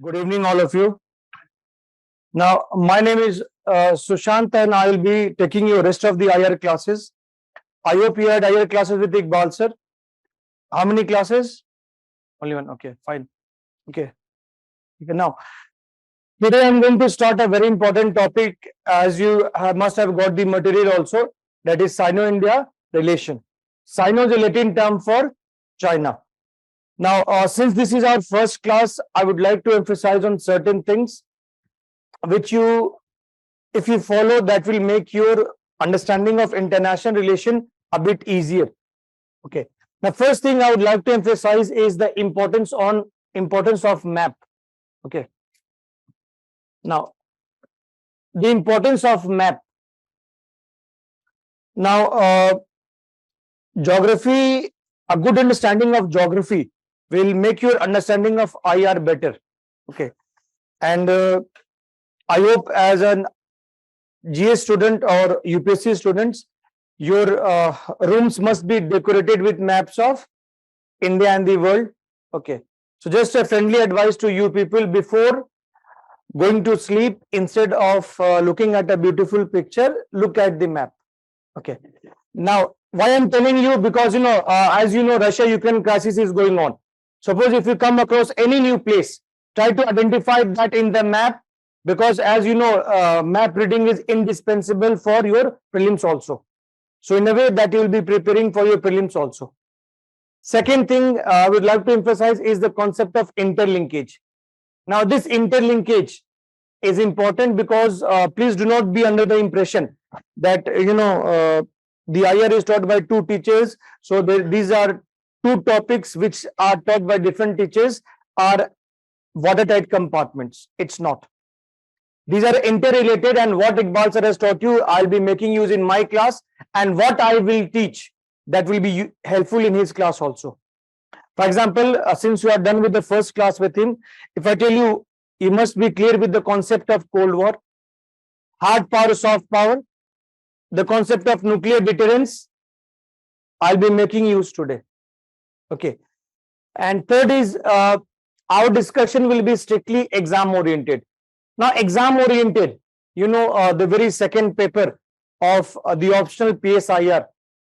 Good evening, all of you. Now, my name is Sushant, and I will be taking you rest of the IR classes. I hope you had IR classes with Iqbal sir. How many classes? Only one. Okay, fine. Okay. Now, today I'm going to start a very important topic, as you must have got the material also. That is Sino-India relation. Sino is a Latin term for China. Now, since this is our first class, I would like to emphasize on certain things which if you follow, that will make your understanding of international relation a bit easier. Okay. The first thing I would like to emphasize is the importance of map. Okay. Now, the importance of map. Now, geography, a good understanding of geography will make your understanding of IR better. Okay. And I hope as an GS student or UPSC students, your rooms must be decorated with maps of India and the world. Okay. So just a friendly advice to you people: before going to sleep, instead of looking at a beautiful picture, look at the map. Okay. Now, why I'm telling you? Because, as you know, Russia-Ukraine crisis is going on. Suppose if you come across any new place, try to identify that in the map, because as you know, map reading is indispensable for your prelims also. So in a way that you will be preparing for your prelims also. Second thing I would like to emphasize is the concept of interlinkage. Now, this interlinkage is important because please do not be under the impression that, the IR is taught by two teachers. So these are two topics which are taught by different teachers are watertight compartments. It's not. These are interrelated, and what Iqbal sir has taught you, I'll be making use in my class, and what I will teach, that will be helpful in his class also. For example, since you are done with the first class with him, if I tell you, you must be clear with the concept of Cold War, hard power, soft power, the concept of nuclear deterrence, I'll be making use today. Okay. And third is, our discussion will be strictly exam oriented. Now, exam oriented, the very second paper of the optional PSIR,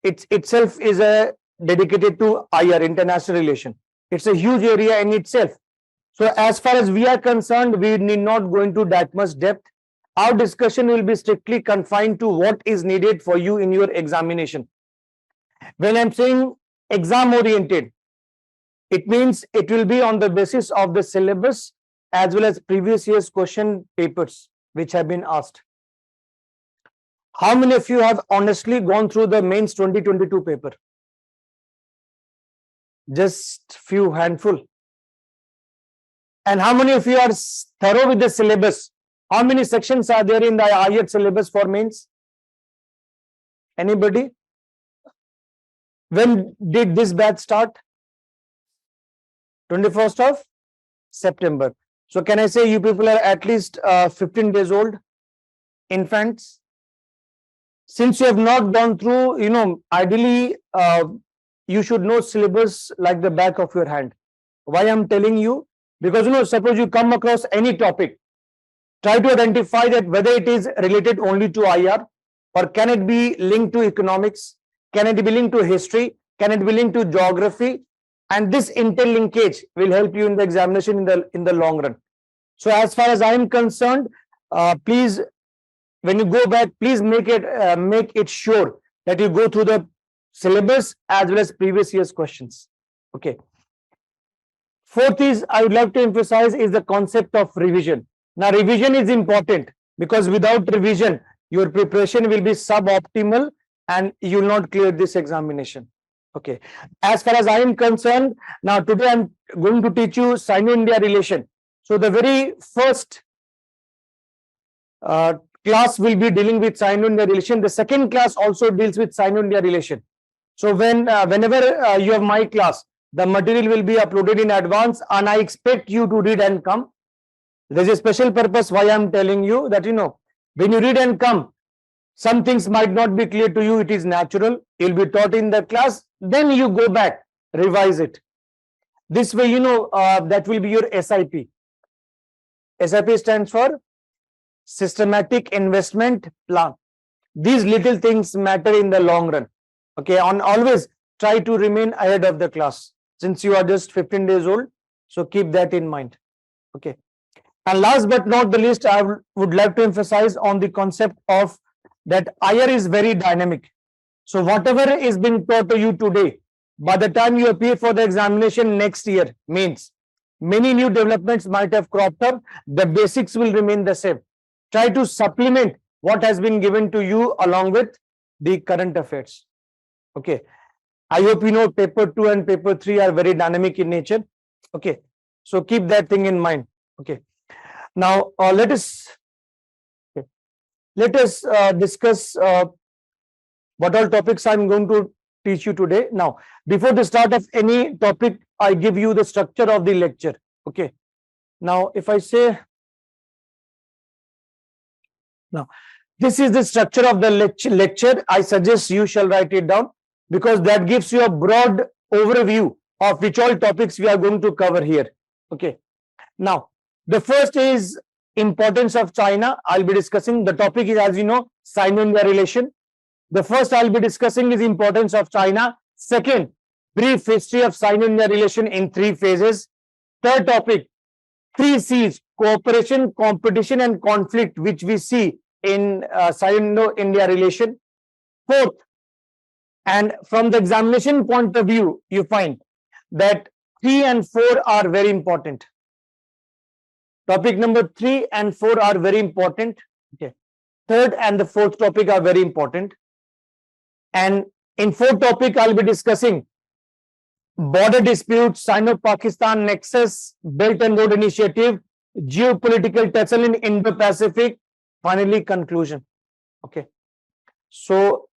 itself is dedicated to IR, international relation. It's a huge area in itself. So as far as we are concerned, we need not go into that much depth. Our discussion will be strictly confined to what is needed for you in your examination. When I'm saying exam oriented, it means it will be on the basis of the syllabus as well as previous year's question papers which have been asked. How many of you have honestly gone through the mains 2022 paper? Just few handful. And how many of you are thorough with the syllabus? How many sections are there in the IR syllabus for mains? Anybody? When did this batch start? 21st of September. So can I say you people are at least 15 days old? Infants? Since you have not gone through, ideally you should know syllabus like the back of your hand. Why I'm telling you? Because, suppose you come across any topic, try to identify that whether it is related only to IR, or can it be linked to economics? Can it be linked to history? Can it be linked to geography? And this interlinkage will help you in the examination in the long run. So as far as I am concerned, please, when you go back, please make it sure that you go through the syllabus as well as previous year's questions. Okay. Fourth is, I would like to emphasize, is the concept of revision. Now, revision is important because without revision, your preparation will be suboptimal and you will not clear this examination. Okay. As far as I am concerned, now today I'm going to teach you Sino-India relation. So the very first class will be dealing with Sino-India relation. The second class also deals with Sino-India relation. So whenever you have my class, the material will be uploaded in advance, and I expect you to read and come. There's a special purpose why I'm telling you that, when you read and come, some things might not be clear to you. It is natural. You'll be taught in the class. Then you go back, revise it. This way, that will be your SIP. SIP stands for Systematic Investment Plan. These little things matter in the long run. Okay, on always try to remain ahead of the class since you are just 15 days old. So keep that in mind. Okay. And last but not the least, I would like to emphasize on the concept of that IR is very dynamic. So whatever is being taught to you today, by the time you appear for the examination next year, means many new developments might have cropped up. The basics will remain the same. Try to supplement what has been given to you along with the current affairs. Okay. I hope you know paper 2 and paper 3 are very dynamic in nature. Okay. So keep that thing in mind. Okay. Now let us discuss what all topics I'm going to teach you today. Now, before the start of any topic, I give you the structure of the lecture. Okay. Now, if I say, now, this is the structure of the lecture. I suggest you shall write it down because that gives you a broad overview of which all topics we are going to cover here. Okay. Now, the first is importance of China. I'll be discussing. The topic is, as you know, Sino-India relation. The first I'll be discussing is importance of China. Second, brief history of Sino-India relation in 3 phases. Third topic, 3 C's, cooperation, competition and conflict, which we see in Sino-India relation. Fourth, and from the examination point of view, you find that 3 and 4 are very important. Topic number 3 and 4 are very important. Okay. Third and the fourth topic are very important. And in fourth topic, I'll be discussing border disputes, Sino-Pakistan nexus, Belt and Road Initiative, geopolitical tussle in Indo-Pacific, finally conclusion. Okay. So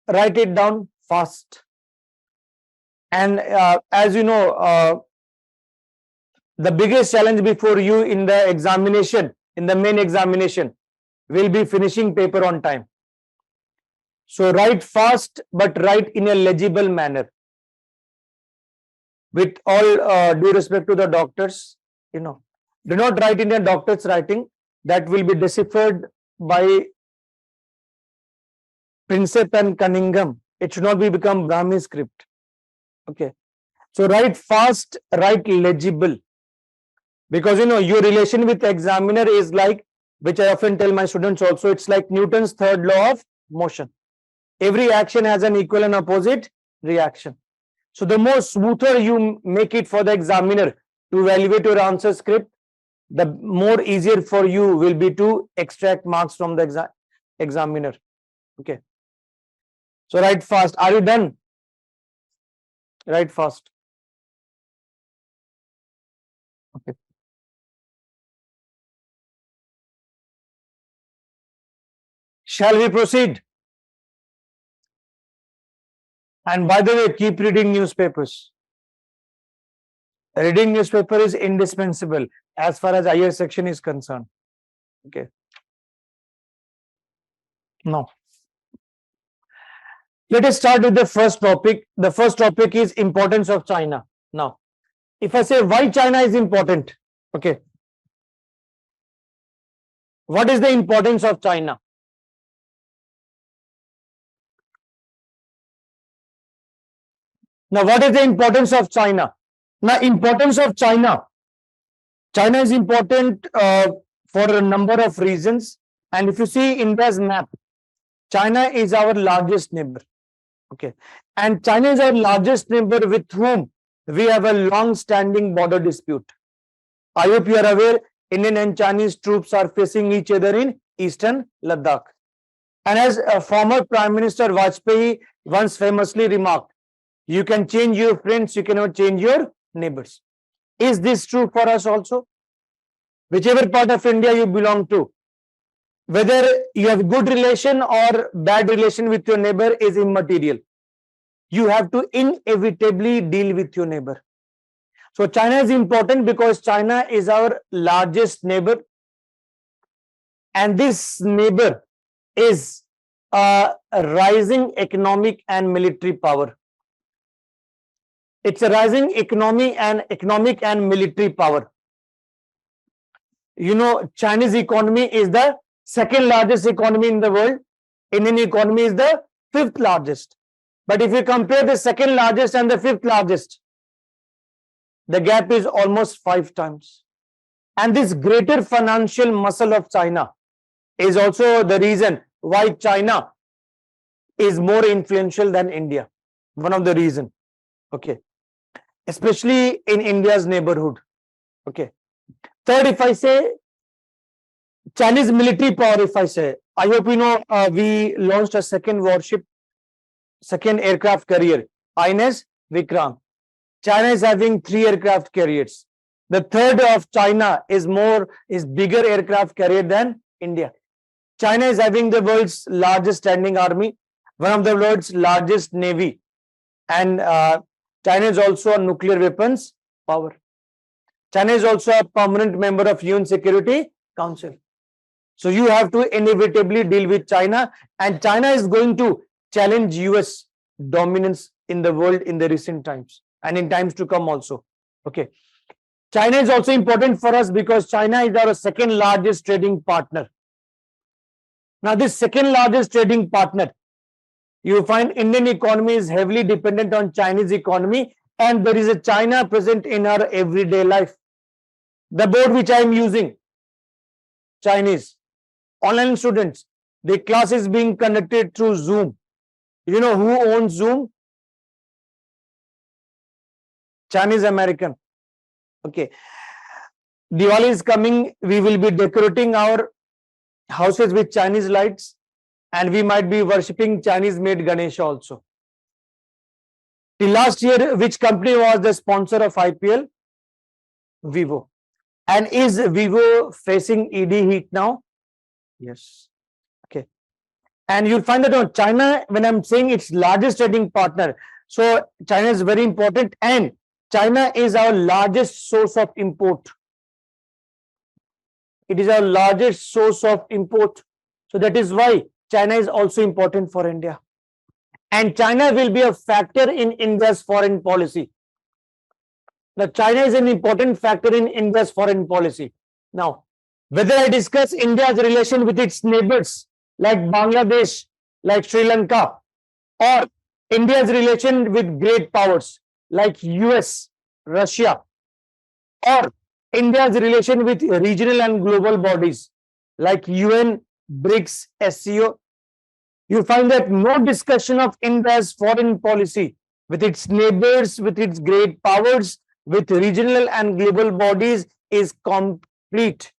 write it down fast. And as you know, the biggest challenge before you in the examination, in the main examination, will be finishing paper on time. So write fast, but write in a legible manner. With all due respect to the doctors, you know, do not write in a doctor's writing. That will be deciphered by Prinsep and Cunningham. It should not be become Brahmi script. Okay. So write fast, write legible. Because, you know, your relation with the examiner is like, which I often tell my students also, it's like Newton's third law of motion. Every action has an equal and opposite reaction. So the more smoother you make it for the examiner to evaluate your answer script, the more easier for you will be to extract marks from the examiner. Okay. So write fast. Are you done? Write fast. Okay. Shall we proceed? And by the way, keep reading newspapers. Reading newspaper is indispensable as far as IR section is concerned. Okay. Now, let us start with the first topic. The first topic is importance of China. Now, if I say why China is important, okay. What is the importance of China? Now, what is the importance of China? Now, importance of China. China is important for a number of reasons. And if you see India's map, China is our largest neighbor. Okay. And China is our largest neighbor with whom we have a long-standing border dispute. I hope you are aware, Indian and Chinese troops are facing each other in eastern Ladakh. And as a former Prime Minister Vajpayee once famously remarked, you can change your friends, you cannot change your neighbors. Is this true for us also? Whichever part of India you belong to, whether you have good relation or bad relation with your neighbor is immaterial. You have to inevitably deal with your neighbor. So China is important because China is our largest neighbor. And this neighbor is a rising economic and military power. It's a rising economic and military power. Chinese economy is the second largest economy in the world. Indian economy is the fifth largest. But if you compare the second largest and the fifth largest, the gap is almost 5 times. And this greater financial muscle of China is also the reason why China is more influential than India. One of the reason. Okay. Especially in India's neighborhood. Okay. Third, if I say Chinese military power, if I say, I hope we launched a second warship, second aircraft carrier, INS Vikram. China is having 3 aircraft carriers. The third of China is bigger aircraft carrier than India. China is having the world's largest standing army, one of the world's largest navy, and China is also a nuclear weapons power. China is also a permanent member of UN Security Council. So you have to inevitably deal with China, and China is going to challenge US dominance in the world in the recent times and in times to come also. Okay. China is also important for us because China is our second largest trading partner. Now, this second largest trading partner, you find Indian economy is heavily dependent on Chinese economy, and there is a China present in our everyday life. The board which I am using, Chinese. Online students, the class is being conducted through Zoom. You know who owns Zoom? Chinese American. Okay. Diwali is coming. We will be decorating our houses with Chinese lights, and we might be worshipping Chinese made Ganesha also. The last year, which company was the sponsor of IPL? Vivo. And is Vivo facing ED heat now? Yes. Okay. And you'll find that China, when I'm saying its largest trading partner, so China is very important, and China is our largest source of import. It is our largest source of import. So that is why China is also important for India. And China will be a factor in India's foreign policy. Now, China is an important factor in India's foreign policy. Now, whether I discuss India's relation with its neighbors like Bangladesh, like Sri Lanka, or India's relation with great powers like US, Russia, or India's relation with regional and global bodies like UN, BRICS, SCO, you find that no discussion of India's foreign policy with its neighbors, with its great powers, with regional and global bodies is complete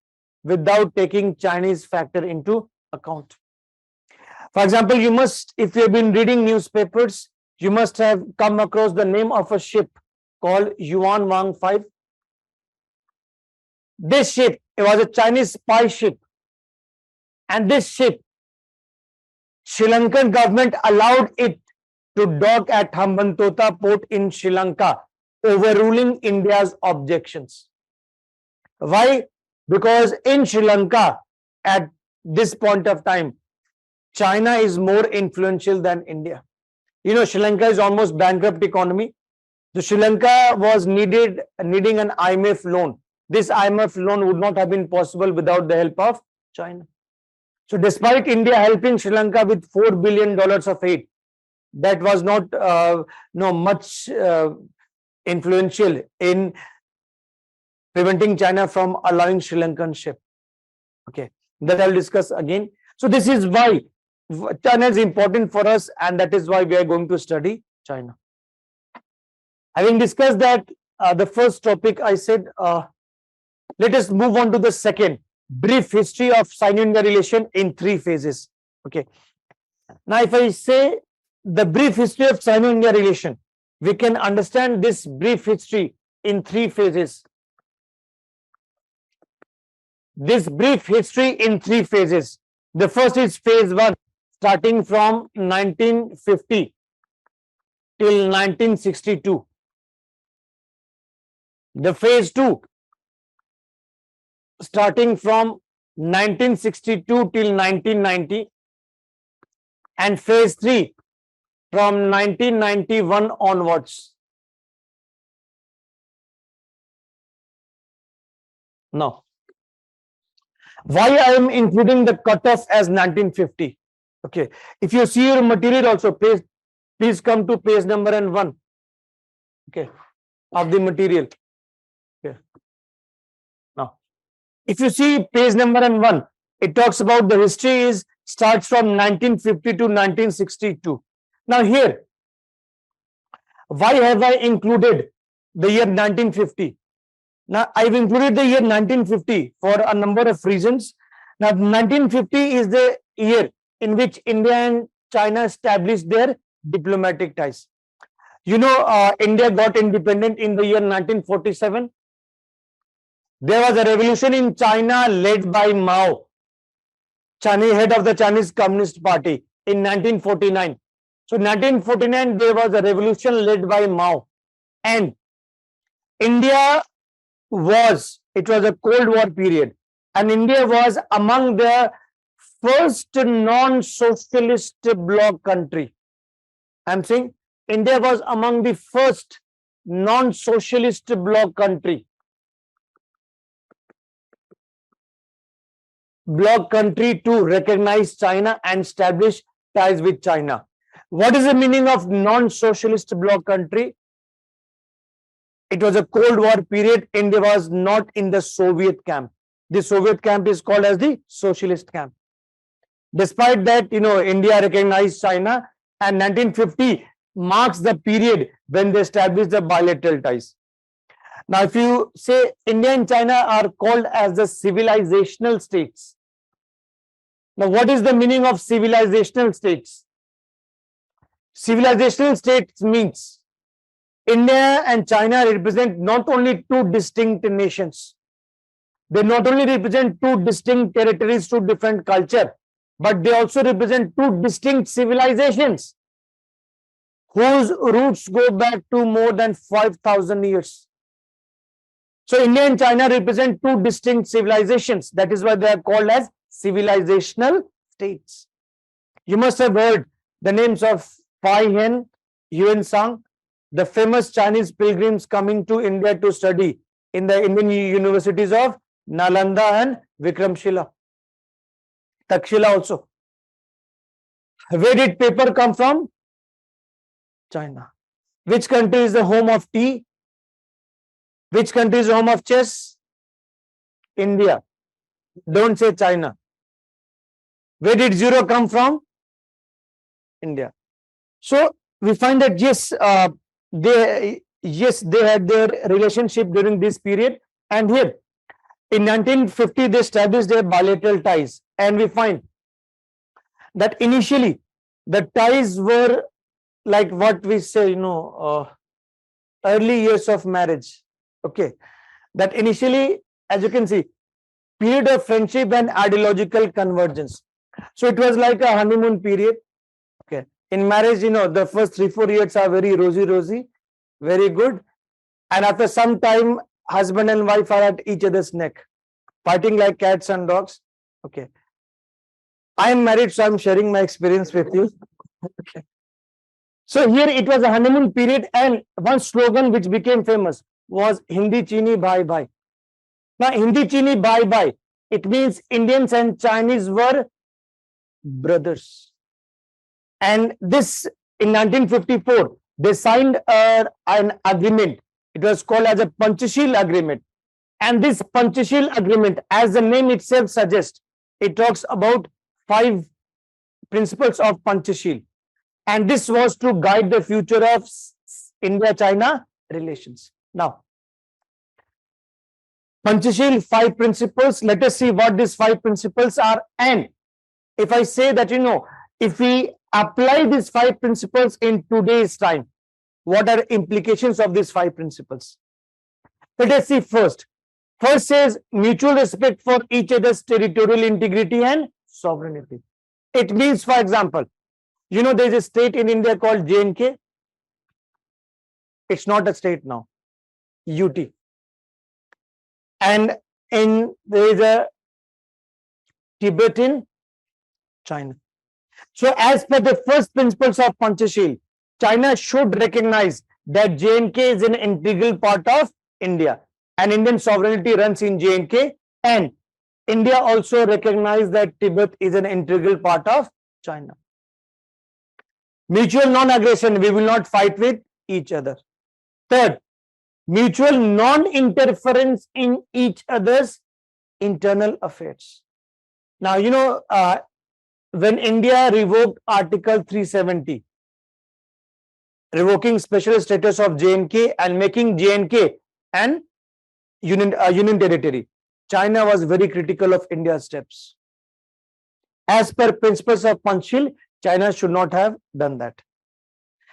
without taking Chinese factor into account. For example, you must, if you have been reading newspapers, you must have come across the name of a ship called Yuan Wang 5. This ship, it was a Chinese spy ship. And this ship, Sri Lankan government allowed it to dock at Hambantota port in Sri Lanka, overruling India's objections. Why? Because in Sri Lanka, at this point of time, China is more influential than India. You know, Sri Lanka is almost bankrupt economy. So Sri Lanka was needing an IMF loan. This IMF loan would not have been possible without the help of China. So despite India helping Sri Lanka with $4 billion of aid, that was not much influential in preventing China from allowing Sri Lankan ship. Okay, that I'll discuss again. So this is why China is important for us, and that is why we are going to study China. Having discussed that, the first topic I said, let us move on to the second. Brief history of Sino-India relation in 3 phases. Okay. Now, if I say the brief history of Sino-India relation, we can understand this brief history in 3 phases. This brief history in 3 phases. The first is phase 1, starting from 1950 till 1962. The phase 2, starting from 1962 till 1990, and phase 3 from 1991 onwards. Now, Why I am including the cutoff as 1950? Okay. If you see your material also, please come to page number and 1. Okay. Of the material. Okay. Now, if you see page number and 1, it talks about the history is starts from 1950 to 1962. Now here, why have I included the year 1950? Now, I've included the year 1950 for a number of reasons. Now, 1950 is the year in which India and China established their diplomatic ties. India got independent in the year 1947. There was a revolution in China led by Mao, Chinese head of the Chinese Communist Party, in 1949. So, 1949, there was a revolution led by Mao, and India it was a Cold War period, and India was among the first non-socialist bloc country. I'm saying India was among the first non-socialist bloc country to recognize China and establish ties with China. What is the meaning of non-socialist bloc country? It was a Cold War period. India was not in the Soviet camp. The Soviet camp is called as the socialist camp. Despite that, India recognized China, and 1950 marks the period when they established the bilateral ties. Now, if you say India and China are called as the civilizational states. Now, what is the meaning of civilizational states? Civilizational states means India and China represent not only two distinct nations, they not only represent two distinct territories, two different culture, but they also represent two distinct civilizations whose roots go back to more than 5,000 years. So India and China represent two distinct civilizations. That is why they are called as civilizational states. You must have heard the names of Pai Hen, Yuan Sang, the famous Chinese pilgrims coming to India to study in the Indian universities of Nalanda and Vikramshila. Takshila also. Where did paper come from? China. Which country is the home of tea? Which country is the home of chess? India. Don't say China. Where did zero come from? India. So we find that they had their relationship during this period, and here in 1950 they established their bilateral ties, and we find that initially the ties were like what we say, early years of marriage. Okay, that initially, as you can see, period of friendship and ideological convergence. So it was like a honeymoon period. Okay, in marriage, the first 3-4 years are very rosy, very good, and after some time, husband and wife are at each other's neck, fighting like cats and dogs. Okay, I am married, so I'm sharing my experience with you. Okay. So here it was a honeymoon period, and one slogan which became famous was Hindi Chini Bhai Bhai. Now, Hindi Chini Bhai Bhai, it means Indians and Chinese were brothers. And this, in 1954, they signed an agreement. It was called as a Panchashil Agreement. And this Panchashil Agreement, as the name itself suggests, it talks about 5 principles of Panchashil. And this was to guide the future of India-China relations. Now, Panchashil 5 principles, let us see what these 5 principles are. And if I say that, if we apply these 5 principles in today's time, what are implications of these 5 principles? Let us see first. First says mutual respect for each other's territorial integrity and sovereignty. It means, for example, there is a state in India called J&K. It's not a state now, UT. And there is a Tibet in China. So as per the first principles of Panchashil, China should recognize that J&K is an integral part of India, and Indian sovereignty runs in J&K, and India also recognized that Tibet is an integral part of China. Mutual non-aggression, we will not fight with each other. Third, mutual non-interference in each other's internal affairs. Now, when India revoked Article 370, revoking special status of J&K and making J&K an union territory, China was very critical of India's steps. As per principles of Panchshil, China should not have done that.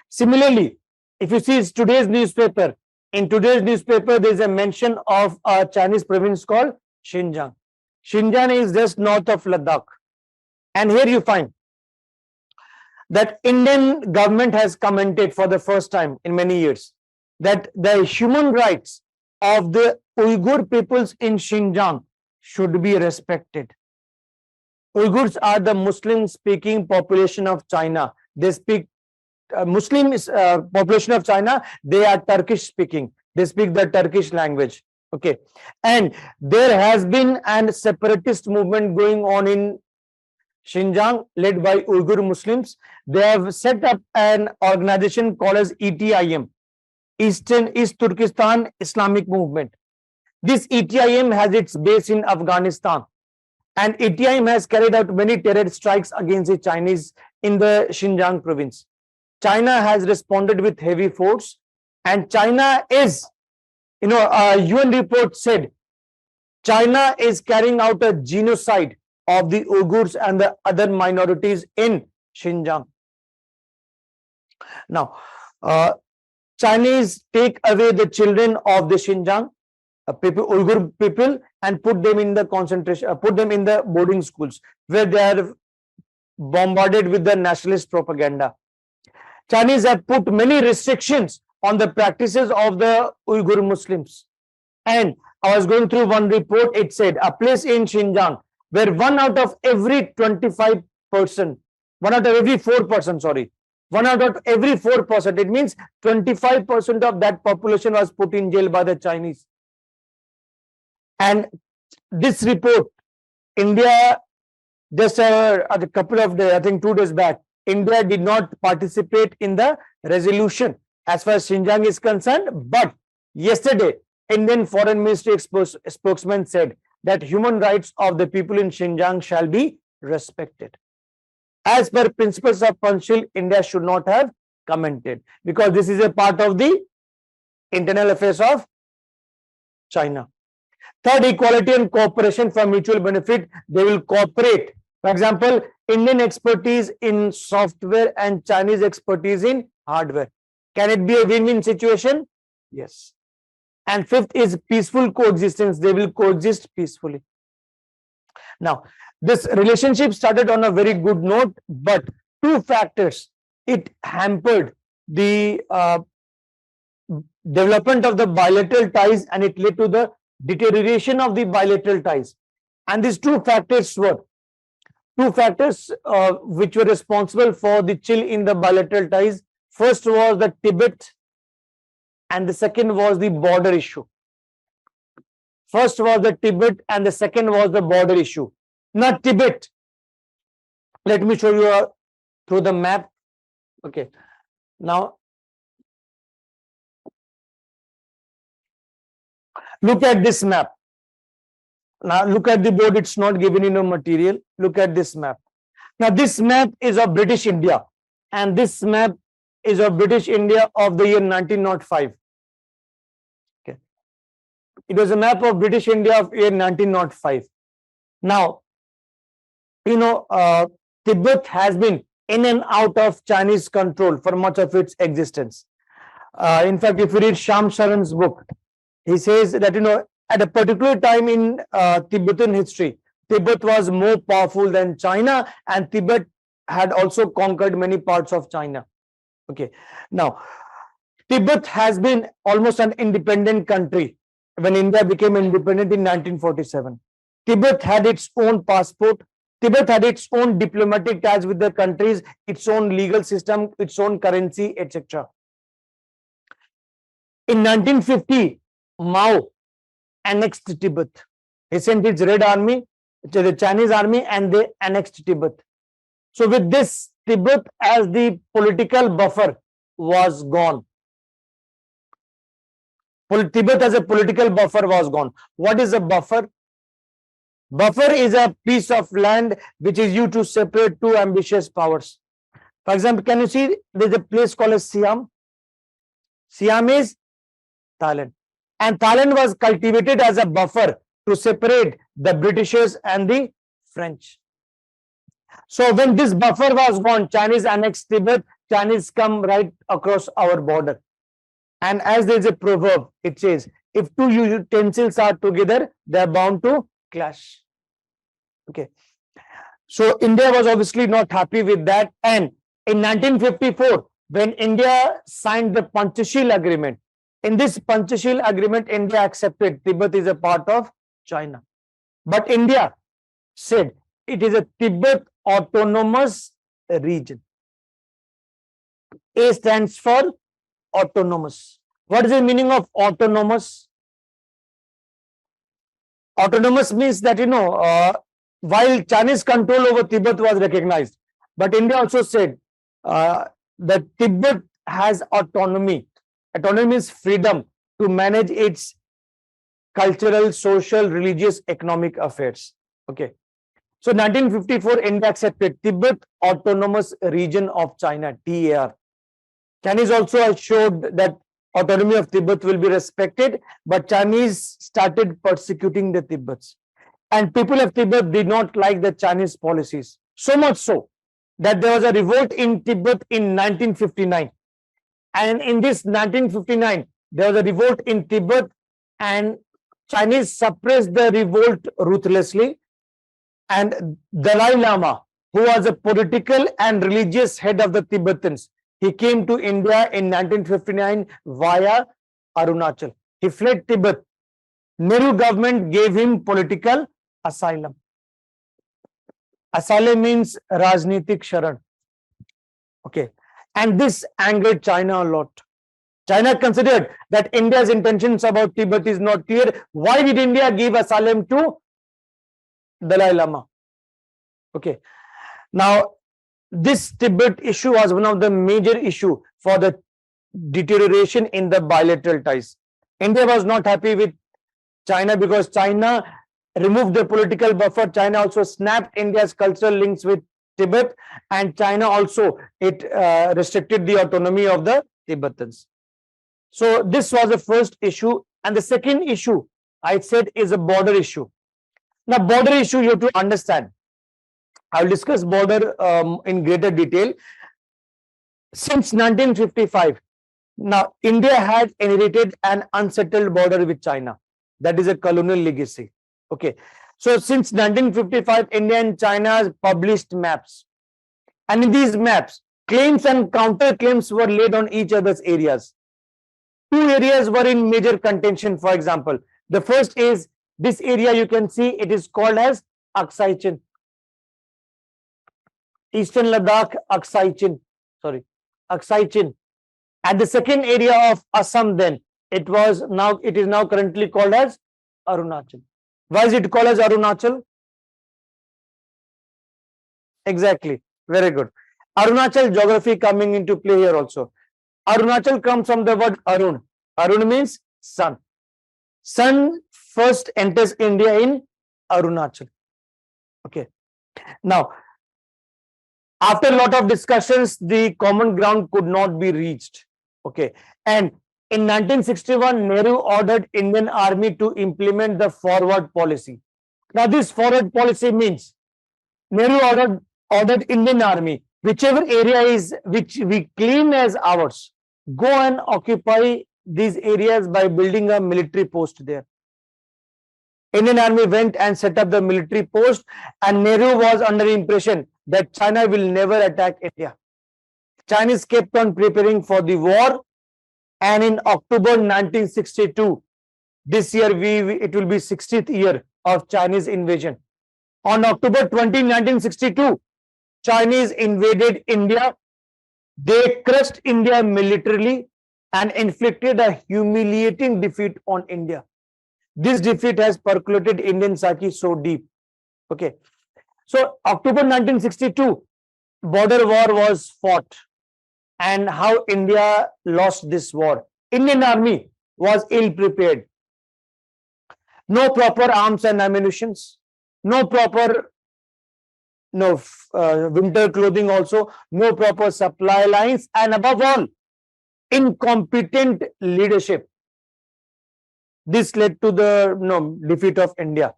Similarly, if you see today's newspaper, in today's newspaper, there is a mention of a Chinese province called Xinjiang. Xinjiang is just north of Ladakh. And here you find that Indian government has commented for the first time in many years that the human rights of the Uyghur peoples in Xinjiang should be respected. Uyghurs are the Muslim-speaking population of China. They speak Muslim population of China. They are Turkish-speaking. They speak the Turkish language. Okay, and there has been a separatist movement going on in Xinjiang, led by Uyghur Muslims. They have set up an organization called as ETIM, East Turkestan Islamic Movement. This ETIM has its base in Afghanistan, and ETIM has carried out many terror strikes against the Chinese in the Xinjiang province. China has responded with heavy force, and China is, a UN report said China is carrying out a genocide of the Uyghurs and the other minorities in Xinjiang. Now, Chinese take away the children of the Xinjiang Uyghur people and put them in the put them in the boarding schools where they are bombarded with the nationalist propaganda. Chinese have put many restrictions on the practices of the Uyghur Muslims. And I was going through one report, it said a place in Xinjiang where one out of every 25%, one out of every 4%, sorry, one out of every 4%, it means 25% of that population was put in jail by the Chinese. And this report, India, just a couple of days, I think 2 days back, India did not participate in the resolution as far as Xinjiang is concerned. But yesterday, Indian Foreign Ministry spokesman said that human rights of the people in Xinjiang shall be respected. As per principles of Panchshil, India should not have commented because this is a part of the internal affairs of China. Third, equality and cooperation for mutual benefit. They will cooperate. For example, Indian expertise in software and Chinese expertise in hardware. Can it be a win-win situation? Yes. And fifth is peaceful coexistence. They will coexist peacefully. Now, this relationship started on a very good note, but two factors, it hampered the development of the bilateral ties and it led to the deterioration of the bilateral ties. And these two factors were which were responsible for the chill in the bilateral ties. First was the Tibet and the second was the border issue. First was the Tibet and the second was the border issue. Not Tibet. Let me show you through the map. Okay. Now, look at this map. Now, look at the board. It's not given in a material. Look at this map. Now, this map is of British India. And this map is of British India of the year 1905. Okay. It was a map of British India of year 1905. Now, Tibet has been in and out of Chinese control for much of its existence. In fact, if you read Sham Sharan's book, he says that, at a particular time in Tibetan history, Tibet was more powerful than China, and Tibet had also conquered many parts of China. Okay. Now, Tibet has been almost an independent country when India became independent in 1947. Tibet had its own passport. Tibet had its own diplomatic ties with the countries, its own legal system, its own currency, etc. In 1950, Mao annexed Tibet. He sent his Red Army the Chinese army, and they annexed Tibet. So with this, Tibet as the political buffer was gone. Tibet as a political buffer was gone. What is a buffer? Buffer is a piece of land which is used to separate two ambitious powers. For example, can you see there's a place called as Siam? Siam is Thailand. And Thailand was cultivated as a buffer to separate the Britishers and the French. So when this buffer was gone, Chinese annexed Tibet, Chinese come right across our border. And as there is a proverb, it says, if two utensils are together, they are bound to clash. Okay. So India was obviously not happy with that. And in 1954, when India signed the Panchashil Agreement, in this Panchashil Agreement, India accepted Tibet is a part of China. But India said it is a Tibet autonomous region. A stands for autonomous. What is the meaning of autonomous? Autonomous means that, while Chinese control over Tibet was recognized, but India also said that Tibet has autonomy. Autonomy means freedom to manage its cultural, social, religious, economic affairs. Okay. So 1954, India accepted Tibet Autonomous Region of China, TAR. Chinese also assured that autonomy of Tibet will be respected, but Chinese started persecuting the Tibets. And people of Tibet did not like the Chinese policies. So much so that there was a revolt in Tibet in 1959. And in this 1959, there was a revolt in Tibet, and Chinese suppressed the revolt ruthlessly. And Dalai Lama, who was a political and religious head of the Tibetans, he came to India in 1959 via Arunachal. He fled Tibet. Nehru government gave him political asylum. Asylum means Rajnitik Sharan. Okay. And this angered China a lot. China considered that India's intentions about Tibet is not clear. Why did India give asylum to Dalai Lama? Okay. Now, this Tibet issue was one of the major issue for the deterioration in the bilateral ties. India was not happy with China because China removed the political buffer. China also snapped India's cultural links with Tibet, and China also restricted the autonomy of the Tibetans. So this was the first issue. And the second issue, I said, is a border issue. Now, border issue you have to understand. I will discuss border in greater detail. Since 1955, now India has inherited an unsettled border with China. That is a colonial legacy. Okay. So since 1955, India and China has published maps. And in these maps, claims and counterclaims were laid on each other's areas. Two areas were in major contention, for example. The first is this area you can see, it is called as Aksai Chin. Eastern Ladakh, Aksai Chin. Aksai Chin. And the second area of Assam then, it is now currently called as Arunachal. Why is it called as Arunachal? Exactly. Very good. Arunachal geography coming into play here also. Arunachal comes from the word Arun. Arun means sun. Sun first enters India in Arunachal. Okay. Now, after a lot of discussions, the common ground could not be reached. Okay. And in 1961, Nehru ordered Indian Army to implement the forward policy. Now, this forward policy means Nehru ordered Indian Army, whichever area is which we claim as ours, go and occupy these areas by building a military post there. Indian Army went and set up the military post, and Nehru was under the impression that China will never attack India. Chinese kept on preparing for the war, and in October 1962, this year it will be 60th year of Chinese invasion. On October 20, 1962, Chinese invaded India. They crushed India militarily and inflicted a humiliating defeat on India. This defeat has percolated Indian psyche so deep Okay. So October 1962, border war was fought, and how India lost this war. Indian army was ill prepared. No proper arms and ammunitions, no proper winter clothing also, no proper supply lines, and above all, incompetent leadership. This led to the defeat of India.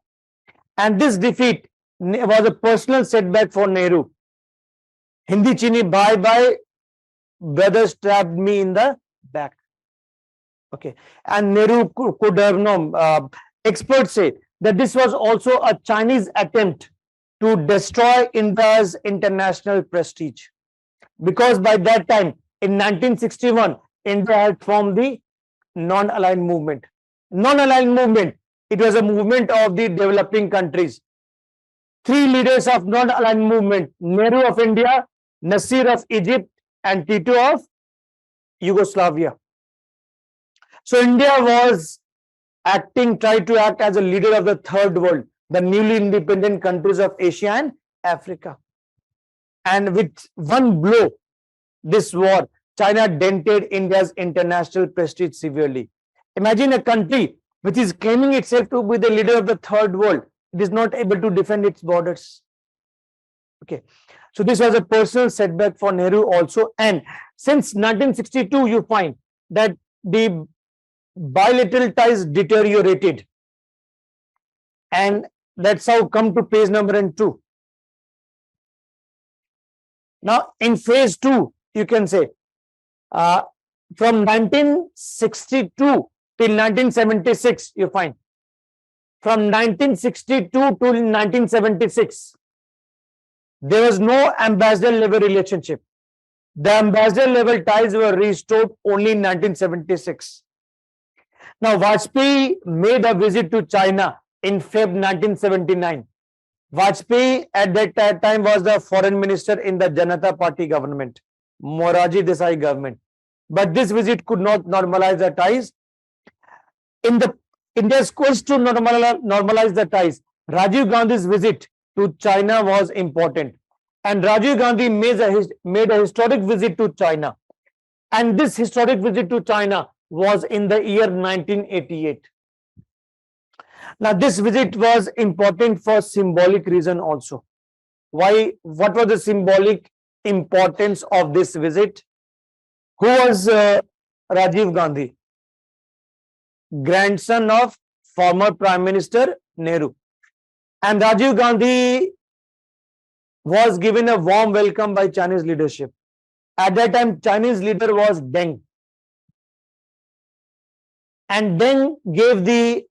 And this defeat was a personal setback for Nehru. Hindi chini bye bye, brother stabbed me in the back. Okay. And Nehru could have experts say that this was also a Chinese attempt to destroy India's international prestige. Because by that time, in 1961, India had formed the non-aligned movement. Non-aligned movement, it was a movement of the developing countries. Three leaders of non-aligned movement, Nehru of India, Nasir of Egypt, and Tito of Yugoslavia. So India was tried to act as a leader of the third world, the newly independent countries of Asia and Africa. And with one blow, this war, China dented India's international prestige severely. Imagine a country which is claiming itself to be the leader of the third world. It is not able to defend its borders. Okay. So this was a personal setback for Nehru also. And since 1962, you find that the bilateral ties deteriorated. And that's how come to page number 2. Now, in phase 2, you can say, from 1962 till 1976, you find. From 1962 to 1976, there was no ambassador level relationship. The ambassador level ties were restored only in 1976. Now, Vajpayee made a visit to China in Feb 1979. Vajpayee at that time was the foreign minister in the Janata Party government, Morarji Desai government. But this visit could not normalize the ties. In India's quest to normalize the ties, Rajiv Gandhi's visit to China was important. And Rajiv Gandhi made a historic visit to China. And this historic visit to China was in the year 1988. Now, this visit was important for symbolic reason also. Why? What was the symbolic importance of this visit? Who was Rajiv Gandhi? Grandson of former Prime Minister Nehru. And Rajiv Gandhi was given a warm welcome by Chinese leadership. At that time, Chinese leader was Deng. And Deng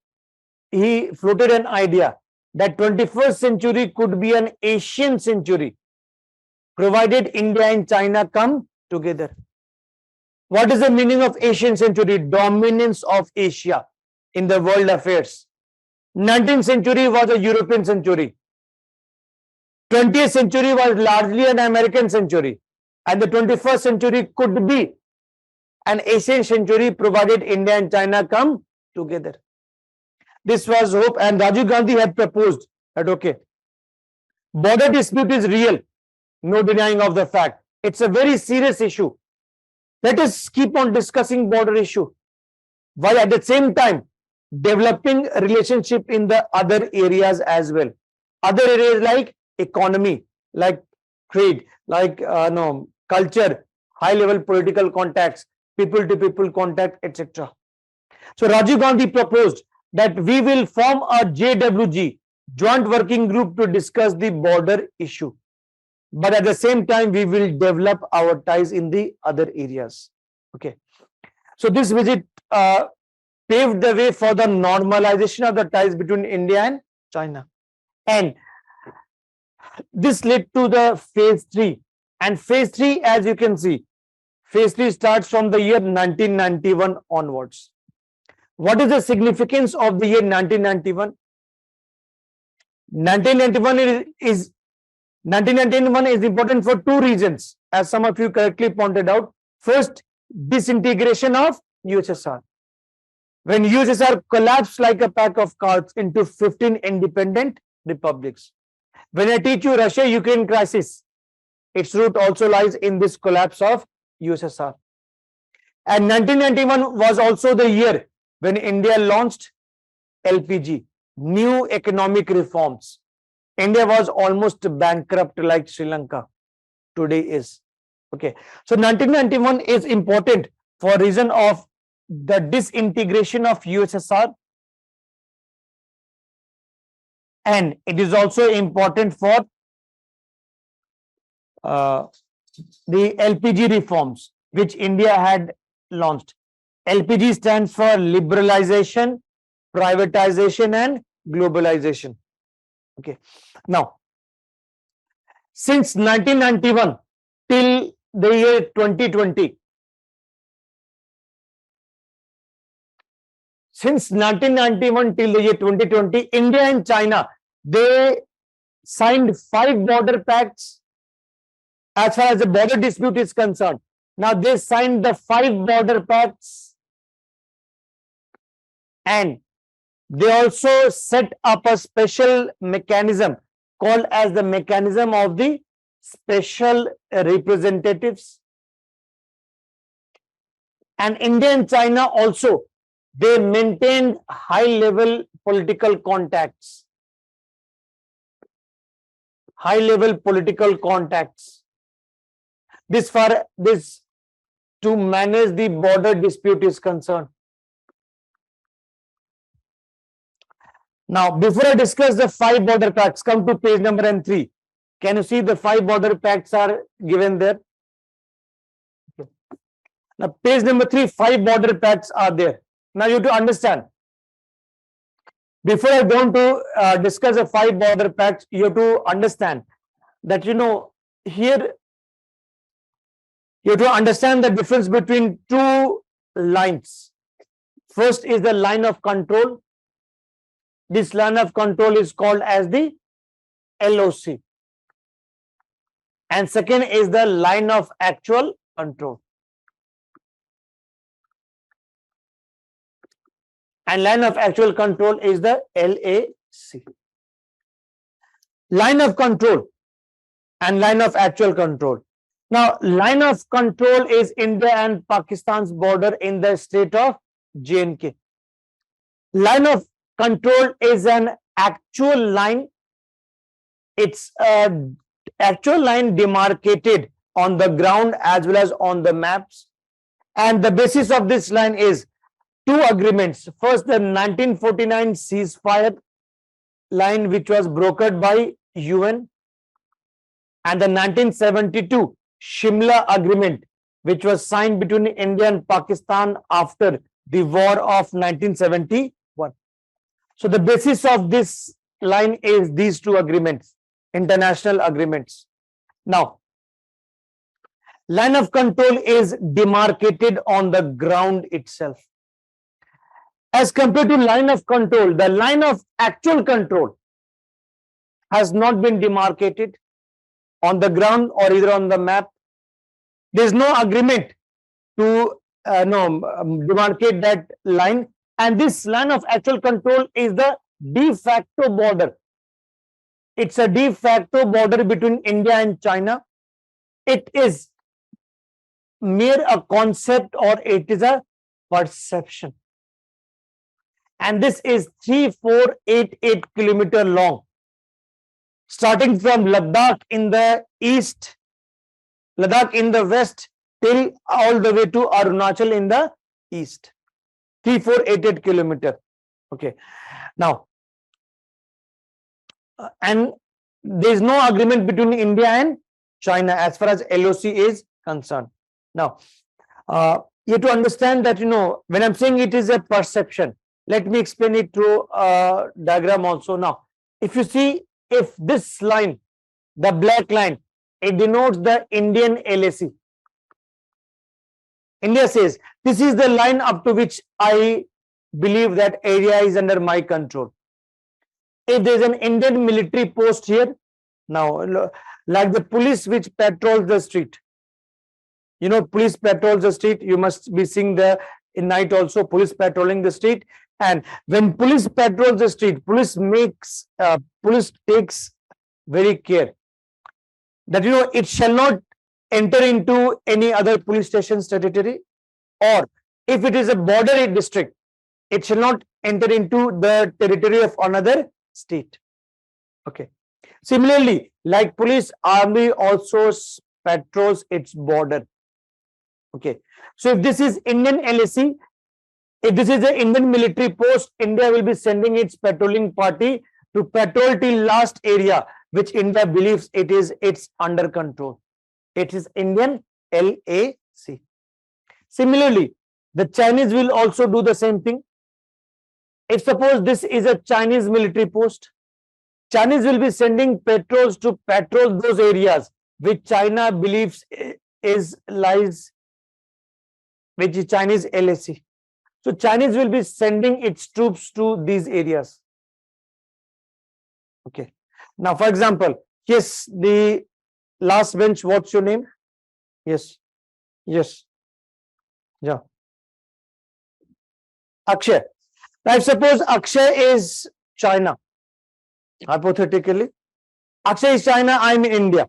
he floated an idea that 21st century could be an Asian century, provided India and China come together. What is the meaning of Asian century? Dominance of Asia in the world affairs. 19th century was a European century. 20th century was largely an American century. And the 21st century could be an Asian century, provided India and China come together. This was hope, and Rajiv Gandhi had proposed that, okay, border dispute is real, no denying of the fact. It's a very serious issue. Let us keep on discussing border issue, while at the same time developing a relationship in the other areas as well. Other areas like economy, like trade, like culture, high-level political contacts, people-to-people contact, etc. So Rajiv Gandhi proposed that we will form a JWG, Joint Working Group, to discuss the border issue. But at the same time, we will develop our ties in the other areas. Okay. So this visit paved the way for the normalization of the ties between India and China. And this led to the phase 3. And phase 3, as you can see, phase 3 starts from the year 1991 onwards. What is the significance of the year 1991? 1991 is important for two reasons, as some of you correctly pointed out. First, disintegration of USSR. When USSR collapsed like a pack of cards into 15 independent republics. When I teach you Russia-Ukraine crisis, its root also lies in this collapse of USSR. And 1991 was also the year when India launched LPG, new economic reforms. India was almost bankrupt like Sri Lanka today is. Okay. So 1991 is important for reason of the disintegration of USSR, and it is also important for the LPG reforms which India had launched. LPG stands for liberalization, privatization, and globalization. Okay. Now, since 1991 till the year 2020, since 1991 till the year 2020, India and China, they signed 5 border pacts as far as the border dispute is concerned. Now they signed the 5 border pacts, and they also set up a special mechanism called as the mechanism of the special representatives. And India and China also, they maintained high level political contacts. High level political contacts. This to manage the border dispute is concerned. Now, before I discuss the 5 border pacts, come to page number 3. Can you see the 5 border pacts are given there? Okay. Now, page number 3, 5 border pacts are there. Now, you have to understand. Before I go on to discuss the 5 border pacts, you have to understand that, here you have to understand the difference between 2 lines. First is the line of control. This line of control is called as the LOC. And second is the line of actual control. And line of actual control is the LAC. Line of control and line of actual control. Now, line of control is India and Pakistan's border in the state of J&K. Line of control is an actual line. It's an actual line demarcated on the ground as well as on the maps. And the basis of this line is 2 agreements. First, the 1949 ceasefire line, which was brokered by UN, and the 1972 Shimla Agreement, which was signed between India and Pakistan after the war of 1971. So the basis of this line is these 2 agreements, international agreements. Now, line of control is demarcated on the ground itself. As compared to line of control, the line of actual control has not been demarcated on the ground or either on the map. There is no agreement to demarcate that line, and this line of actual control is the de facto border. It's a de facto border between India and China. It is mere a concept or it is a perception. And this is 3488 kilometer long, starting from Ladakh in the east, Ladakh in the west, till all the way to Arunachal in the east. 3488 kilometer. Okay. Now, and there is no agreement between India and China as far as LOC is concerned. Now, you have to understand that, when I'm saying it is a perception, let me explain it through a diagram also. Now, if you see, if this line, the black line, it denotes the Indian LAC. India says, this is the line up to which I believe that area is under my control. If there is an Indian military post here, now, like the police which patrols the street, police patrols the street, you must be seeing the in night also police patrolling the street. And when police patrols the street, police takes very care that it shall not enter into any other police station's territory, or if it is a border district, it shall not enter into the territory of another state. Okay. Similarly, like police, army also patrols its border. Okay. So if this is Indian LAC, if this is an Indian military post, India will be sending its patrolling party to patrol till last area which India believes it's under control. It is Indian LAC. Similarly, the Chinese will also do the same thing. If suppose this is a Chinese military post, Chinese will be sending patrols to patrol those areas which China believes lies, which is Chinese LAC. So Chinese will be sending its troops to these areas. Okay. Now, for example, yes, the last bench, what's your name? Yes. Yes. Yeah. Akshay. Now, suppose Akshay is China, hypothetically. Akshay is China, I'm in India.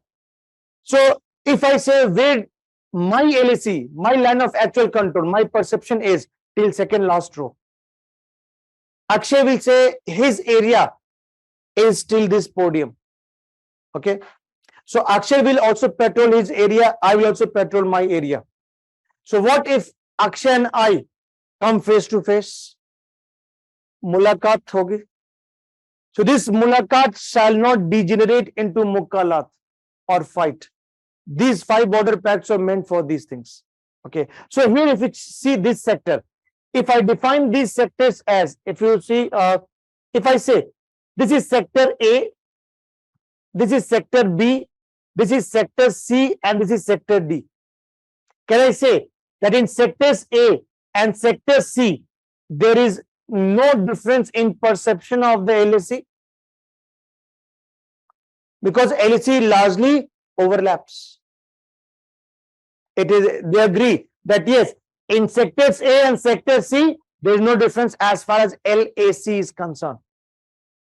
So, if I say where my LAC, my line of actual control, my perception is till second last row, Akshay will say his area is till this podium. Okay. So, Akshay will also patrol his area, I will also patrol my area. So, what if Akshay and I come face to face? Mulaqat hogi. So this mulaqat shall not degenerate into mukalat or fight. These 5 border pacts are meant for these things. Okay. So here, if you see this sector, if I define these sectors as, if you see, if I say this is sector A, this is sector B, this is sector C, and this is sector D. Can I say that in sectors A and sector C, there is no difference in perception of the LAC? Because LAC largely overlaps. They agree that yes, in sectors A and sector C, there is no difference as far as LAC is concerned.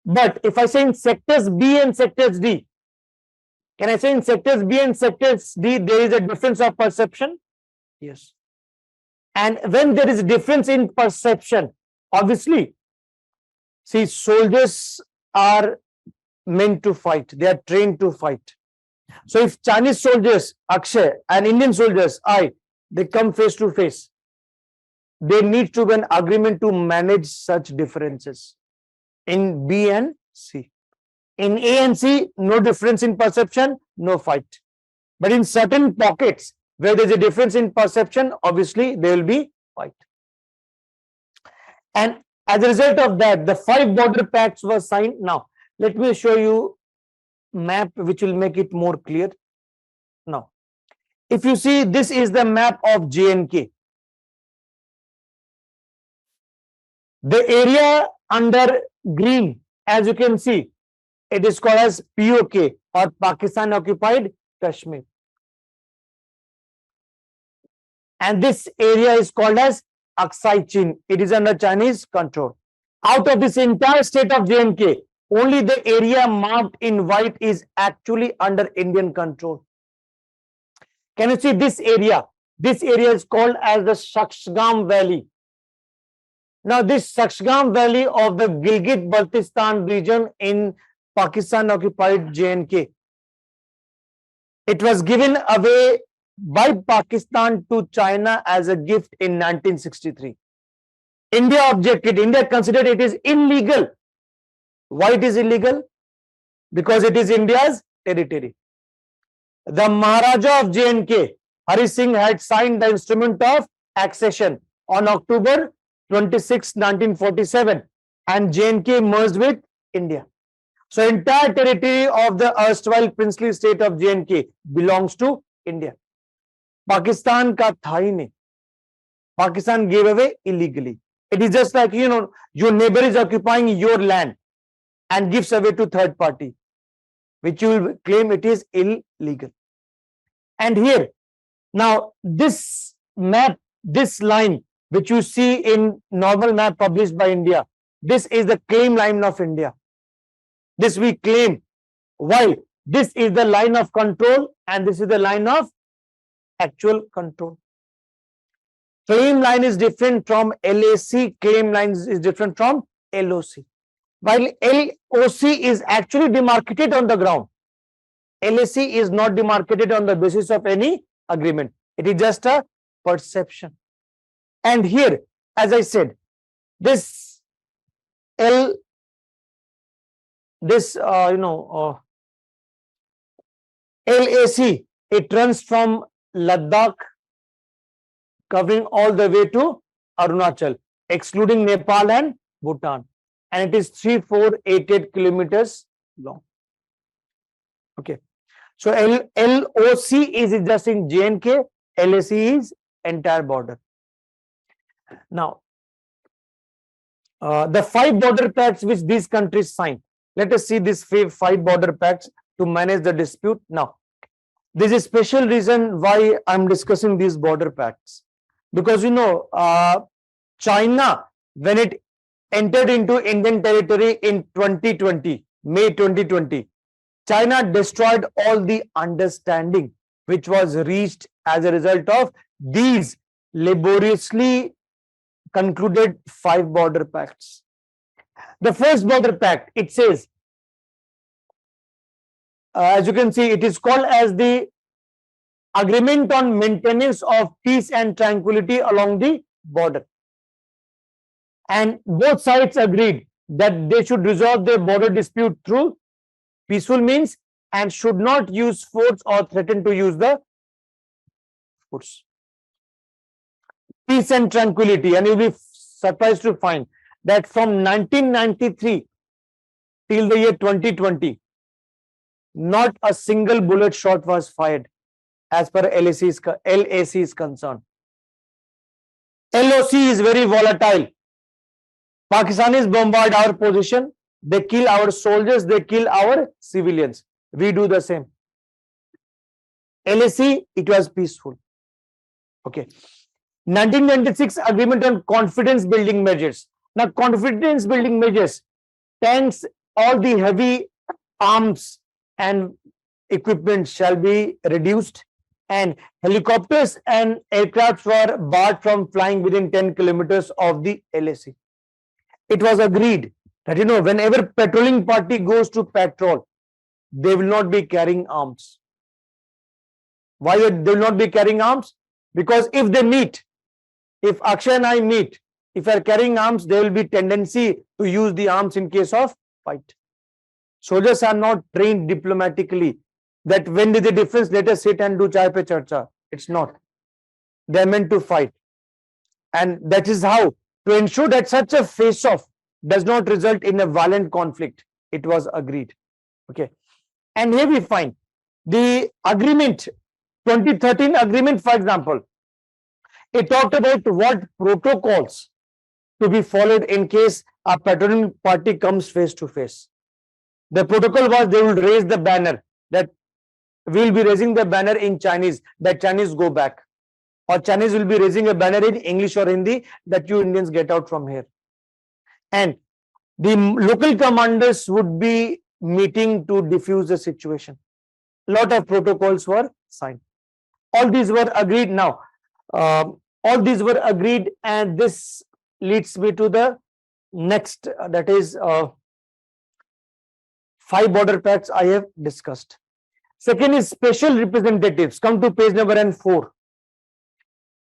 But if I say in sectors B and sectors D, can I say in sectors B and sectors D, there is a difference of perception? Yes. And when there is a difference in perception, obviously, see, soldiers are meant to fight. They are trained to fight. So if Chinese soldiers, Akshay, and Indian soldiers, they come face to face, there needs to be an agreement to manage such differences in B and C. In A and C, no difference in perception, no fight. But in certain pockets where there is a difference in perception, obviously there will be fight. And as a result of that, the 5 border pacts were signed. Now, let me show you map which will make it more clear. Now, if you see, this is the map of J&K. The area under green, as you can see, it is called as POK, or Pakistan Occupied Kashmir. And this area is called as Aksai Chin. It is under Chinese control. Out of this entire state of J&K, only the area marked in white is actually under Indian control. Can you see this area? This area is called as the Sakshgam Valley. Now, this Sakshgam Valley of the Gilgit-Baltistan region in Pakistan occupied J&K, it was given away by Pakistan to China as a gift in 1963. India objected. India considered it is illegal. Why it is illegal? Because it is India's territory. The Maharaja of J&K, Hari Singh, had signed the instrument of accession on October 26, 1947, and J&K merged with India. So, entire territory of the erstwhile princely state of J&K belongs to India. Pakistan ka tha hi nahi. Pakistan gave away illegally. It is just like, your neighbor is occupying your land and gives away to third party, which you will claim it is illegal. And here, now this map, this line, which you see in normal map published by India, this is the claim line of India. This we claim while this is the line of control and this is the line of actual control. Claim line is different from LAC, claim line is different from LOC. While LOC is actually demarcated on the ground, LAC is not demarcated on the basis of any agreement. It is just a perception. And here, as I said, this LAC, it runs from Ladakh, covering all the way to Arunachal, excluding Nepal and Bhutan. And it is 3488 kilometers long. Okay. So LOC is just in J&K, LAC is entire border. Now, the 5 border pacts which these countries signed. Let us see these 5 border pacts to manage the dispute. Now, there is a special reason why I'm discussing these border pacts. Because China, when it entered into Indian territory in 2020, May 2020, China destroyed all the understanding which was reached as a result of these laboriously concluded 5 border pacts. The first border pact, it says, as you can see, it is called as the Agreement on Maintenance of Peace and Tranquility along the border. And both sides agreed that they should resolve their border dispute through peaceful means and should not use force or threaten to use the force. Peace and tranquility. And you'll be surprised to find that from 1993 till the year 2020, not a single bullet shot was fired as per LAC is concerned. LOC is very volatile. Pakistanis bombard our position, they kill our soldiers, they kill our civilians. We do the same. LAC, it was peaceful. Okay. 1996 agreement on confidence building measures. Now, confidence building measures, tanks, all the heavy arms and equipment shall be reduced, and helicopters and aircrafts were barred from flying within 10 kilometers of the LAC. It was agreed that, whenever patrolling party goes to patrol, they will not be carrying arms. Why they will not be carrying arms? Because if they meet, if Akshay and I meet, if we are carrying arms, there will be tendency to use the arms in case of fight. Soldiers are not trained diplomatically that when there is a difference, let us sit and do chai pe charcha. It's not. They are meant to fight. And that is how, to ensure that such a face-off does not result in a violent conflict, it was agreed. Okay. And here we find the agreement, 2013 agreement, for example, it talked about what protocols to be followed in case a patrolling party comes face to face. The protocol was they will raise the banner, that we will be raising the banner in Chinese, that Chinese go back. Or Chinese will be raising a banner in English or Hindi, that you Indians get out from here. And the local commanders would be meeting to diffuse the situation. A lot of protocols were signed. All these were agreed now. All these were agreed, and this leads me to the next, that is 5 border pacts I have discussed. Second is special representatives. Come to page number 4.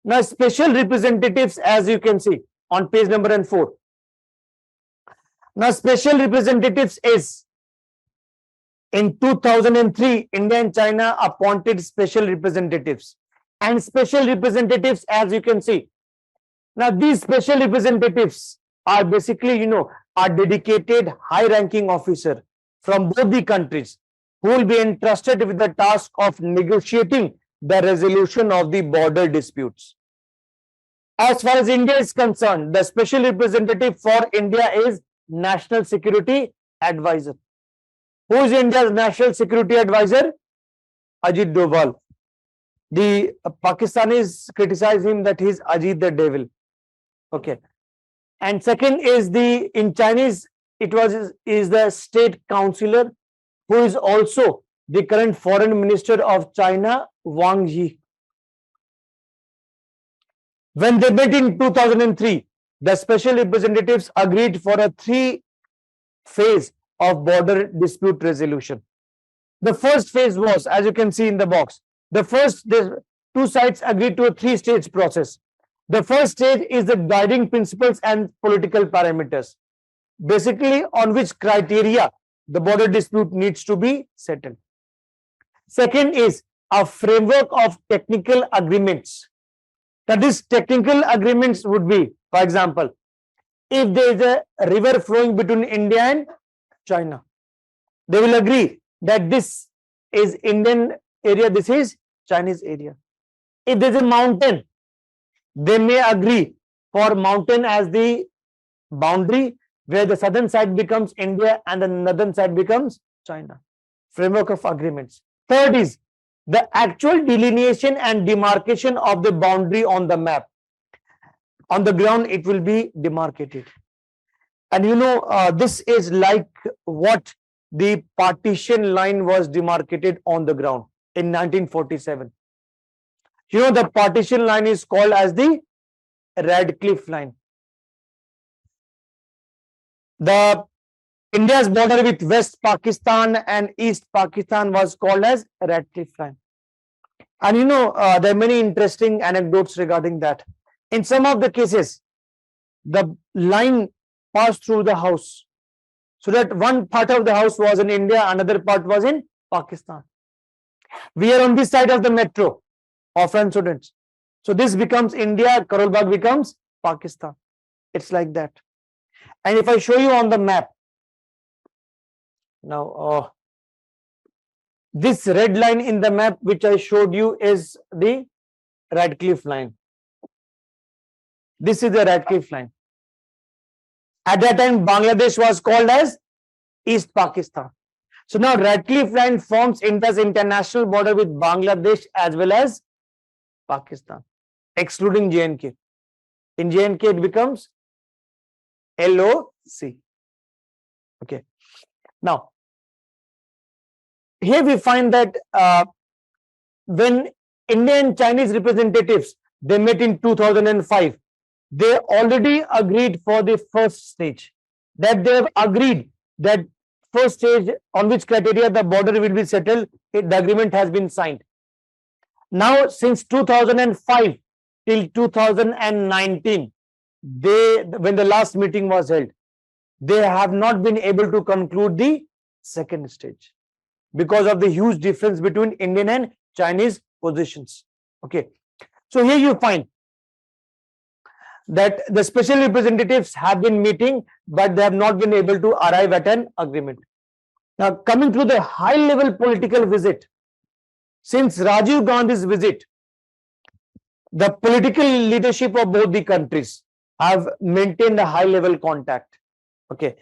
Now, special representatives, as you can see on page number 4. Now, special representatives is, in 2003, India and China appointed special representatives. And special representatives, as you can see. Now, these special representatives are basically, are dedicated high-ranking officer from both the countries who will be entrusted with the task of negotiating the resolution of the border disputes. As far as India is concerned, the special representative for India is National Security Advisor. Who is India's National Security Advisor? Ajit Doval. The Pakistanis criticize him that he is Ajit the Devil. Okay. And second is in Chinese, is the State Counselor, who is also the current foreign minister of China, Wang Yi. When they met in 2003, the special representatives agreed for a three-phase of border dispute resolution. The first phase was, as you can see in the box, the two sides agreed to a three-stage process. The first stage is the guiding principles and political parameters, basically on which criteria the border dispute needs to be settled. Second is a framework of technical agreements. Now, these technical agreements would be, for example, if there is a river flowing between India and China, they will agree that this is Indian area, this is Chinese area. If there is a mountain, they may agree for mountain as the boundary where the southern side becomes India and the northern side becomes China. Framework of agreements. Third is the actual delineation and demarcation of the boundary on the map. On the ground, it will be demarcated. And this is like what the partition line was demarcated on the ground in 1947. The partition line is called as the Radcliffe line. The India's border with West Pakistan and East Pakistan was called as Radcliffe line. And there are many interesting anecdotes regarding that. In some of the cases, the line passed through the house, so that one part of the house was in India, another part was in Pakistan. We are on this side of the metro, often students. So this becomes India, Karol Bagh becomes Pakistan. It's like that. And if I show you on the map, now this red line in the map which I showed you is the Radcliffe line. This is the Radcliffe line. At that time, Bangladesh was called as East Pakistan. So now Radcliffe line forms India's international border with Bangladesh as well as Pakistan, excluding J&K. In J&K, it becomes LOC. Okay. Now, here we find that when Indian and Chinese representatives, they met in 2005, they already agreed for the first stage. That they have agreed that first stage on which criteria the border will be settled, the agreement has been signed. Now, since 2005 till 2019, when the last meeting was held, they have not been able to conclude the second stage because of the huge difference between Indian and Chinese positions. Okay. So here you find that the special representatives have been meeting, but they have not been able to arrive at an agreement. Now, coming to the high-level political visit, since Rajiv Gandhi's visit, the political leadership of both the countries have maintained a high-level contact. Okay,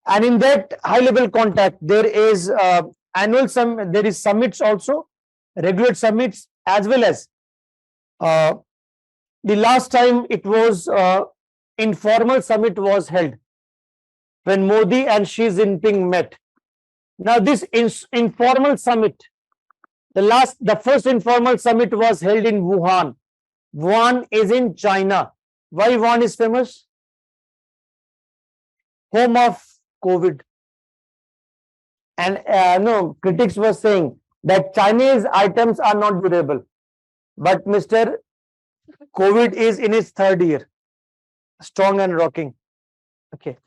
and in that high-level contact, there is annual summit, there is summits also, regular summits, as well as the last time it was informal summit was held when Modi and Xi Jinping met. Now, this informal summit, the first informal summit was held in Wuhan. Wuhan is in China. Why Wuhan is famous? Home of COVID. And critics were saying that Chinese items are not durable. But Mr. COVID is in its third year, strong and rocking. Okay.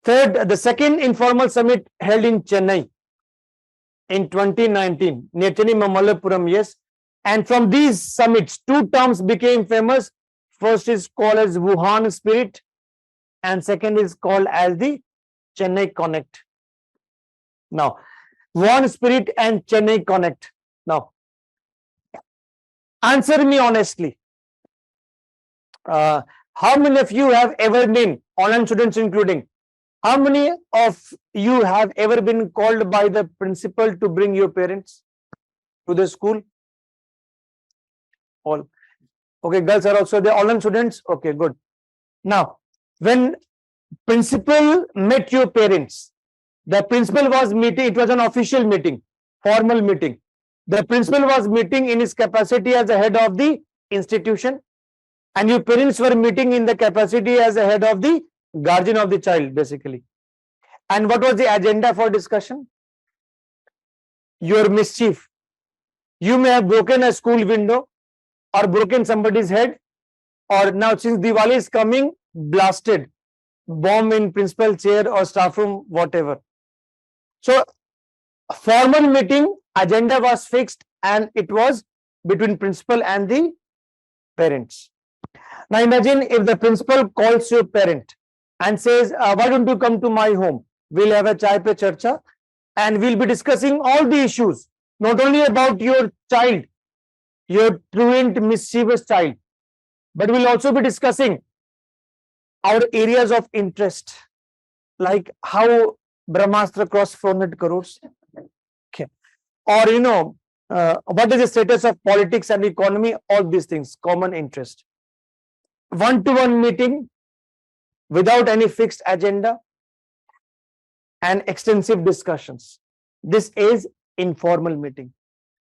Third, the second informal summit held in Chennai in 2019, near Chennai Mamallapuram, yes. And from these summits, two terms became famous. First is called as Wuhan Spirit, and second is called as the Chennai Connect. Now, Wuhan Spirit and Chennai Connect. Now, answer me honestly. How many of you have ever been, online students including, how many of you have ever been called by the principal to bring your parents to the school? All. Okay, girls are also the online students. Okay, good. Now, when principal met your parents, The principal was meeting, it was an official meeting, formal meeting. The principal was meeting in his capacity as the head of the institution, and your parents were meeting in the capacity as the head of the guardian of the child, basically. And what was the agenda for discussion? Your mischief. You may have broken a school window or broken somebody's head, or now since Diwali is coming, blasted bomb in principal chair or staff room, whatever. So formal meeting, agenda was fixed, and it was between principal and the parents. Now imagine if the principal calls your parent and says, why don't you come to my home? We'll have a chai pe charcha, and we'll be discussing all the issues, not only about your child, your truant, mischievous child, but we'll also be discussing our areas of interest, like how Brahmastra crossed 400 crores. Okay. Or, what is the status of politics and economy, all these things, common interest. One-to-one meeting without any fixed agenda and extensive discussions. This is informal meeting.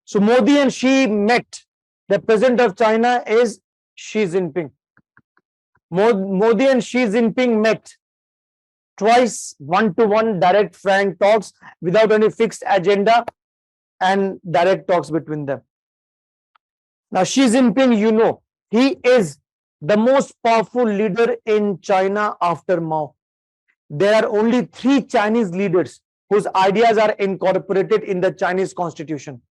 So Modi and Xi met. The president of China is Xi Jinping. Modi and Xi Jinping met twice, one-to-one, direct, frank talks without any fixed agenda and direct talks between them. Now, Xi Jinping, he is the most powerful leader in China after Mao. There are only 3 Chinese leaders whose ideas are incorporated in the Chinese constitution.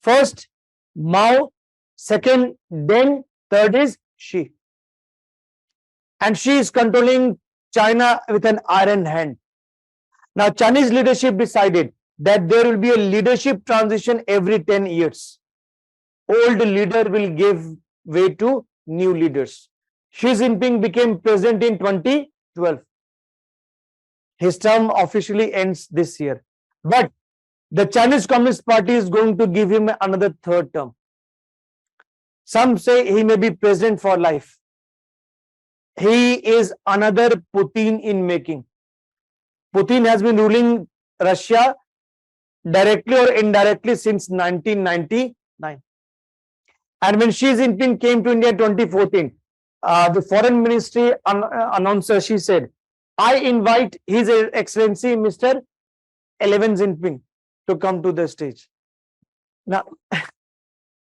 First, Mao. Second, then third is Xi. And Xi is controlling China with an iron hand. Now, Chinese leadership decided that there will be a leadership transition every 10 years. Old leader will give way to new leaders. Xi Jinping became president in 2012. His term officially ends this year. But the Chinese Communist Party is going to give him another 3rd term. Some say he may be president for life. He is another Putin in making. Putin has been ruling Russia directly or indirectly since 1999. And when Xi Jinping came to India in 2014, the foreign ministry announcer, she said, I invite His Excellency Mr. 11 Jinping to come to the stage. Now,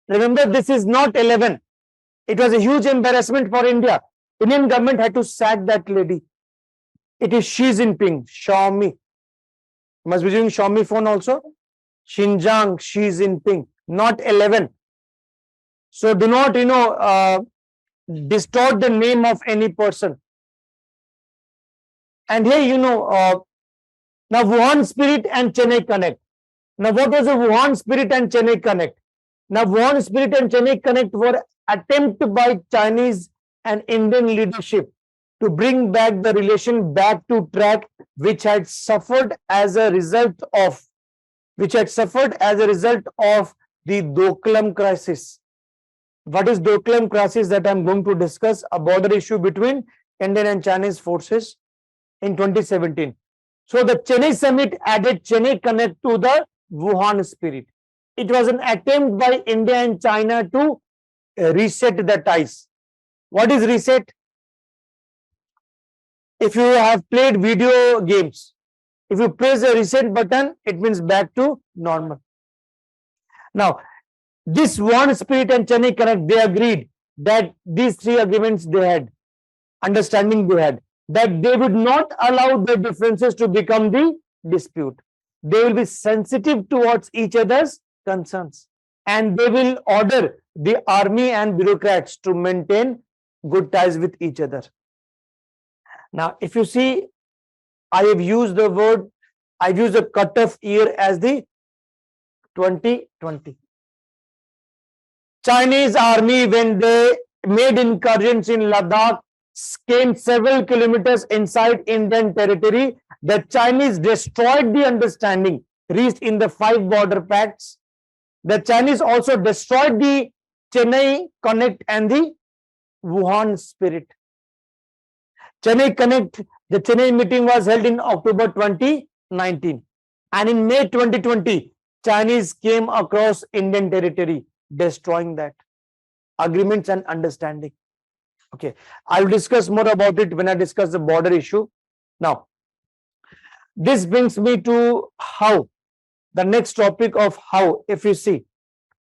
remember, this is not 11. It was a huge embarrassment for India. Indian government had to sack that lady. It is Xi Jinping, Xiaomi. You must be using Xiaomi phone also. Xinjiang, Xi Jinping, not 11. So do not, distort the name of any person. And here, now Wuhan Spirit and Chennai Connect. Now, what was the Wuhan Spirit and Chennai Connect? Now, Wuhan Spirit and Chennai Connect were attempt by Chinese and Indian leadership to bring back the relation back to track, which had suffered as a result of the Doklam crisis. What is Doklam crisis that I am going to discuss? A border issue between Indian and Chinese forces in 2017. So the Chennai summit added Chennai Connect to the Wuhan Spirit. It was an attempt by India and China to reset the ties. What is reset? If you have played video games, if you press the reset button, it means back to normal. Now, this Wuhan Spirit and Chennai Connect, they agreed that these 3 agreements they had, understanding they had, that they would not allow the differences to become the dispute. They will be sensitive towards each other's concerns, and they will order the army and bureaucrats to maintain good ties with each other. Now, if you see, I've used the cutoff year as the 2020. Chinese army, when they made incursions in Ladakh, came several kilometers inside Indian territory. The Chinese destroyed the understanding reached in the 5 border pacts. The Chinese also destroyed the Chennai Connect and the Wuhan Spirit. Chennai Connect, the Chennai meeting was held in October 2020. 19. And in May 2020, Chinese came across Indian territory, destroying that. Agreements and understanding. Okay, I'll discuss more about it when I discuss the border issue. Now, this brings me to how, the next topic of how, if you see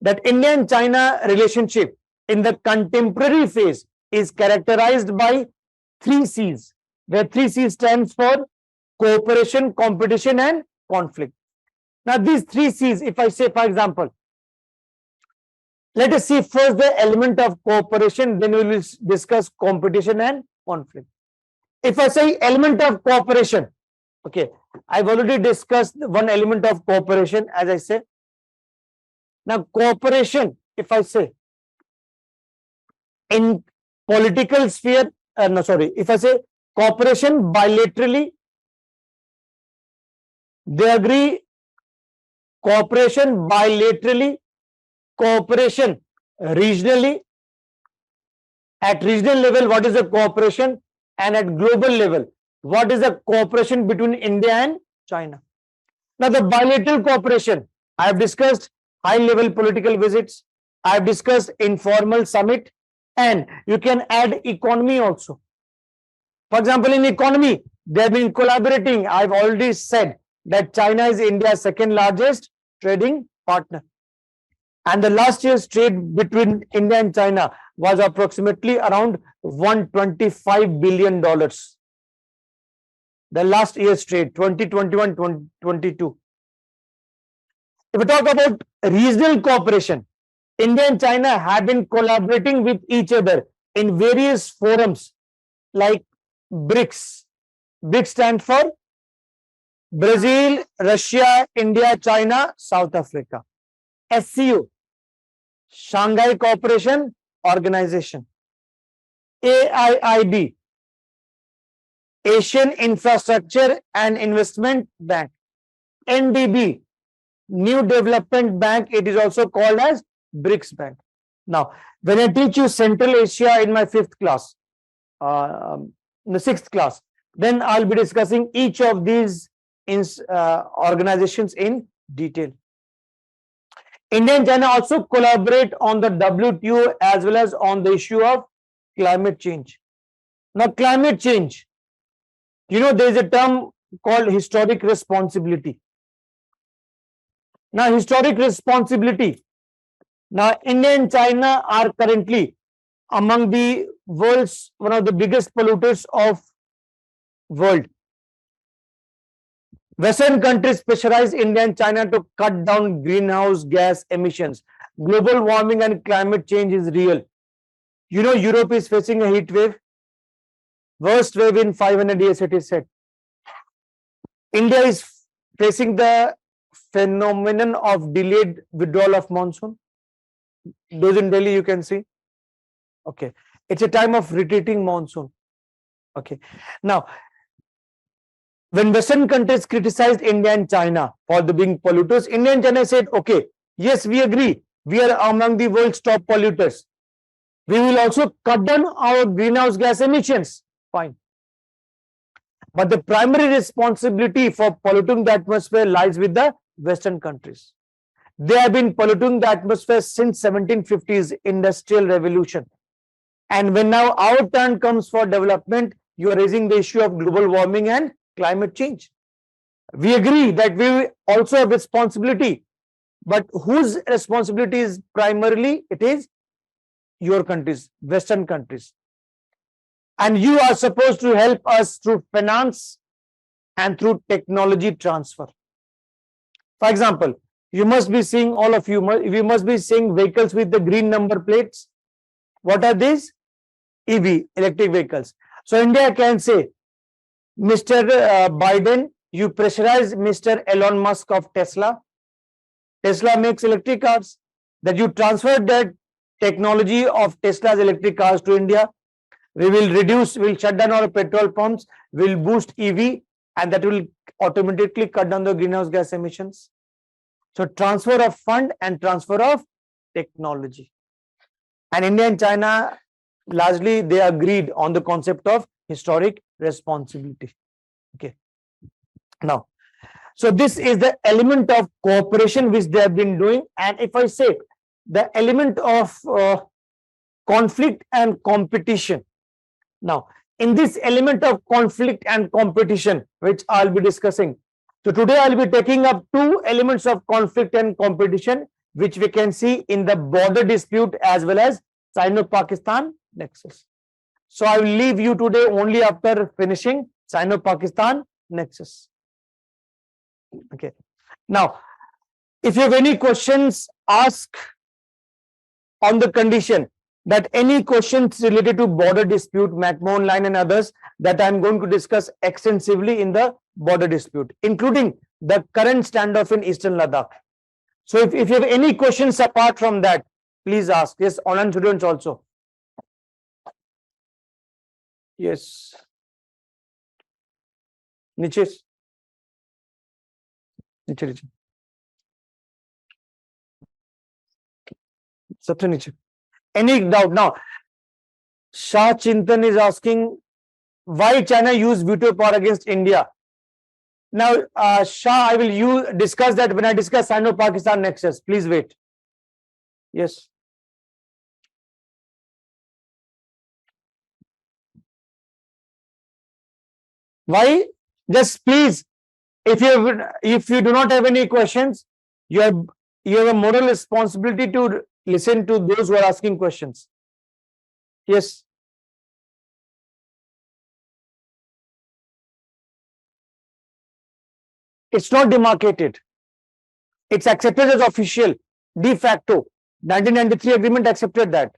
that India and China relationship in the contemporary phase is characterized by three C's, where three C's stands for cooperation, competition, and conflict. Now, these three C's, if I say, for example, let us see first the element of cooperation, then we will discuss competition and conflict. If I say element of cooperation, okay, I've already discussed one element of cooperation, as I say. Now, cooperation, if I say in political sphere, if I say cooperation bilaterally, they agree, cooperation bilaterally, cooperation regionally. At regional level, what is the cooperation? And at global level, what is the cooperation between India and China? Now, the bilateral cooperation, I have discussed high-level political visits, I have discussed informal summit, and you can add economy also. For example, in economy, they have been collaborating. I've already said that China is India's second largest trading partner. And the last year's trade between India and China was approximately around $125 billion. The last year's trade, 2021-2022. If we talk about regional cooperation, India and China have been collaborating with each other in various forums like BRICS. BRICS stand for Brazil, Russia, India, China, South Africa. SCO, Shanghai Cooperation Organization. AIIB, Asian Infrastructure and Investment Bank. NDB, New Development Bank, it is also called as BRICS Bank. Now, when I teach you Central Asia in my fifth class, in the sixth class, then I'll be discussing each of these organizations in detail. India and China also collaborate on the WTO as well as on the issue of climate change. Now, climate change, you know, there is a term called historic responsibility. Now, historic responsibility. Now, India and China are currently among the world's one of the biggest polluters of world. Western countries pressurize India and China to cut down greenhouse gas emissions. Global warming and climate change is real. You know, Europe is facing a heat wave. Worst wave in 500 years, it is said. India is facing the phenomenon of delayed withdrawal of monsoon. Those in Delhi, you can see. Okay. It's a time of retreating monsoon. Okay. Now, when Western countries criticized India and China for the being polluters, India and China said, okay, yes, we agree. We are among the world's top polluters. We will also cut down our greenhouse gas emissions. Fine. But the primary responsibility for polluting the atmosphere lies with the Western countries. They have been polluting the atmosphere since 1750s industrial revolution. And when now our turn comes for development, you are raising the issue of global warming and climate change. We agree that we also have responsibility, but whose responsibility is primarily? It is your countries, Western countries. And you are supposed to help us through finance and through technology transfer. For example, you must be seeing, all of you, you must be seeing vehicles with the green number plates. What are these? EV, electric vehicles. So India can say, Mr. Biden, you pressurize Mr. Elon Musk of Tesla. Tesla makes electric cars. That you transfer that technology of Tesla's electric cars to India. We will reduce, we'll shut down our petrol pumps, we'll boost EV, and that will automatically cut down the greenhouse gas emissions. So transfer of fund and transfer of technology. And India and China, largely, they agreed on the concept of historic responsibility. Okay. Now, So this is the element of cooperation which they have been doing. And if I say the element of conflict and competition, now in this element of conflict and competition, which I'll be discussing. So today I'll be taking up two elements of conflict and competition, which we can see in the border dispute as well as Sino-Pakistan nexus. So I will leave you today only after finishing Sino-Pakistan nexus. Okay. Now, if you have any questions, ask on the condition that any questions related to border dispute, McMahon line and others that I'm going to discuss extensively in the border dispute, including the current standoff in Eastern Ladakh. So if you have any questions apart from that, please ask. Yes, online students also. Yes. नीचे नीचे नीचे सबसे नीचे. Any doubt? Now, Shah Chintan is asking why China used veto power against India. Now, Shah, I will discuss that when I discuss Sino-Pakistan nexus. Please wait. Yes. Why? Just please, if you do not have any questions, you have a moral responsibility to listen to those who are asking questions. Yes. It's not demarcated. It's accepted as official, de facto. 1993 agreement accepted that.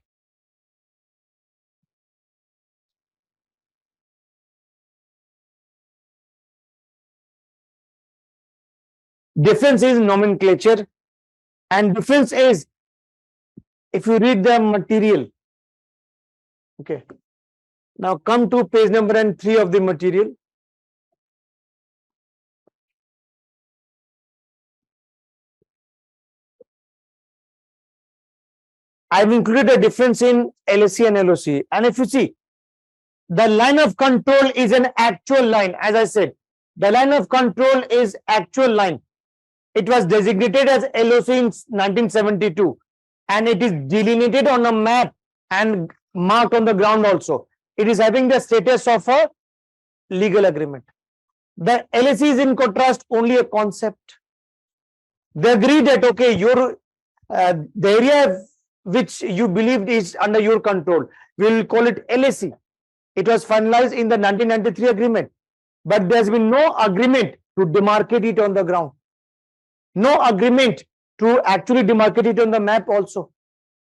Difference is nomenclature, and difference is if you read the material. Okay. Now come to page number 3 of the material. I've included a difference in LSC and LOC. And if you see, the line of control is an actual line. As I said, the line of control is actual line. It was designated as LOC in 1972, and it is delineated on a map and marked on the ground also. It is having the status of a legal agreement. The LSC is in contrast only a concept. They agree that, okay, the area which you believed is under your control, we'll call it LSC. It was finalized in the 1993 agreement, but there's been no agreement to demarcate it on the ground. No agreement to actually demarcate it on the map also.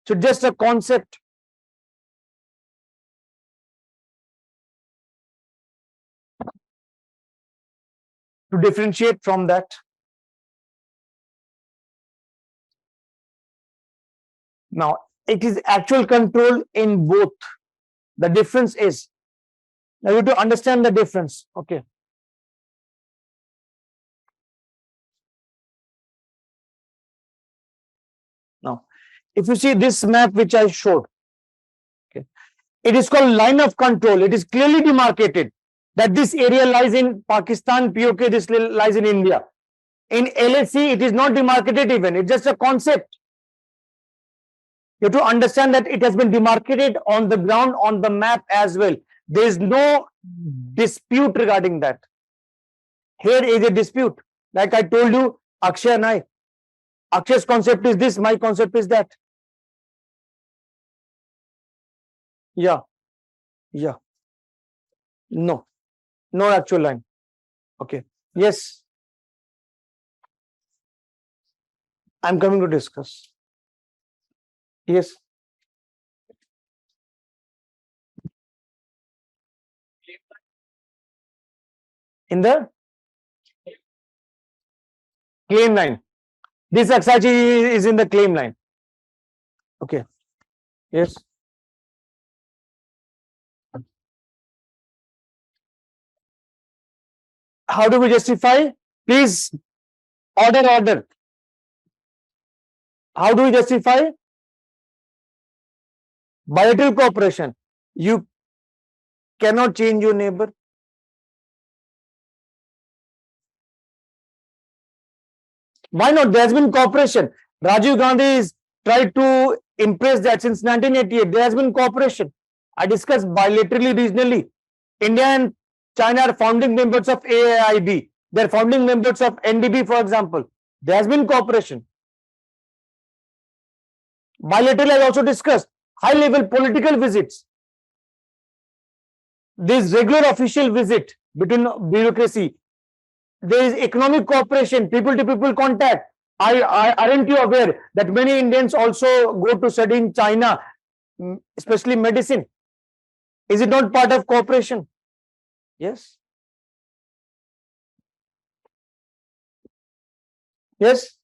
So just a concept. To differentiate from that. Now, it is actual control in both. The difference is, now you have to understand the difference. Okay. Now, if you see this map which I showed, okay, it is called line of control. It is clearly demarcated that this area lies in Pakistan, POK, this lies in India. In LSC, it is not demarcated even. It's just a concept. You have to understand that it has been demarcated on the ground, on the map as well. There is no dispute regarding that. Here is a dispute. Like I told you, Akshay and I. Akshay's concept is this, my concept is that. Yeah. Yeah. No. No actual line. Okay. Yes. I'm coming to discuss. Yes. In the claim line. This Aksachi is in the claim line. Okay. Yes. How do we justify? Please, order. How do we justify? Bilateral cooperation. You cannot change your neighbor. Why not? There has been cooperation. Rajiv Gandhi is tried to impress that since 1988. There has been cooperation. I discussed bilaterally, regionally. India and China are founding members of AIIB. They are founding members of NDB, for example. There has been cooperation. Bilateral, I also discussed high-level political visits. There is regular official visit between bureaucracy. There is economic cooperation, people-to-people contact. Aren't you aware that many Indians also go to study in China, especially medicine? Is it not part of cooperation? Yes. Yes.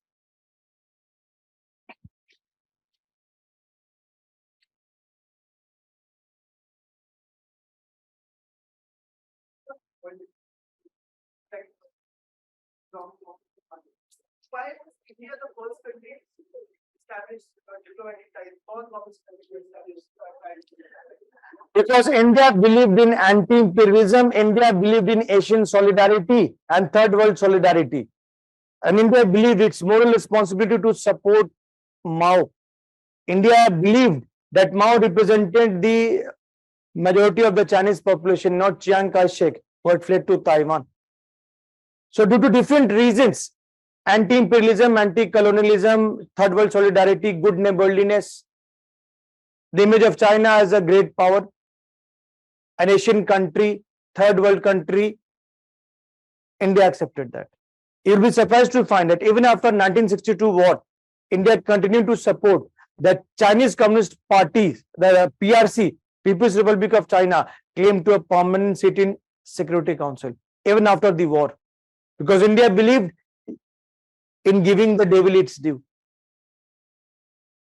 Because India believed in anti-imperialism, India believed in Asian solidarity and third world solidarity. And India believed its moral responsibility to support Mao. India believed that Mao represented the majority of the Chinese population, not Chiang Kai-shek, who had fled to Taiwan. So due to different reasons, anti-imperialism, anti-colonialism, third world solidarity, good neighborliness, the image of China as a great power, an Asian country, third world country, India accepted that. You'll be surprised to find that even after 1962 war, India continued to support the Chinese Communist Party, the PRC, People's Republic of China, claimed to a permanent seat in Security Council, even after the war. Because India believed in giving the devil its due.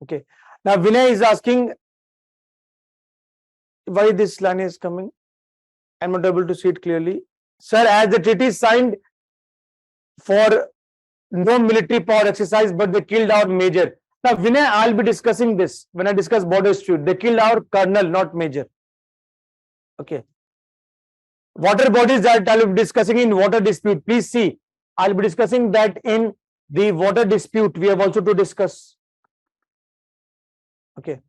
Okay. Now Vinay is asking why this line is coming. I'm not able to see it clearly. Sir, as the treaty is signed for no military power exercise, but they killed our major. Now, Vinay, I'll be discussing this when I discuss border dispute. They killed our colonel, not major. Okay. Water bodies that I'll be discussing in water dispute. Please see, I'll be discussing that in the water dispute. We have also to discuss. Okay.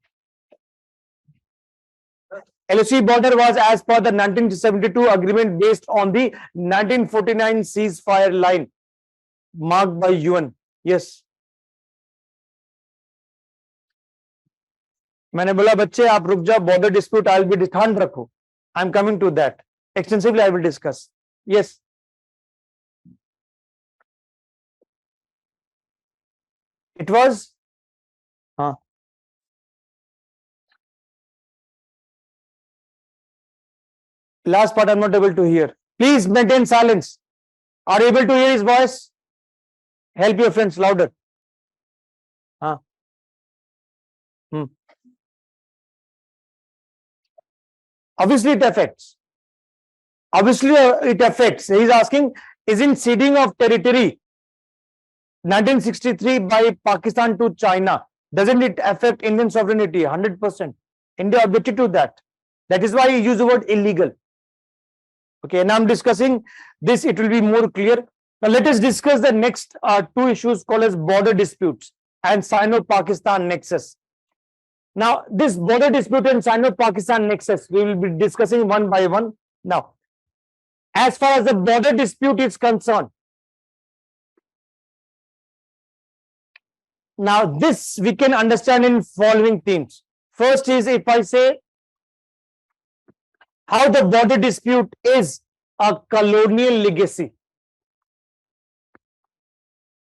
LOC border was as per the 1972 agreement based on the 1949 ceasefire line marked by UN. Yes. मैंने बोला बच्चे आप रुक जाओ border dispute I will be ध्यान रखो I am coming to that extensively I will discuss yes it was हाँ last part I'm not able to hear. Please maintain silence. Are you able to hear his voice? Help your friends louder. Huh. Obviously it affects. Obviously it affects. He's asking, is in ceding of territory 1963 by Pakistan to China, doesn't it affect Indian sovereignty? 100%. India objected to that. That is why he used the word illegal. Okay, now I'm discussing this, it will be more clear. Now let us discuss the next two issues called as border disputes and Sino-Pakistan nexus. Now, this border dispute and Sino-Pakistan nexus, we will be discussing one by one. Now, as far as the border dispute is concerned, now this we can understand in following themes. First is if I say how the border dispute is a colonial legacy.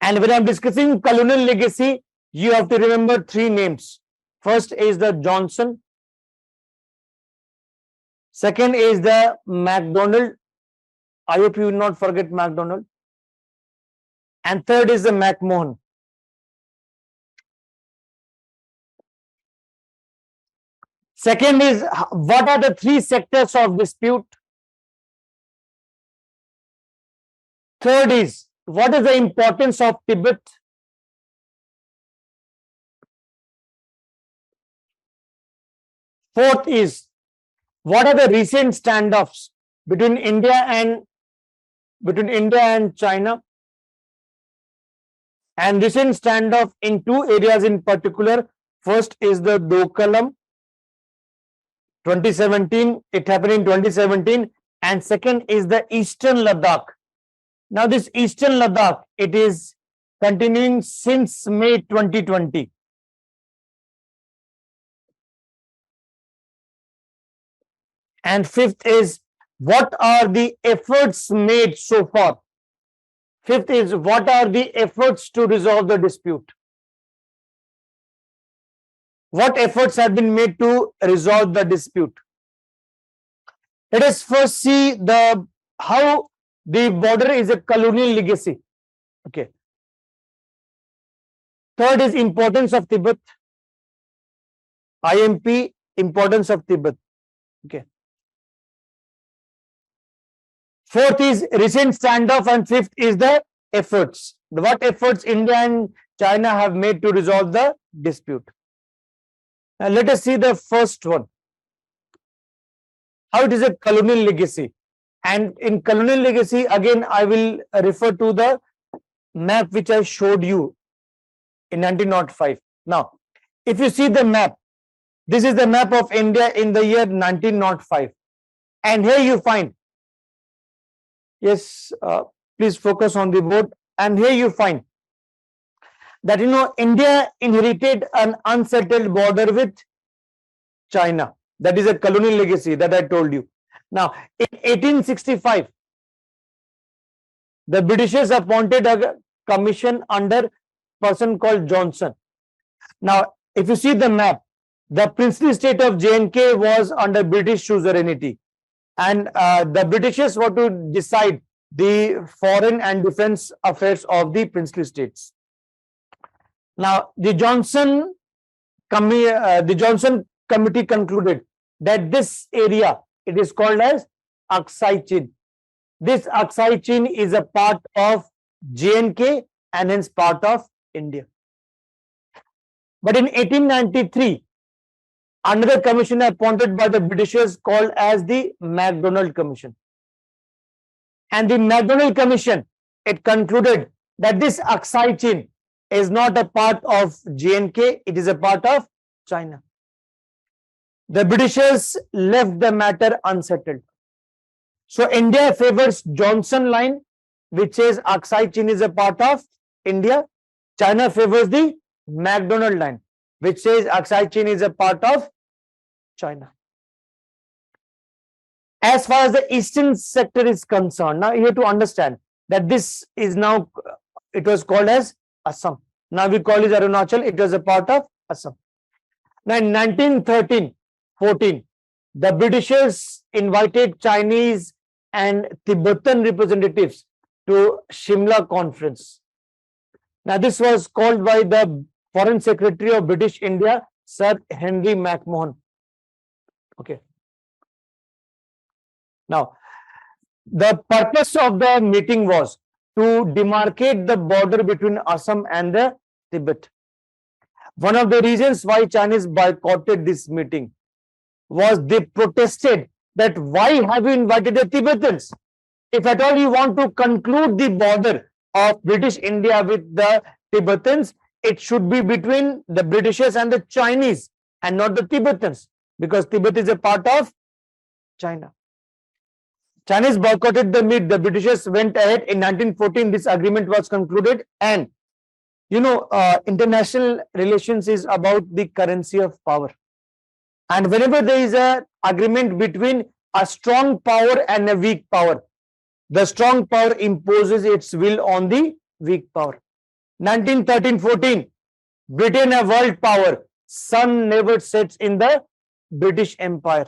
And when I'm discussing colonial legacy, you have to remember three names. First is the Johnson. Second is the MacDonald. I hope you will not forget MacDonald. And third is the McMahon. Second is what are the three sectors of dispute? Third is what is the importance of Tibet? Fourth is what are the recent standoffs between India and China? And recent standoff in two areas in particular. First is the Doklam 2017. It happened in 2017. And second is the Eastern Ladakh. Now, this Eastern Ladakh, it is continuing since May 2020. And fifth is, what are the efforts made so far? Fifth is, what are the efforts to resolve the dispute? What efforts have been made to resolve the dispute? Let us first see how the border is a colonial legacy. Okay. Third is importance of Tibet. IMP, importance of Tibet. Okay. Fourth is recent standoff, and fifth is the efforts. What efforts India and China have made to resolve the dispute. Now let us see the first one. How it is a colonial legacy. And in colonial legacy, again, I will refer to the map which I showed you in 1905. Now, if you see the map, this is the map of India in the year 1905. And here you find, yes, please focus on the board. And here you find that, India inherited an unsettled border with China. That is a colonial legacy that I told you. Now, in 1865, the Britishers appointed a commission under a person called Johnson. Now, if you see the map, the princely state of J&K was under British suzerainty. And the Britishers were to decide the foreign and defense affairs of the princely states. Now, the Johnson committee concluded that this area, it is called as Aksai Chin. This Aksai Chin is a part of J&K and hence part of India. But in 1893, another commission appointed by the Britishers called as the MacDonald Commission. And the MacDonald Commission, it concluded that this Aksai Chin is not a part of J&K, it is a part of China. The Britishers left the matter unsettled. So India favors Johnson line, which says Aksai Chin is a part of India. China favors the MacDonald line, which says Aksai Chin is a part of China. As far as the eastern sector is concerned, now you have to understand that this is now, it was called as Assam. Now we call it Arunachal, it was a part of Assam. Now in 1913-14, the Britishers invited Chinese and Tibetan representatives to Shimla Conference. Now this was called by the Foreign Secretary of British India, Sir Henry McMahon. Okay. Now, the purpose of the meeting was to demarcate the border between Assam and the Tibet. One of the reasons why Chinese boycotted this meeting was they protested that why have you invited the Tibetans? If at all you want to conclude the border of British India with the Tibetans, it should be between the Britishers and the Chinese and not the Tibetans, because Tibet is a part of China. Chinese boycotted the meet. The Britishers went ahead. In 1914, this agreement was concluded. And, international relations is about the currency of power. And whenever there is an agreement between a strong power and a weak power, the strong power imposes its will on the weak power. 1913-14, Britain, a world power, sun never sets in the British Empire.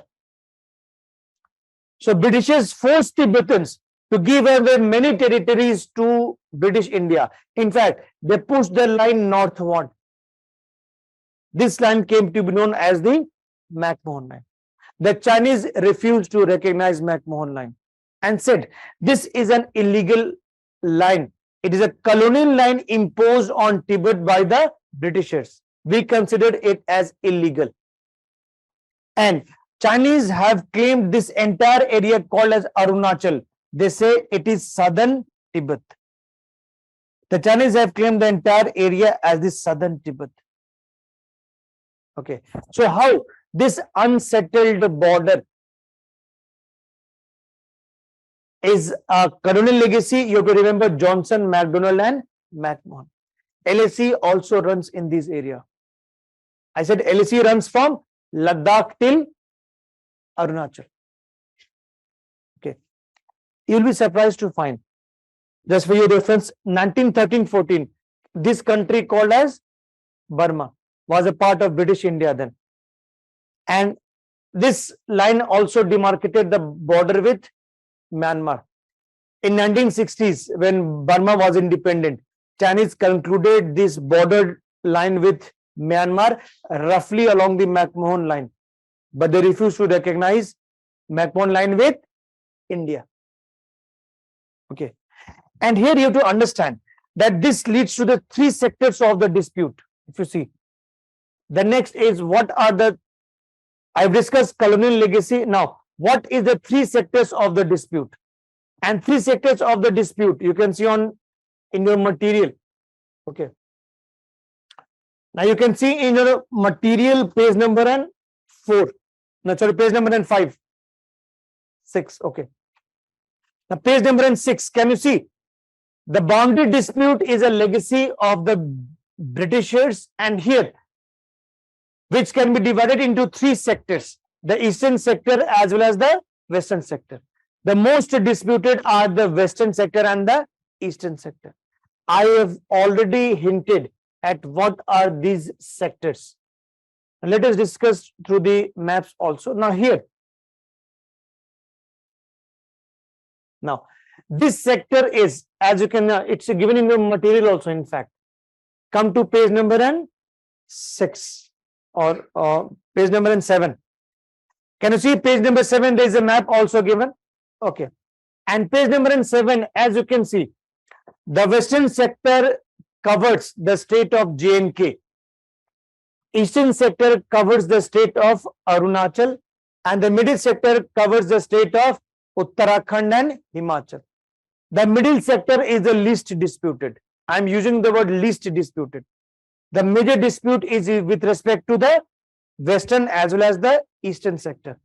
So Britishers forced Tibetans to give away many territories to British India. In fact, they pushed the line northward. This line came to be known as the McMahon Line. The Chinese refused to recognize McMahon Line and said, this is an illegal line. It is a colonial line imposed on Tibet by the Britishers. We considered it as illegal. And Chinese have claimed this entire area called as Arunachal. They say it is southern Tibet. The Chinese have claimed the entire area as the southern Tibet. Okay. So how this unsettled border is a colonial legacy? You have to remember Johnson, MacDonald, and McMahon. LAC also runs in this area. I said LAC runs from Ladakh till Arunachal. Okay. You'll be surprised to find, just for your reference, 1913-14, this country called as Burma was a part of British India then. And this line also demarcated the border with Myanmar. In 1960s, when Burma was independent, Chinese concluded this border line with Myanmar roughly along the McMahon line, but they refused to recognize McMahon line with India. Okay. And here you have to understand that this leads to the three sectors of the dispute. If you see, the next is what are the, I've discussed colonial legacy. Now, what is the three sectors of the dispute? And three sectors of the dispute you can see in your material. Okay. Now you can see in your material page number and 4. No, sorry, page number and 5. 6. Okay. Now page number and 6. Can you see? The boundary dispute is a legacy of the Britishers, and here, which can be divided into three sectors, the eastern sector as well as the western sector. The most disputed are the western sector and the eastern sector. I have already hinted at what are these sectors. And let us discuss through the maps also. Now here, now this sector is, as you can, it's given in the material also, in fact. Come to page number and 6 or page number and 7. Can you see page number 7? There is a map also given. Okay. And page number and 7, as you can see, the western sector covers the state of J&K. Eastern sector covers the state of Arunachal, and the middle sector covers the state of Uttarakhand and Himachal. The middle sector is the least disputed. I am using the word least disputed. The major dispute is with respect to the western as well as the eastern sector.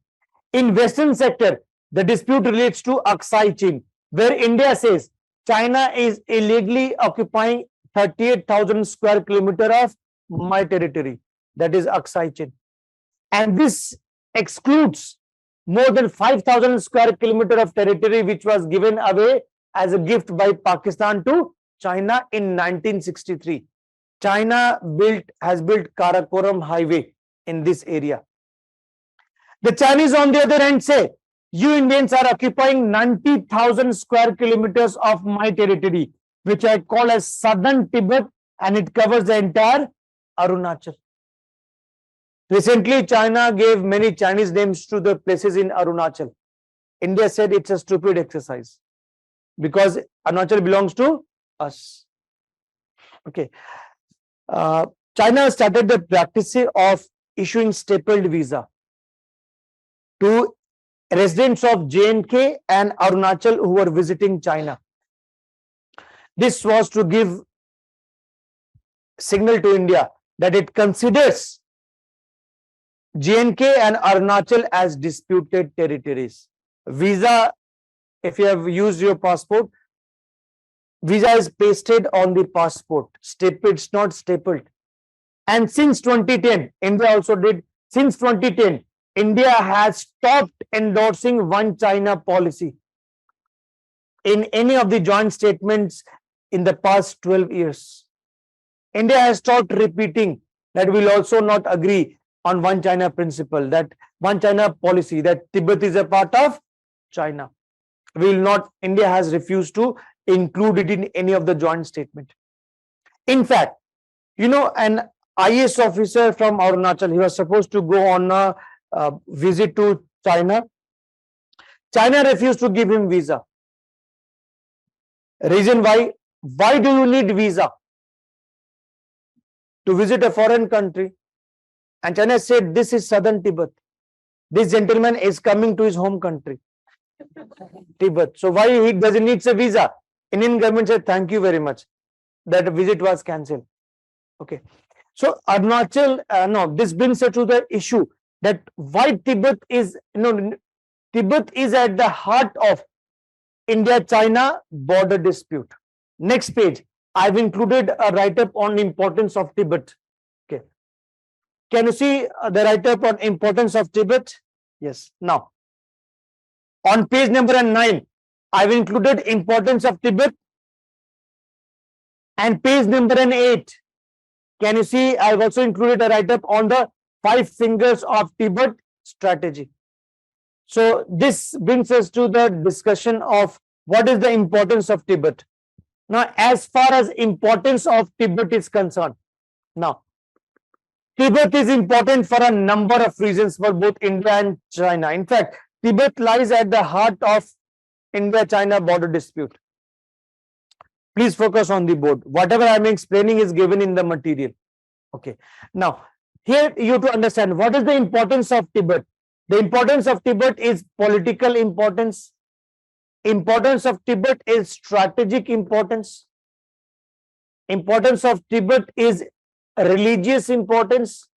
In western sector, the dispute relates to Aksai Chin, where India says China is illegally occupying 38,000 square kilometer of my territory, that is Aksai Chin. And this excludes more than 5,000 square kilometer of territory which was given away as a gift by Pakistan to China in 1963. China has built Karakoram highway in this area. The Chinese on the other hand say, you Indians are occupying 90,000 square kilometers of my territory, which I call as southern Tibet, and it covers the entire Arunachal. Recently, China gave many Chinese names to the places in Arunachal. India said it's a stupid exercise because Arunachal belongs to us. Okay. China started the practice of issuing stapled visa to residents of J&K and Arunachal who were visiting China. This was to give signal to India that it considers J&K and Arunachal as disputed territories. Visa, if you have used your passport, visa is pasted on the passport. It's not stapled. And since 2010, India also did. Since 2010, India has stopped endorsing one China policy in any of the joint statements in the past 12 years. India has stopped repeating that we will also not agree on one China principle, that one China policy, that Tibet is a part of China. We will not, India has refused to include it in any of the joint statement. In fact, you know, an IAS officer from Arunachal, he was supposed to go on a visit to China. China refused to give him visa. Reason why? Why do you need visa to visit a foreign country? And China said, this is southern Tibet. This gentleman is coming to his home country, Tibet. So why he doesn't need a visa? Indian government said, thank you very much. that visit was cancelled. Okay. So Arunachal, no, this brings us to the issue that why Tibet is, Tibet is at the heart of India-China border dispute. Next page, I've included a write-up on importance of Tibet. Okay. Can you see the write-up on importance of Tibet? Yes. Now, on page number 9, I've included importance of Tibet, and page number 8. Can you see I've also included a write-up on the 5 fingers of Tibet strategy. So this brings us to the discussion of what is the importance of Tibet. Now, as far as importance of Tibet is concerned, now, Tibet is important for a number of reasons for both India and China. In fact, Tibet lies at the heart of India-China border dispute. Please focus on the board. Whatever I am explaining is given in the material. Okay. Now, here you have to understand what is the importance of Tibet. The importance of Tibet is political importance. Importance of Tibet is strategic importance. Importance of Tibet is religious importance.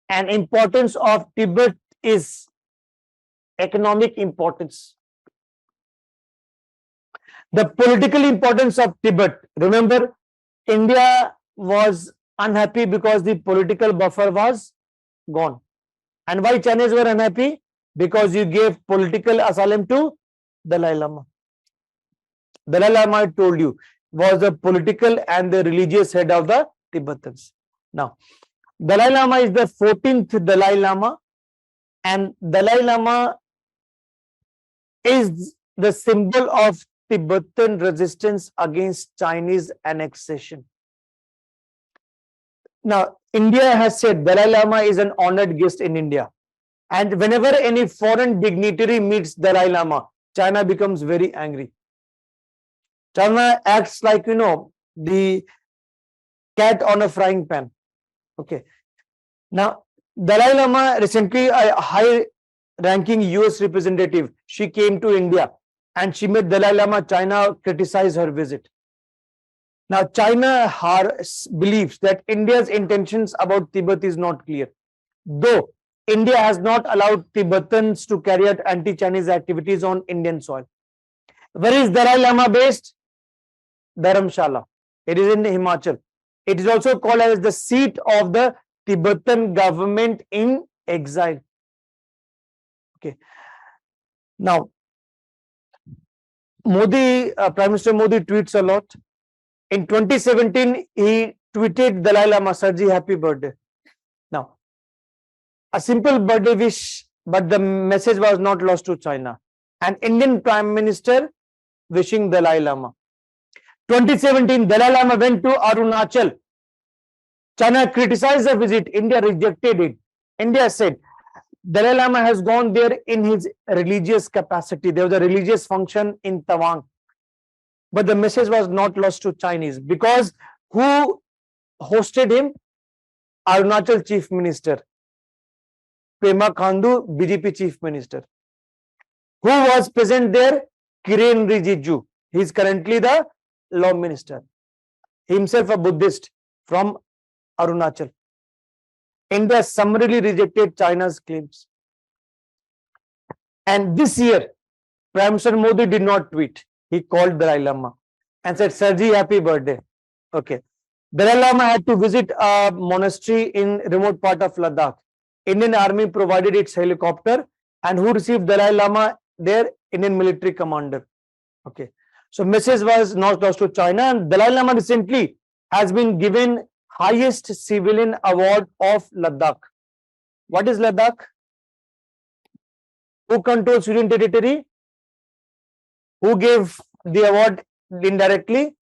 And importance of Tibet is economic importance. The political importance of Tibet. Remember, India was unhappy because the political buffer was gone. And why Chinese were unhappy? Because you gave political asylum to Dalai Lama. Dalai Lama, I told you, was the political and the religious head of the Tibetans. Now, Dalai Lama is the 14th Dalai Lama, and Dalai Lama is the symbol of Tibetan resistance against Chinese annexation. Now, India has said Dalai Lama is an honored guest in India. And whenever any foreign dignitary meets Dalai Lama, China becomes very angry. China acts like, the cat on a frying pan. Okay. Now, Dalai Lama recently, a high-ranking US representative, she came to India and she met Dalai Lama. China criticized her visit. Now, China believes that India's intentions about Tibet is not clear. Though India has not allowed Tibetans to carry out anti-Chinese activities on Indian soil. Where is Dalai Lama based? Dharamshala. It is in Himachal. It is also called as the seat of the Tibetan government in exile. Okay. Now, Modi, Prime Minister Modi tweets a lot. In 2017, he tweeted Dalai Lama, Sarji, happy birthday. Now, a simple birthday wish, but the message was not lost to China. An Indian Prime Minister wishing Dalai Lama. 2017, Dalai Lama went to Arunachal. China criticized the visit. India rejected it. India said, Dalai Lama has gone there in his religious capacity. There was a religious function in Tawang. But the message was not lost to Chinese because who hosted him? Arunachal Chief Minister. Pema Khandu, BJP Chief Minister. Who was present there? Kiren Rijiju. He is currently the Law Minister. Himself a Buddhist from Arunachal. India summarily rejected China's claims. And this year, Prime Minister Modi did not tweet. He called Dalai Lama and said, Sarji, happy birthday. Okay. Dalai Lama had to visit a monastery in remote part of Ladakh. Indian Army provided its helicopter, and who received Dalai Lama there? Indian military commander. Okay. So message was not lost to China, and Dalai Lama recently has been given highest civilian award of Ladakh. What is Ladakh? Who controls Union territory? Who gave the award indirectly?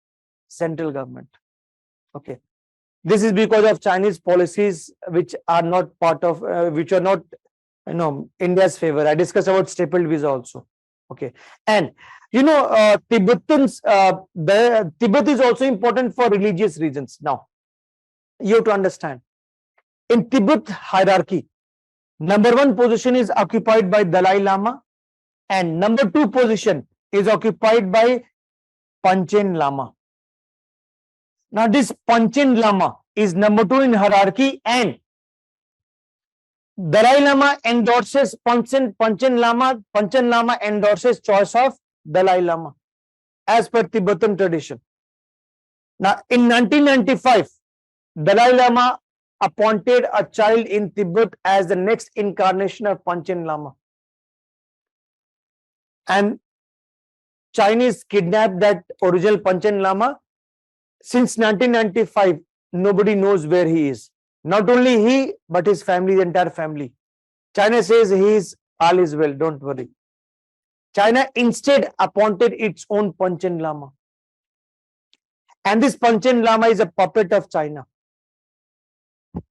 Central government. Okay. This is because of Chinese policies which are not part of, which are not, India's favor. I discussed about stapled visa also. Okay. And, Tibetans, Tibet is also important for religious reasons. Now, you have to understand. In Tibet hierarchy, number 1 position is occupied by Dalai Lama, and number 2 position is occupied by Panchen Lama. Now this Panchen Lama is number 2 in hierarchy, and Dalai Lama endorses Panchen Lama endorses choice of Dalai Lama as per Tibetan tradition. Now in 1995, Dalai Lama appointed a child in Tibet as the next incarnation of Panchen Lama. And Chinese kidnapped that original Panchen Lama. Since 1995, nobody knows where he is. Not only he, but his family, the entire family. China says all is well, don't worry. China instead appointed its own Panchen Lama. And this Panchen Lama is a puppet of China.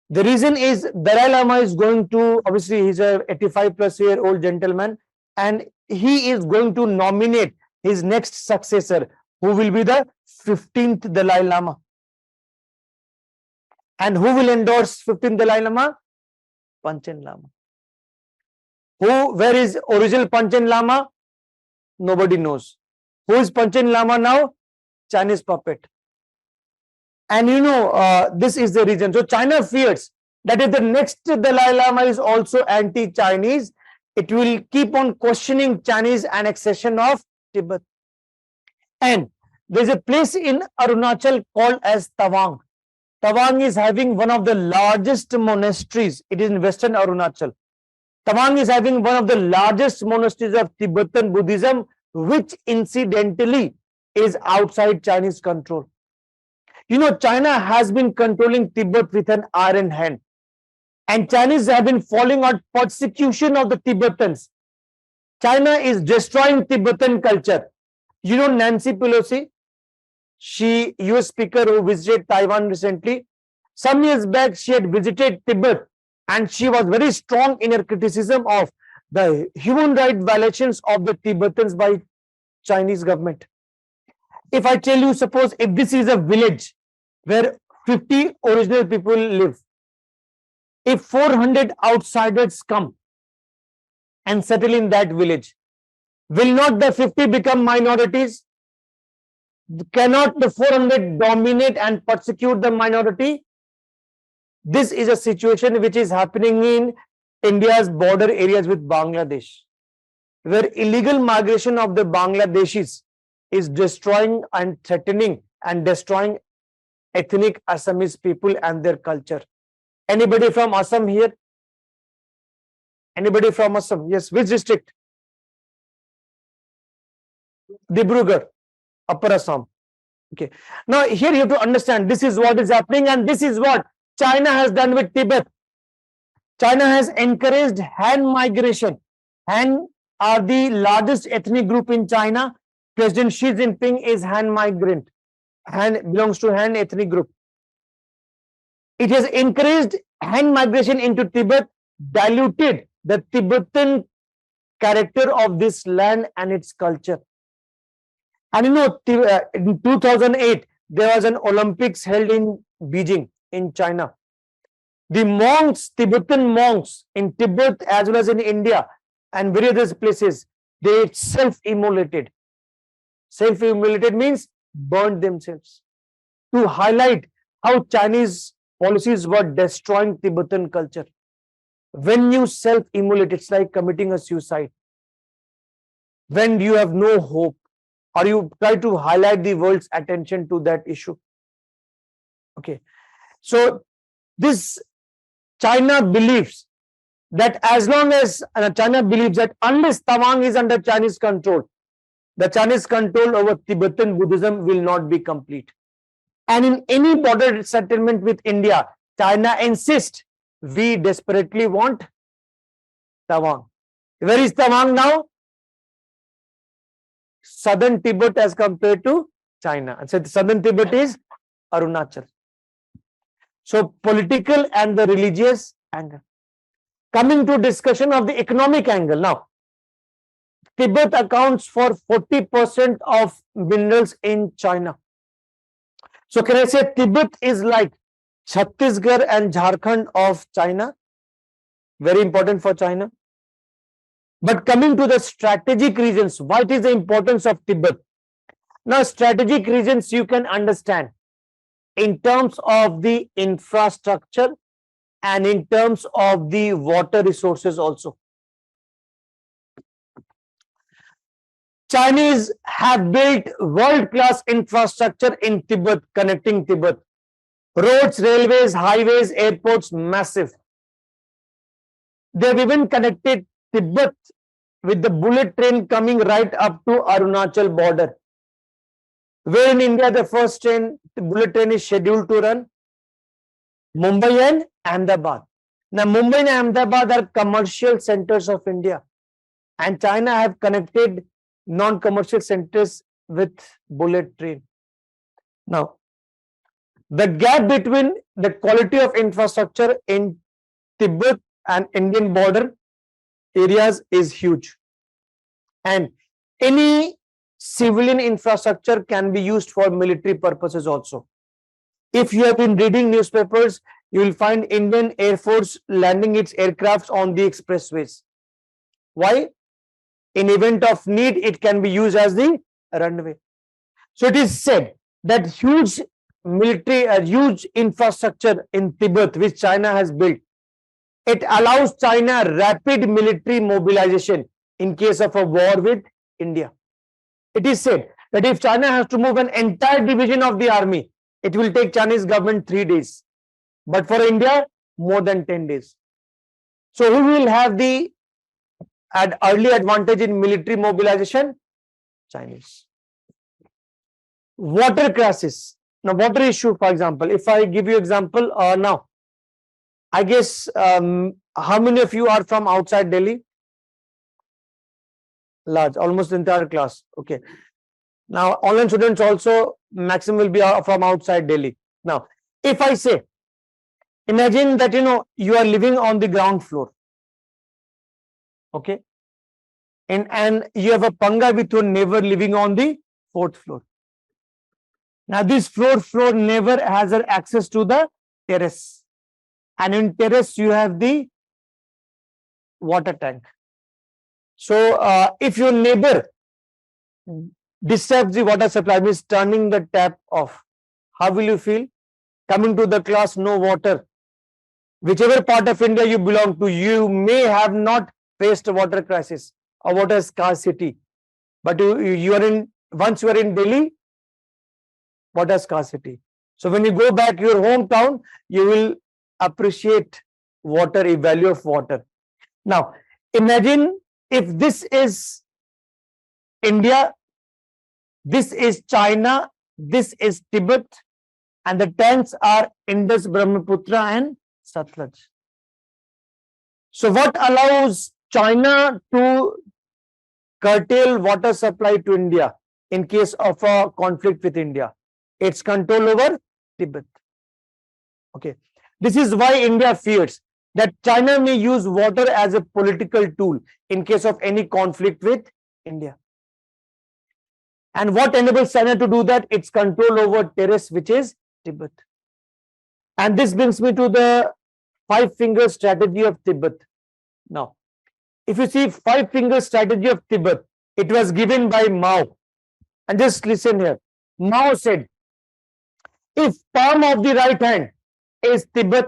The reason is Dalai Lama is going to, obviously he's a 85-plus-year-old gentleman, and he is going to nominate his next successor, who will be the 15th Dalai Lama. And who will endorse 15th Dalai Lama? Panchen Lama. Where is original Panchen Lama? Nobody knows. Who is Panchen Lama now? Chinese puppet. And this is the reason. So China fears that if the next Dalai Lama is also anti-Chinese, it will keep on questioning Chinese annexation of Tibet. And there's a place in Arunachal called as Tawang. Tawang is having one of the largest monasteries. It is in Western Arunachal. Tawang is having one of the largest monasteries of Tibetan Buddhism, which incidentally is outside Chinese control. China has been controlling Tibet with an iron hand. And Chinese have been following out persecution of the Tibetans. China is destroying Tibetan culture. Nancy Pelosi, she US speaker who visited Taiwan recently. Some years back, she had visited Tibet, and she was very strong in her criticism of the human rights violations of the Tibetans by Chinese government. If I tell you, suppose if this is a village where 50 original people live, if 400 outsiders come and settle in that village, will not the 50 become minorities? Cannot the 400 dominate and persecute the minority? This is a situation which is happening in India's border areas with Bangladesh, where illegal migration of the Bangladeshis is destroying and threatening and destroying ethnic Assamese people and their culture. Anybody from Assam here? Anybody from Assam? Yes, which district? Dibrugarh, Upper Assam. Okay. Now here you have to understand this is what is happening, and this is what China has done with Tibet. China has encouraged Han migration. Han are the largest ethnic group in China. President Xi Jinping is Han migrant. Han belongs to Han ethnic group. It has encouraged Han migration into Tibet, diluted the Tibetan character of this land and its culture. And in 2008, there was an Olympics held in Beijing, in China. The monks, Tibetan monks in Tibet as well as in India and various places, they self-immolated. Self-immolated means burned themselves to highlight how Chinese policies were destroying Tibetan culture. When you self-immolate, it's like committing a suicide. When you have no hope, or you try to highlight the world's attention to that issue. Okay. So this China believes that as long as China believes that unless Tawang is under Chinese control, the Chinese control over Tibetan Buddhism will not be complete. And in any border settlement with India, China insists, we desperately want Tawang. Where is Tawang now? Southern Tibet as compared to China. And so southern Tibet is Arunachal. So political and the religious angle. Coming to discussion of the economic angle now. Tibet accounts for 40% of minerals in China. So can I say Tibet is like Chhattisgarh and Jharkhand of China? Very important for China. But coming to the strategic reasons, what is the importance of Tibet? Now, strategic reasons you can understand. in terms of the infrastructure and in terms of the water resources also. Chinese have built world-class infrastructure in Tibet, connecting Tibet. Roads, railways, highways, airports, massive. They've even connected Tibet with the bullet train coming right up to Arunachal border. Where in India the first train, the bullet train is scheduled to run? Mumbai and Ahmedabad. Now Mumbai and Ahmedabad are commercial centers of India, and China have connected non-commercial centers with bullet train. Now, the gap between the quality of infrastructure in Tibet and Indian border areas is huge. And any civilian infrastructure can be used for military purposes also. If you have been reading newspapers, you will find Indian Air Force landing its aircrafts on the expressways. Why? In event of need, it can be used as the runway. So it is said that huge military, huge infrastructure in Tibet, which China has built, it allows China rapid military mobilization in case of a war with India. It is said that if China has to move an entire division of the army, it will take Chinese government 3 days. But for India, more than 10 days. So who will have the early advantage in military mobilization? Chinese. Water crisis. Now, water issue, for example, if I give you example now, I guess how many of you are from outside Delhi? Large, almost the entire class. Okay. Now, online students also maximum will be from outside Delhi. Now, if I say, imagine that you are living on the ground floor. Okay. And you have a panga with your neighbor living on the 4th floor. Now, this floor neighbor has access to the terrace. And in terrace, you have the water tank. So, if your neighbor disturbs the water supply, means turning the tap off, how will you feel? Coming to the class, no water. Whichever part of India you belong to, you may have not faced a water crisis or water scarcity. But once you are in Delhi, water scarcity. So when you go back your hometown, you will appreciate water, a value of water. Now, imagine if this is India, this is China, this is Tibet, and the tanks are Indus, Brahmaputra, and Satluj. So what allows China to curtail water supply to India in case of a conflict with India? Its control over Tibet. Okay. This is why India fears that China may use water as a political tool in case of any conflict with India. And what enables China to do that? Its control over terrace, which is Tibet. And this brings me to the 5-finger strategy of Tibet. Now, if you see 5-finger strategy of Tibet, it was given by Mao. And just listen here. Mao said, if palm of the right hand is Tibet,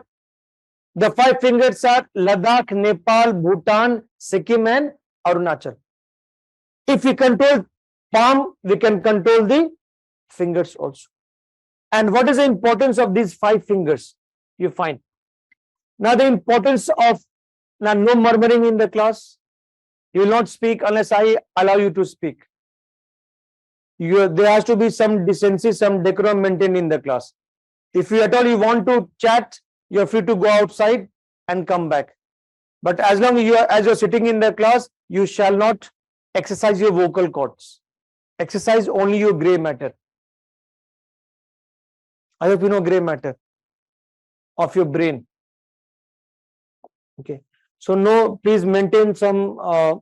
the 5 fingers are Ladakh, Nepal, Bhutan, Sikkim, and Arunachal. If we control palm, we can control the fingers also. And what is the importance of these 5 fingers? You find. Now the importance of, now no murmuring in the class. You will not speak unless I allow you to speak. There has to be some decency, some decorum maintained in the class. If you at all you want to chat, you are free to go outside and come back. But as long as you are sitting in the class, you shall not exercise your vocal cords. Exercise only your gray matter. I hope you know gray matter of your brain. Okay. So no, please maintain some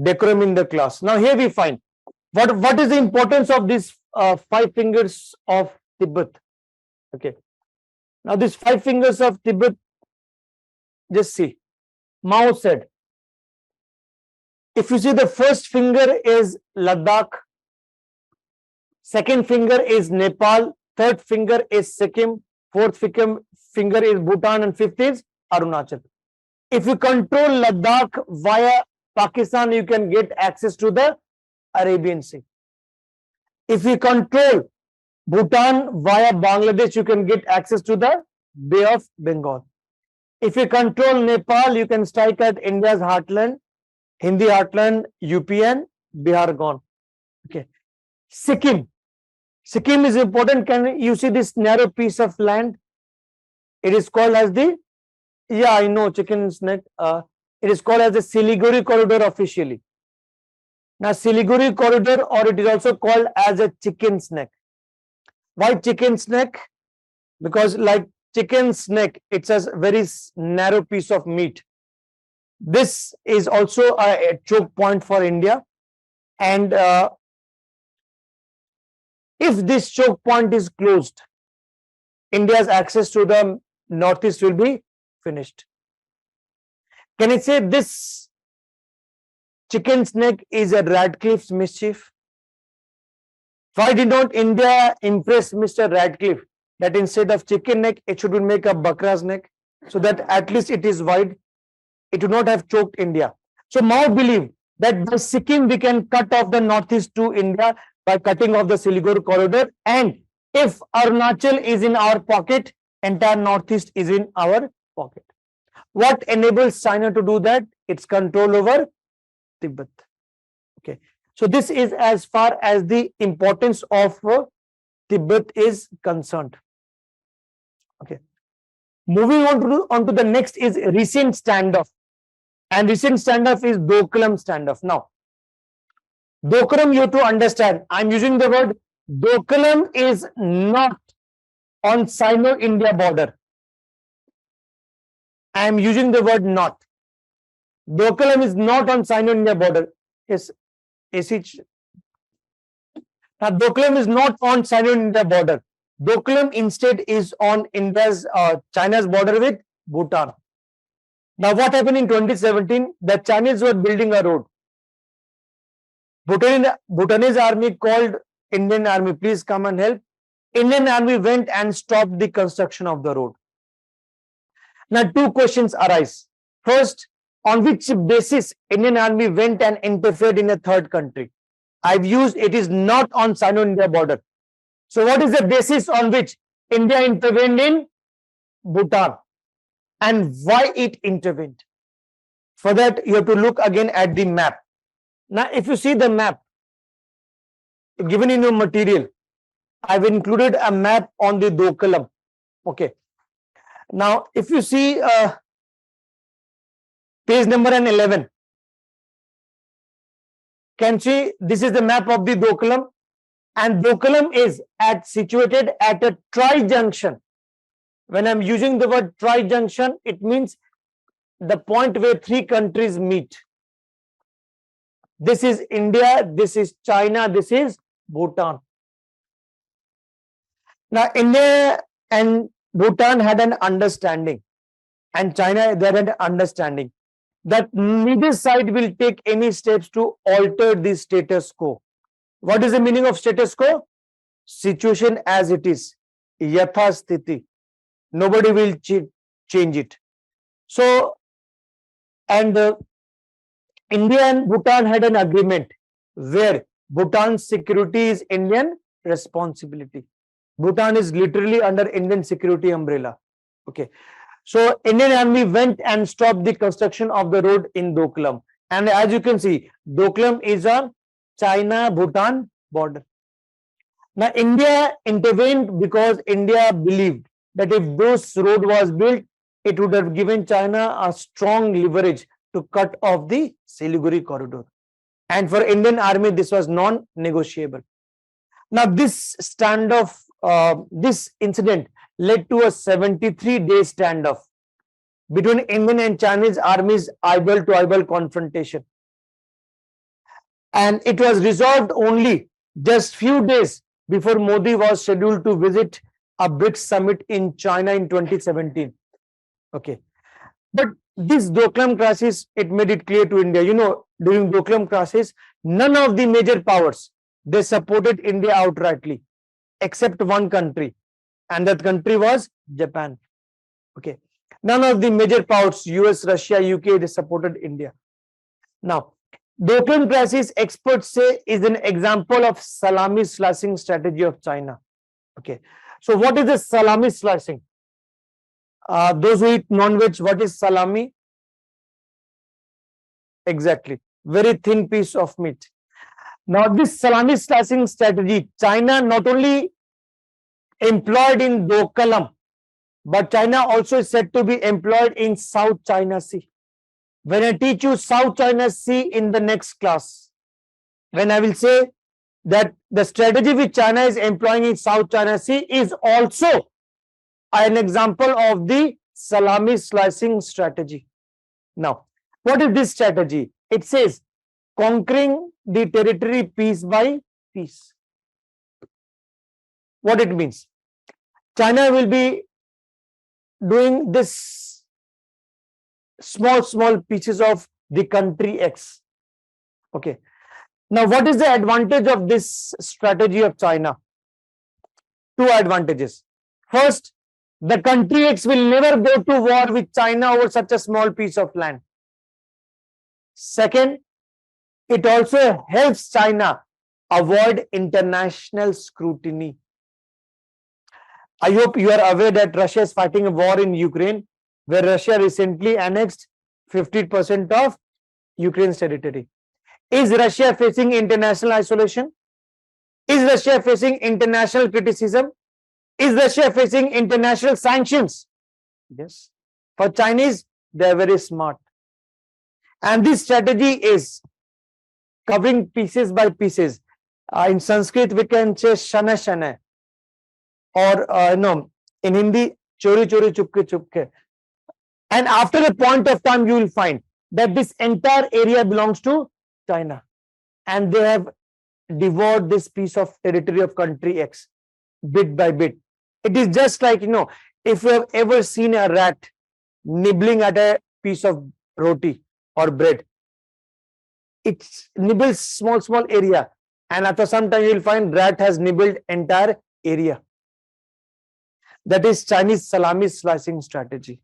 decorum in the class. Now here we find what is the importance of these 5 fingers of Tibet. Okay. Now these 5 fingers of Tibet, just see. Mao said, if you see the first finger is Ladakh, second finger is Nepal, third finger is Sikkim, fourth finger is Bhutan, and fifth is Arunachal. If you control Ladakh via Pakistan, you can get access to the Arabian Sea. If you control Bhutan via Bangladesh, you can get access to the Bay of Bengal. If you control Nepal, you can strike at India's heartland, Hindi heartland, UP and Bihar gone. Okay. Sikkim. Sikkim is important. Can you see this narrow piece of land? It is called as the, yeah, I know, chicken snake. It is called as the Siliguri corridor officially. Now, Siliguri corridor, or it is also called as a chicken snake. Why chicken snake? Because like chicken snake, it's a very narrow piece of meat. This is also a choke point for India. And if this choke point is closed, India's access to the northeast will be finished. Can I say this chicken snake is a Radcliffe's mischief? Why did not India impress Mr. Radcliffe that instead of chicken neck, it should make a bakra's neck, so that at least it is wide? It would not have choked India. So Mao believed that by Sikkim we can cut off the northeast to India by cutting off the Siliguri corridor, and if Arunachal is in our pocket, entire northeast is in our pocket. What enables China to do that? Its control over Tibet. Okay. So this is as far as the importance of Tibet is concerned. Okay. Moving on to the next is recent standoff. And recent standoff is Doklam standoff. Now, Doklam, you have to understand, I'm using the word Doklam is not on Sino-India border. I'm using the word not. Doklam is not on Sino-India border. Yes, now, Doklam is not on Sino-India border. Doklam instead is on China's border with Bhutan. Now, what happened in 2017? The Chinese were building a road. Bhutanese army called Indian army, please come and help. Indian army went and stopped the construction of the road. Now, two questions arise. First, on which basis Indian army went and interfered in a third country? I've used it is not on Sino-India border. So what is the basis on which India intervened in Bhutan and why it intervened? For that, you have to look again at the map. Now, if you see the map given in your material, I've included a map on the Doklam. Okay. Now, if you see page number 11, can see this is the map of the Doklam, and Doklam is situated at a tri-junction. When I'm using the word tri-junction, it means the point where three countries meet. This is India, this is China, this is Bhutan. Now, India and Bhutan had an understanding, and China, they had an understanding that neither side will take any steps to alter the status quo. What is the meaning of status quo? Situation as it is. Yatha sthiti. Nobody will change it. So, and India and Bhutan had an agreement where Bhutan's security is Indian responsibility. Bhutan is literally under Indian security umbrella. Okay. So, Indian army went and stopped the construction of the road in Doklam. And as you can see, Doklam is on China-Bhutan border. Now, India intervened because India believed that if this road was built, it would have given China a strong leverage to cut off the Siliguri corridor. And for Indian army, this was non-negotiable. Now, this standoff, this incident led to a 73-day standoff between Indian and Chinese armies, eyeball to eyeball confrontation. And it was resolved only just few days before Modi was scheduled to visit a BRICS summit in China in 2017. Okay. But this Doklam crisis, it made it clear to India, during Doklam crisis, none of the major powers, they supported India outrightly, except one country, and that country was Japan. Okay. None of the major powers, US, Russia, UK, they supported India. Now, Doklam crisis, experts say, is an example of salami slicing strategy of China. Okay. So, what is the salami slicing? Those who eat non-veg, what is salami? Exactly. Very thin piece of meat. Now, this salami slicing strategy, China not only employed in Doklam, but China also is said to be employed in South China Sea. When I teach you South China Sea in the next class, when I will say that the strategy which China is employing in South China Sea is also an example of the salami slicing strategy. Now, what is this strategy? It says conquering the territory piece by piece. What it means? China will be doing this small pieces of the country X. Okay. Now, what is the advantage of this strategy of China? Two advantages. First, the country X will never go to war with China over such a small piece of land. Second, it also helps China avoid international scrutiny. I hope you are aware that Russia is fighting a war in Ukraine, where Russia recently annexed 50% of Ukraine's territory. Is Russia facing international isolation? Is Russia facing international criticism? Is Russia facing international sanctions? Yes. For Chinese, they are very smart. And this strategy is covering pieces by pieces. In Sanskrit, we can say shana shana. Or no, in Hindi, chori chori chupke chupke. And after a point of time, you will find that this entire area belongs to China. And they have devoured this piece of territory of country X bit by bit. It is just like, if you have ever seen a rat nibbling at a piece of roti or bread, it nibbles small area. And after some time, you will find rat has nibbled entire area. That is Chinese salami slicing strategy.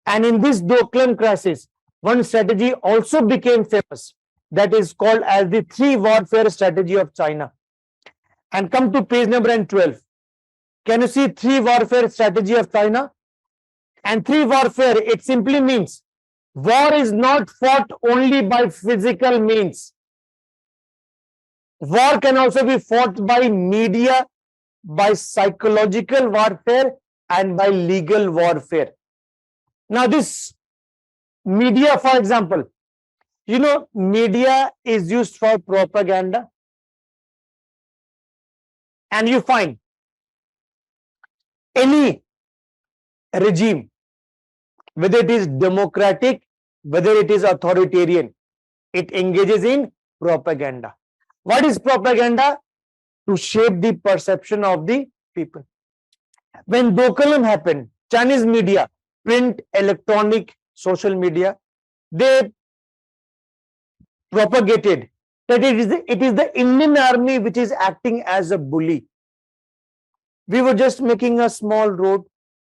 And in this Doklam crisis, one strategy also became famous, that is called as the three warfare strategy of China. And come to page number 12. Can you see three warfare strategy of China? And three warfare, it simply means war is not fought only by physical means. War can also be fought by media, by psychological warfare, and by legal warfare. Now, this media, for example, media is used for propaganda. And you find any regime, whether it is democratic, whether it is authoritarian, it engages in propaganda. What is propaganda? To shape the perception of the people. When Doklam happened, Chinese media, print, electronic, social media, they propagated that it is the Indian army which is acting as a bully. We were just making a small road,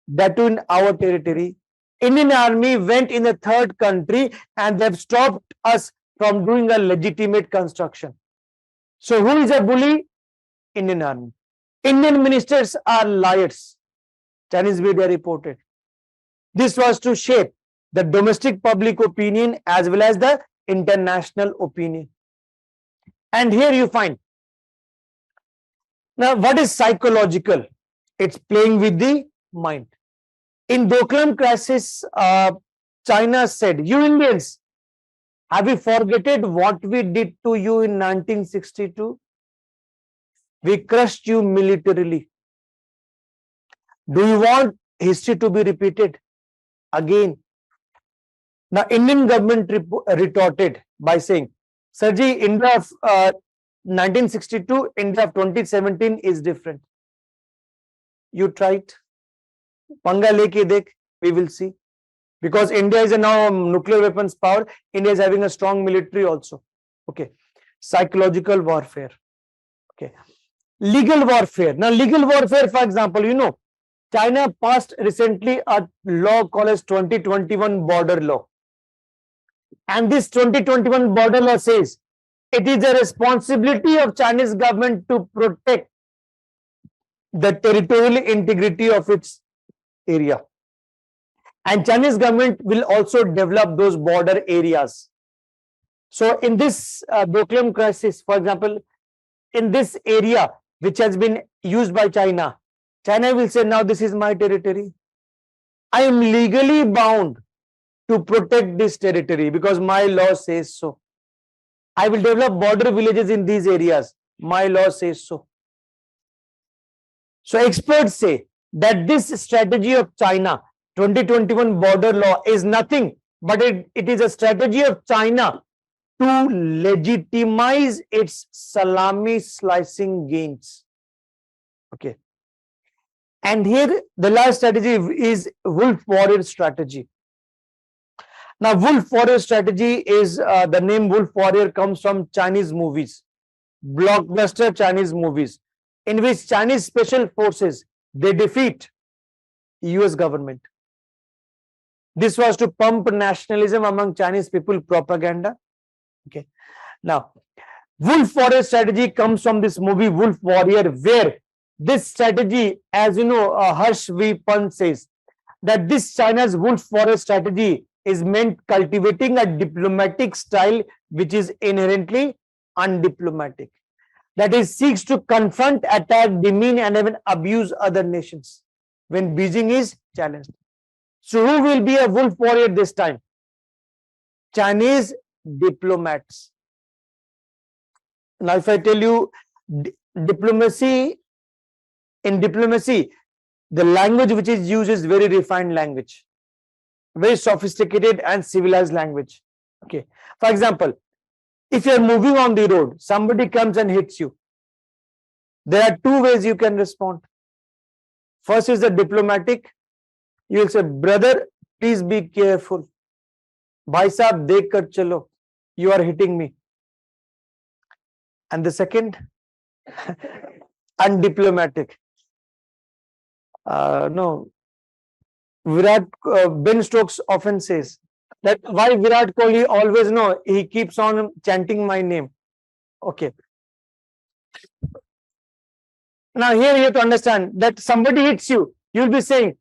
that too in our territory. Indian army went in a third country and they've stopped us from doing a legitimate construction. So who is a bully? Indian army. Indian ministers are liars. Chinese media reported. This was to shape the domestic public opinion as well as the international opinion. And here you find. Now, what is psychological? It's playing with the mind. In Doklam crisis, China said, "You Indians, have you forgotten what we did to you in 1962? We crushed you militarily. Do you want history to be repeated again?" Now, Indian government retorted by saying, "Sirji, India of 1962, India of 2017 is different. You try it. Panga leke dekh, we will see. Because India is now a nuclear weapons power. India is having a strong military also." Okay. Psychological warfare. Okay. Legal warfare. Now, legal warfare, for example, China passed recently a law called as 2021 border law. And this 2021 border law says it is a responsibility of Chinese government to protect the territorial integrity of its area. And Chinese government will also develop those border areas. So in this Doklam crisis, for example, in this area which has been used by China, China will say, now this is my territory. I am legally bound to protect this territory because my law says so. I will develop border villages in these areas. My law says so. So experts say that this strategy of China, 2021 border law, is nothing but it is a strategy of China to legitimize its salami slicing gains. Okay. And here the last strategy is wolf warrior strategy. Now, wolf warrior strategy is the name wolf warrior comes from Chinese movies, blockbuster Chinese movies, in which Chinese special forces they defeat US government. This was to pump nationalism among Chinese people, propaganda. Okay. Now, wolf warrior strategy comes from this movie Wolf Warrior, where this strategy, as you know, Harsh V. Pant says that this China's wolf warrior strategy is meant cultivating a diplomatic style which is inherently undiplomatic. That is, seeks to confront, attack, demean, and even abuse other nations when Beijing is challenged. So, who will be a wolf warrior this time? Chinese diplomats. Now, if I tell you diplomacy, in diplomacy, the language which is used is very refined language, very sophisticated and civilized language. Okay. For example, if you are moving on the road, somebody comes and hits you. There are two ways you can respond. First is the diplomatic. You will say, brother, please be careful. Bhai sahab, dekh kar chalo. You are hitting me. And the second, undiplomatic. No, Ben Stokes often says that why Virat Kohli always he keeps on chanting my name. Okay. Now here you have to understand that somebody hits you, you will be saying,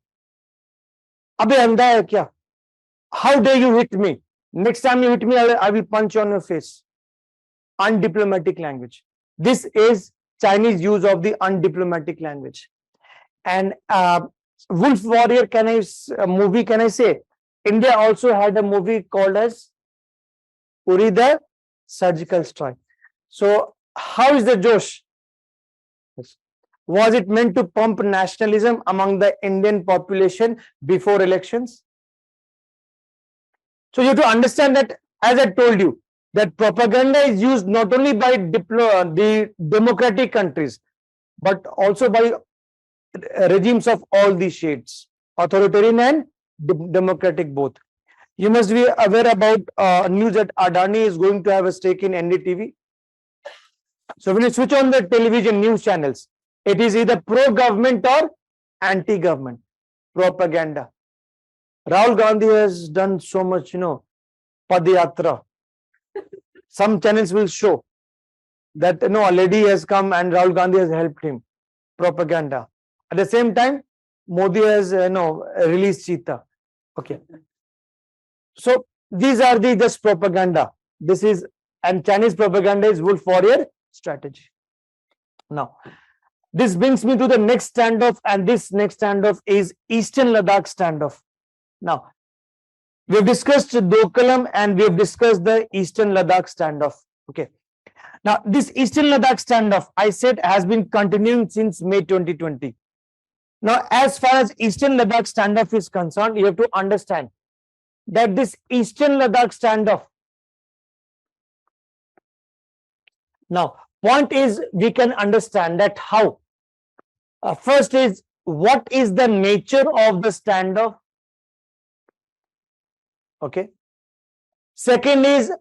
Abhi andha hai kya? How dare you hit me? Next time you hit me, I will punch you on your face. Undiplomatic language. This is Chinese use of the undiplomatic language. And Wolf Warrior movie, can I say? India also had a movie called as Uri the Surgical Strike. So, how is the Josh? Was it meant to pump nationalism among the Indian population before elections? So, you have to understand that, as I told you, that propaganda is used not only by the democratic countries, but also by regimes of all these shades, authoritarian and democratic both. You must be aware about news that Adani is going to have a stake in NDTV. So when you switch on the television news channels, it is either pro-government or anti-government propaganda. Rahul Gandhi has done so much, Padayatra. Some channels will show that a lady has come and Rahul Gandhi has helped him. Propaganda. At the same time, Modi has released Cheetah. Okay. So these are the just propaganda. This is, and Chinese propaganda is wolf warrior strategy. Now, this brings me to the next standoff, and this next standoff is Eastern Ladakh standoff. Now, we have discussed Doklam and we have discussed the Eastern Ladakh standoff. Okay. Now, this Eastern Ladakh standoff, I said, has been continuing since May 2020. Now, as far as Eastern Ladakh standoff is concerned, you have to understand that this Eastern Ladakh standoff. Now, point is, we can understand that how. First is, what is the nature of the standoff? Okay. Second is,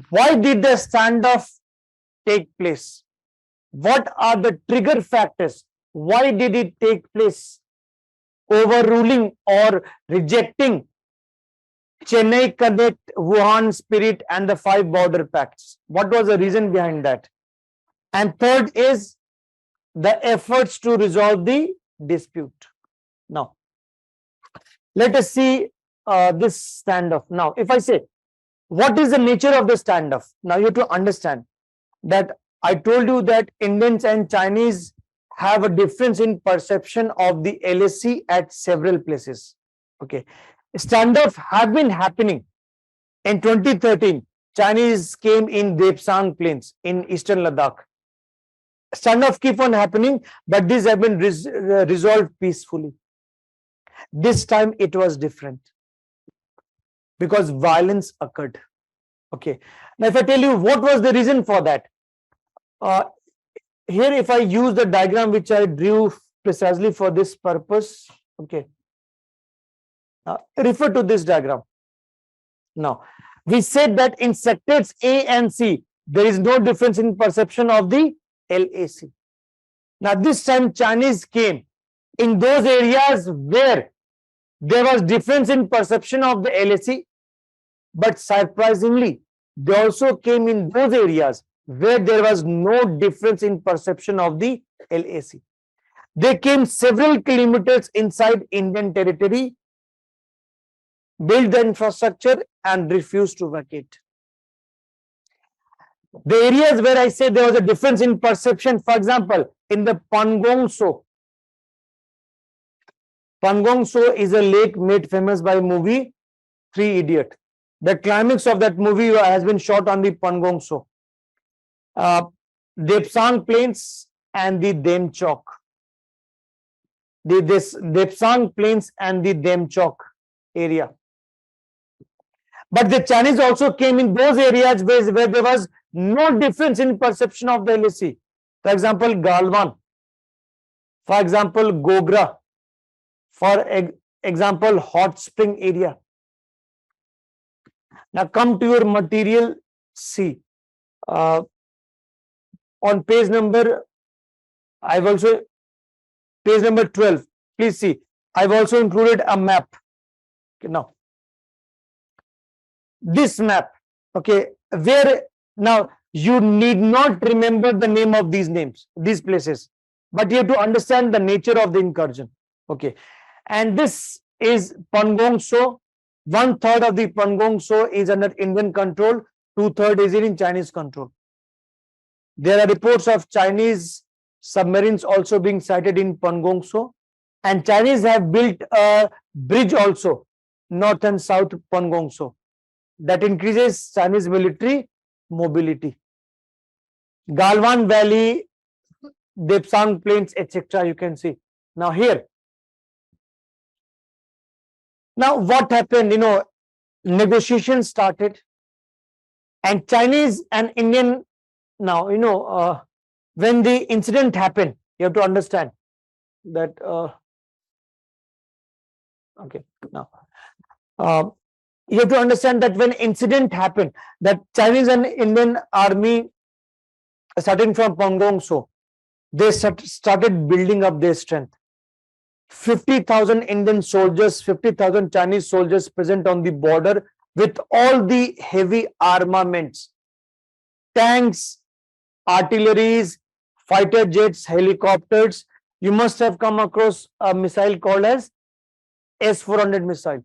why did the standoff take place? What are the trigger factors? Why did it take place? Overruling or rejecting Chennai Connect, Wuhan Spirit, and the five border pacts. What was the reason behind that? And third is the efforts to resolve the dispute. Now, let us see this standoff. Now, if I say, what is the nature of the standoff? Now, you have to understand that I told you that Indians and Chinese have a difference in perception of the LAC at several places. Okay. Standoff have been happening. In 2013, Chinese came in Depsang Plains in eastern Ladakh. Standoff keep on happening, but these have been resolved peacefully. This time it was different because violence occurred. Okay. Now, if I tell you what was the reason for that, here if I use the diagram which I drew precisely for this purpose, okay, refer to this diagram. Now, we said that in sectors A and C, there is no difference in perception of the LAC. Now, this time Chinese came in those areas where there was difference in perception of the LAC, but surprisingly, they also came in those areas where there was no difference in perception of the LAC. They came several kilometers inside Indian territory, built the infrastructure, and refused to vacate. The areas where I say there was a difference in perception, for example, in the Pangong So. Pangong So is a lake made famous by movie Three Idiot. The climax of that movie has been shot on the Pangong So. Depsang Plains and the Demchok. This Depsang Plains and the Demchok area. But the Chinese also came in those areas where there was no difference in perception of the LAC. For example, Galwan. For example, Gogra. For example, Hot Spring area. Now come to your material C. On page number, page number 12. Please see, I've also included a map. Okay, now, this map, okay, where now you need not remember the name of these names, these places, but you have to understand the nature of the incursion. Okay, and this is Pangong So. 1/3 of the Pangong So is under Indian control, 2/3 is in Chinese control. There are reports of Chinese submarines also being sighted in Pangong So, and Chinese have built a bridge also, north and south Pangong So, that increases Chinese military mobility. Galwan Valley, Depsang Plains, etc. You can see. Now here. Now what happened? Negotiations started, and Chinese and Indian. Now when the incident happened, you have to understand that. Okay. Now. You have to understand that when incident happened, that Chinese and Indian army, starting from Pangong So, they started building up their strength. 50,000 Indian soldiers, 50,000 Chinese soldiers present on the border with all the heavy armaments, tanks, artilleries, fighter jets, helicopters. You must have come across a missile called as S-400 missile.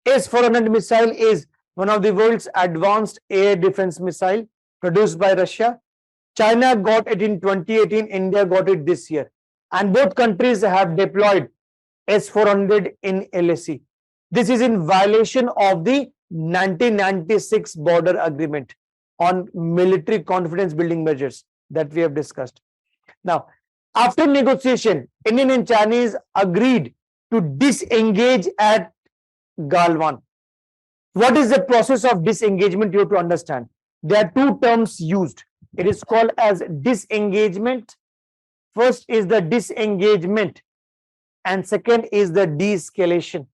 S-400 missile is one of the world's advanced air defense missile produced by Russia. China got it in 2018, India got it this year. And both countries have deployed S-400 in LAC. This is in violation of the 1996 border agreement on military confidence building measures that we have discussed. Now, after negotiation, Indian and Chinese agreed to disengage at Galwan. What is the process of disengagement? You have to understand. There are two terms used. It is called as disengagement. First is the disengagement, and second is the de-escalation.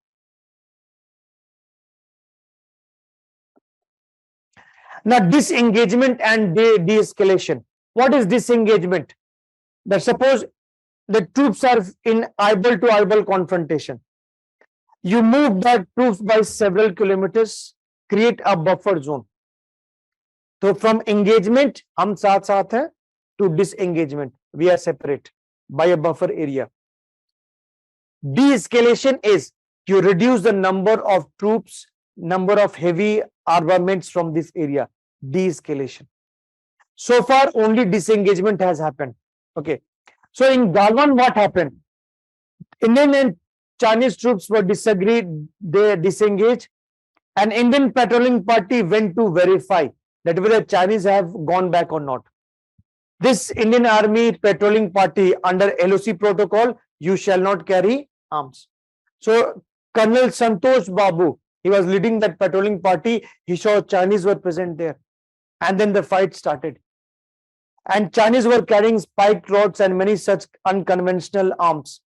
Now, disengagement and de-escalation. What is disengagement? that suppose the troops are in eyeball to eyeball confrontation. You move the troops by several kilometers, create a buffer zone. So from engagement, हम साथ साथ हैं, to disengagement, we are separate by a buffer area. De-escalation is you reduce the number of troops, number of heavy armaments from this area. De-escalation. So far, only disengagement has happened. Okay. So in Galwan, what happened? Indian and Chinese troops were disagreed, they disengaged, and Indian patrolling party went to verify that whether Chinese have gone back or not. This Indian Army patrolling party under LOC protocol, you shall not carry arms. So Colonel Santosh Babu, he was leading that patrolling party. He saw Chinese were present there, and then the fight started. And Chinese were carrying spiked rods and many such unconventional arms,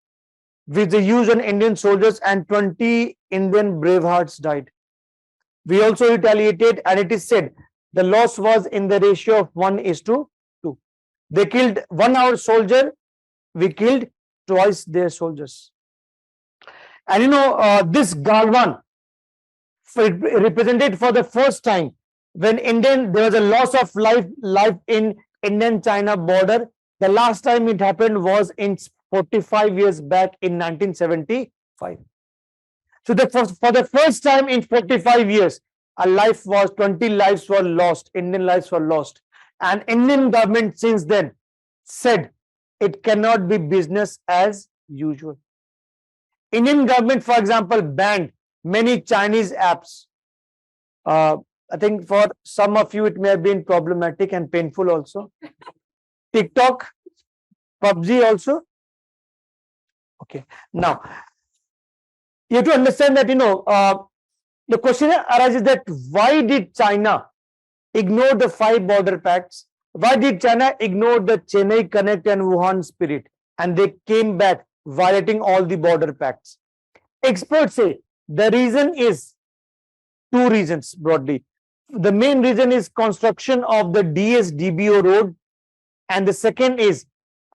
which they used on Indian soldiers, and 20 Indian bravehearts died. We also retaliated, and it is said the loss was in the ratio of 1:2. They killed one our soldier, we killed twice their soldiers. And this Galwan represented for the first time when there was a loss of life in Indian-China border. The last time it happened was in 45 years back in 1975. So for the first time in 45 years, 20 lives were lost, Indian lives were lost. And Indian government since then said it cannot be business as usual. Indian government, for example, banned many Chinese apps. I think for some of you it may have been problematic and painful also. TikTok, PUBG also. Okay. Now, you have to understand that, the question arises that why did China ignore the 5 border pacts? Why did China ignore the Chennai Connect and Wuhan Spirit? And they came back violating all the border pacts. Experts say the reason is 2 reasons broadly. The main reason is construction of the DSDBO road, and the second is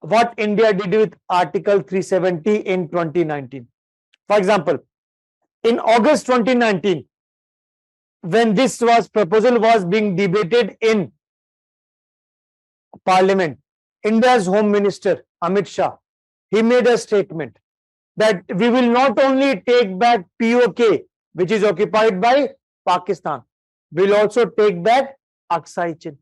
what India did with Article 370 in 2019. For example, in August 2019, when this proposal was being debated in Parliament, India's Home Minister Amit Shah, he made a statement that we will not only take back POK, which is occupied by Pakistan, we will also take back Aksai Chin.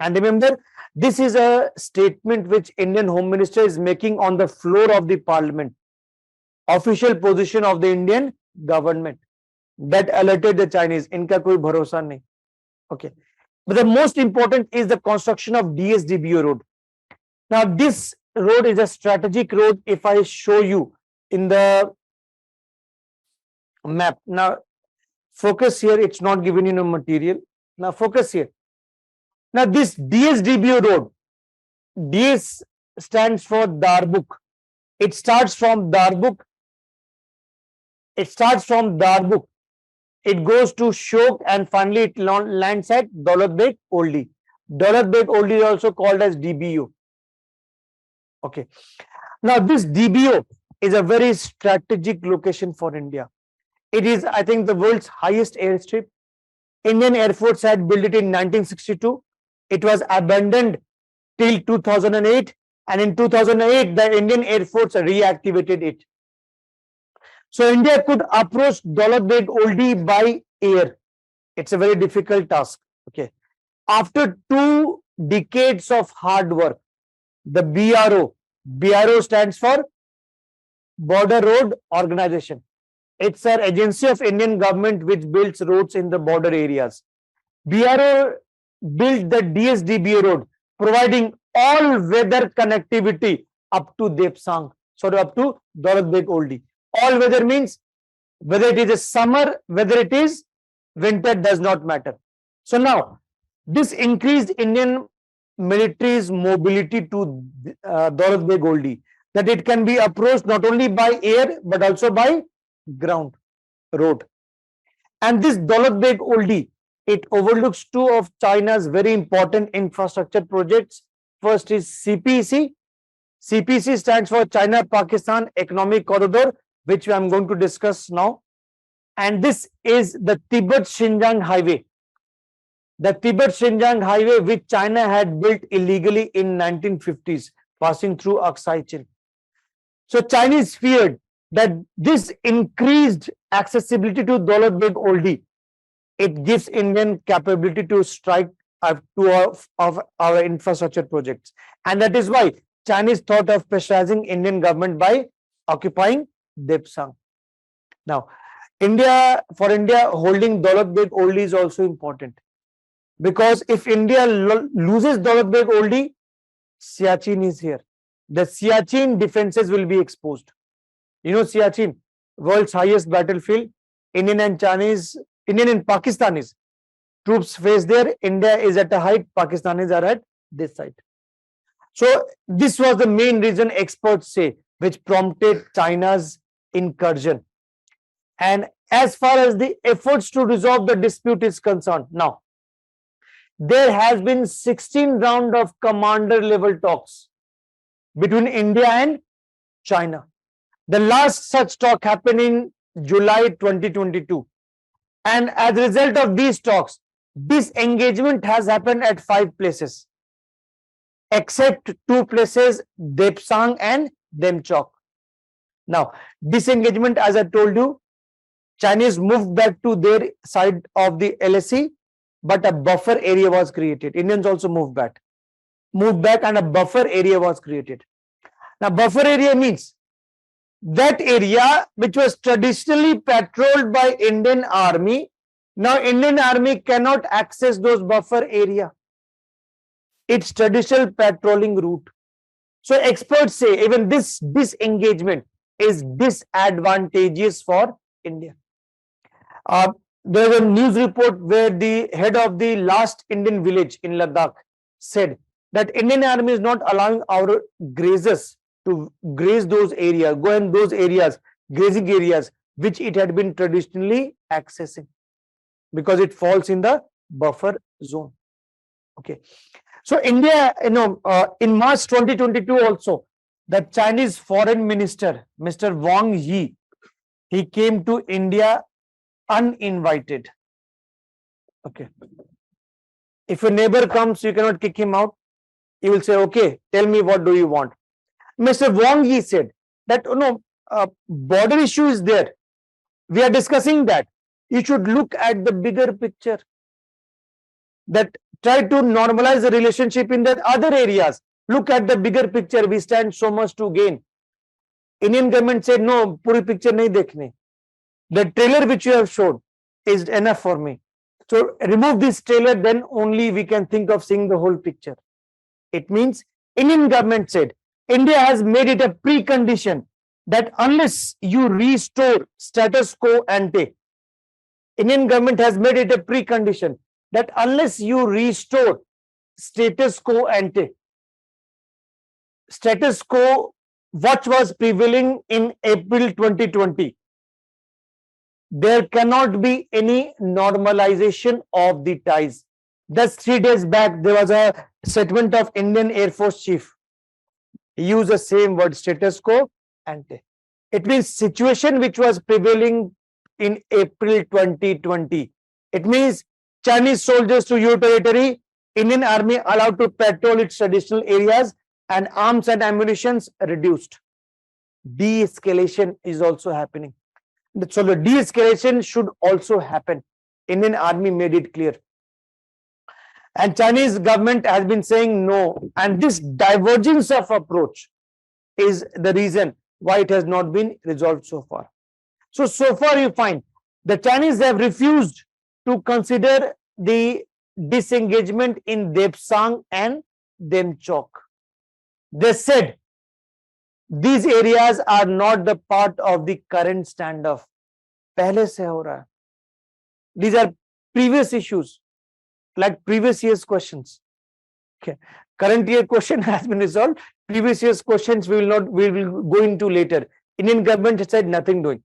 And remember, this is a statement which Indian Home Minister is making on the floor of the Parliament, official position of the Indian government. That alerted the Chinese. Inka koi bharosa nahi. Okay. But the most important is the construction of DSDBO road. Now, this road is a strategic road. If I show you in the map, now focus here, it's not given you no material. Now focus here. Now this DSDBO road, DS stands for Darbuk. It starts from Darbuk. It goes to Shok, and finally it lands at Daulat Beg Oldi. Daulat Beg Oldi is also called as DBO. Okay. Now this DBO is a very strategic location for India. It is, I think, the world's highest airstrip. Indian Air Force had built it in 1962. It was abandoned till 2008, and in 2008 the Indian Air Force reactivated it. So India could approach Daulat Beg Oldi by air. It's a very difficult task. Okay. After 2 decades of hard work, the BRO stands for Border Road Organization. It's an agency of Indian government which builds roads in the border areas. BRO built the DSDBO road, providing all-weather connectivity up to Depsang, up to Daulat Beg Oldi. All weather means whether it is a summer, whether it is winter, does not matter. So now, this increased Indian military's mobility to Daulat Beg Oldi, that it can be approached not only by air but also by ground, road. And this Daulat Beg Oldi, it overlooks 2 of China's very important infrastructure projects. First is CPEC, CPC stands for China-Pakistan Economic Corridor, which I'm going to discuss now. And this is the Tibet-Xinjiang Highway. The Tibet-Xinjiang Highway, which China had built illegally in 1950s, passing through Aksai Chin. So Chinese feared that this increased accessibility to dollar-big oldie. It gives Indian capability to strike of our infrastructure projects. And that is why Chinese thought of pressurizing Indian government by occupying Depsang. Now, for India, holding dollar-big oldie is also important. Because if India loses dollar-big oldie, Siachen is here. The Siachen defenses will be exposed. You know Siachen, world's highest battlefield. Indian and Pakistanis troops face there. India is at a height, Pakistanis are at this side. So this was the main reason experts say, which prompted China's incursion. And as far as the efforts to resolve the dispute is concerned, now, there has been 16 rounds of commander level talks between India and China. The last such talk happened in July 2022. And as a result of these talks, disengagement has happened at 5 places, except 2 places, Depsang and Demchok. Now, disengagement, as I told you, Chinese moved back to their side of the LSE, but a buffer area was created. Indians also moved back and a buffer area was created. Now, buffer area means that area which was traditionally patrolled by Indian Army, now Indian Army cannot access those buffer area. It's traditional patrolling route. So experts say even this disengagement is disadvantageous for India. There was a news report where the head of the last Indian village in Ladakh said that Indian Army is not allowing our grazers to graze those areas, go in those areas, grazing areas, which it had been traditionally accessing, because it falls in the buffer zone. Okay. So India, in March 2022 also, the Chinese foreign minister, Mr. Wang Yi, he came to India uninvited. Okay. If your neighbor comes, you cannot kick him out. He will say, okay, tell me what do you want. Mr. Wang Yi said that, border issue is there. We are discussing that. You should look at the bigger picture. That try to normalize the relationship in the other areas. Look at the bigger picture. We stand so much to gain. Indian government said, no, puri picture nahi dekhne. The trailer which you have showed is enough for me. So remove this trailer, then only we can think of seeing the whole picture. It means Indian government said, India has made it a precondition that unless you restore status quo ante, Indian government has made it a precondition that unless you restore status quo ante, status quo what was prevailing in April 2020, there cannot be any normalization of the ties. Just 3 days back, there was a statement of Indian Air Force Chief. He used the same word, status quo ante. It means situation which was prevailing in April 2020. It means Chinese soldiers to your territory, Indian Army allowed to patrol its traditional areas, and arms and ammunitions reduced. De-escalation is also happening. So the de-escalation should also happen. Indian Army made it clear. And Chinese government has been saying no. And this divergence of approach is the reason why it has not been resolved so far. So far you find the Chinese have refused to consider the disengagement in Depsang and Demchok. They said these areas are not the part of the current standoff. Pehle se ho raha hai. These are previous issues, like previous year's questions. Okay. Current year question has been resolved. Previous year's questions we will go into later. Indian government has said nothing doing.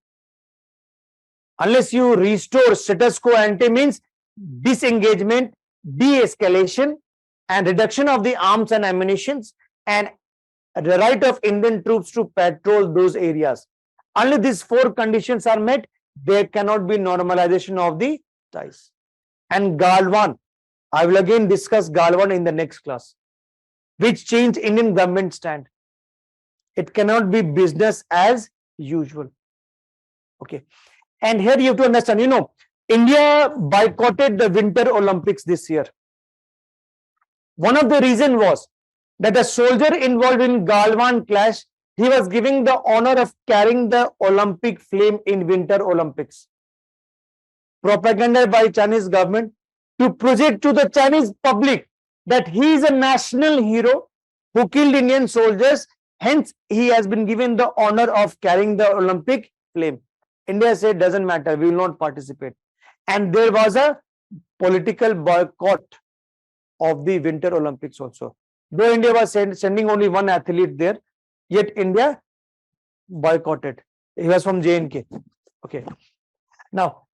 Unless you restore status quo ante means disengagement, de-escalation, and reduction of the arms and ammunitions, and the right of Indian troops to patrol those areas. Only these four conditions are met, there cannot be normalization of the ties. And Galwan, I will again discuss Galwan in the next class, which changed Indian government stand. It cannot be business as usual. Okay. And here you have to understand, India boycotted the Winter Olympics this year. One of the reason was that the soldier involved in Galwan clash, he was giving the honor of carrying the Olympic flame in Winter Olympics. Propaganda by Chinese government to project to the Chinese public that he is a national hero who killed Indian soldiers. Hence, he has been given the honor of carrying the Olympic flame. India said, doesn't matter, we will not participate. And there was a political boycott of the Winter Olympics also. Though India was sending only one athlete there, yet India boycotted. He was from JNK. Okay. Now,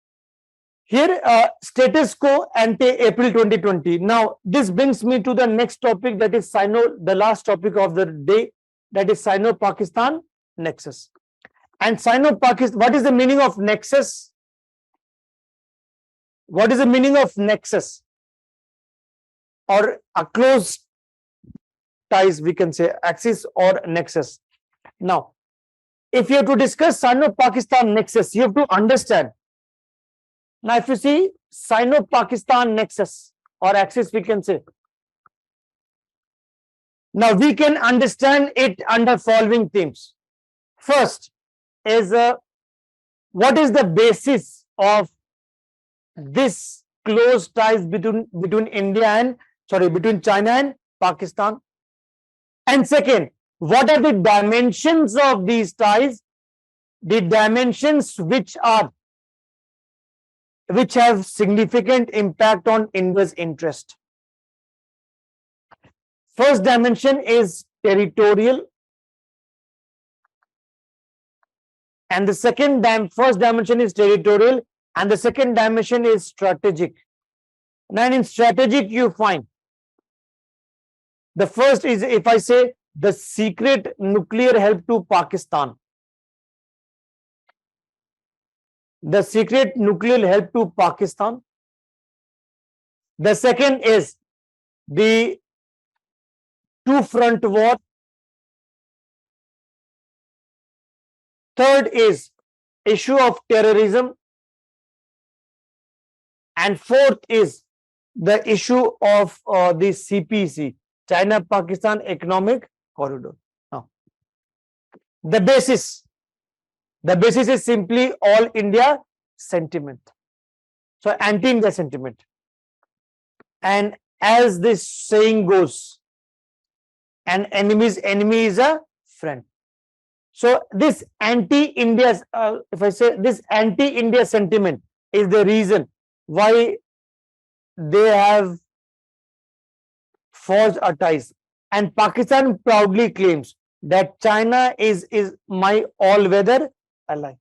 here, status quo ante April 2020. Now, this brings me to the next topic, that is the last topic of the day, that is Sino-Pakistan nexus. And Sino-Pakistan, what is the meaning of nexus? What is the meaning of nexus? Or a close ties, we can say, axis or nexus. Now, if you have to discuss Sino-Pakistan nexus, you have to understand. Now, if you see Sino-Pakistan nexus or axis, we can say. Now, we can understand it under following themes. First is what is the basis of this close ties between between China and Pakistan? And second, what are the dimensions of these ties? The dimensions which have significant impact on India's interest. First dimension is territorial, and the first dimension is territorial, and the second dimension is strategic. Now, in strategic, you find the first is, if I say, the secret nuclear help to Pakistan. The secret nuclear help to Pakistan. The second is the two-front war. Third is issue of terrorism. And fourth is the issue of the CPEC, China-Pakistan Economic Corridor. Now, the basis is simply all India sentiment. So, anti-India sentiment. And as this saying goes, an enemy's enemy is a friend. So, this anti-India, if I say this anti-India sentiment is the reason why they have forged a ties. And Pakistan proudly claims that China is my all-weather ally.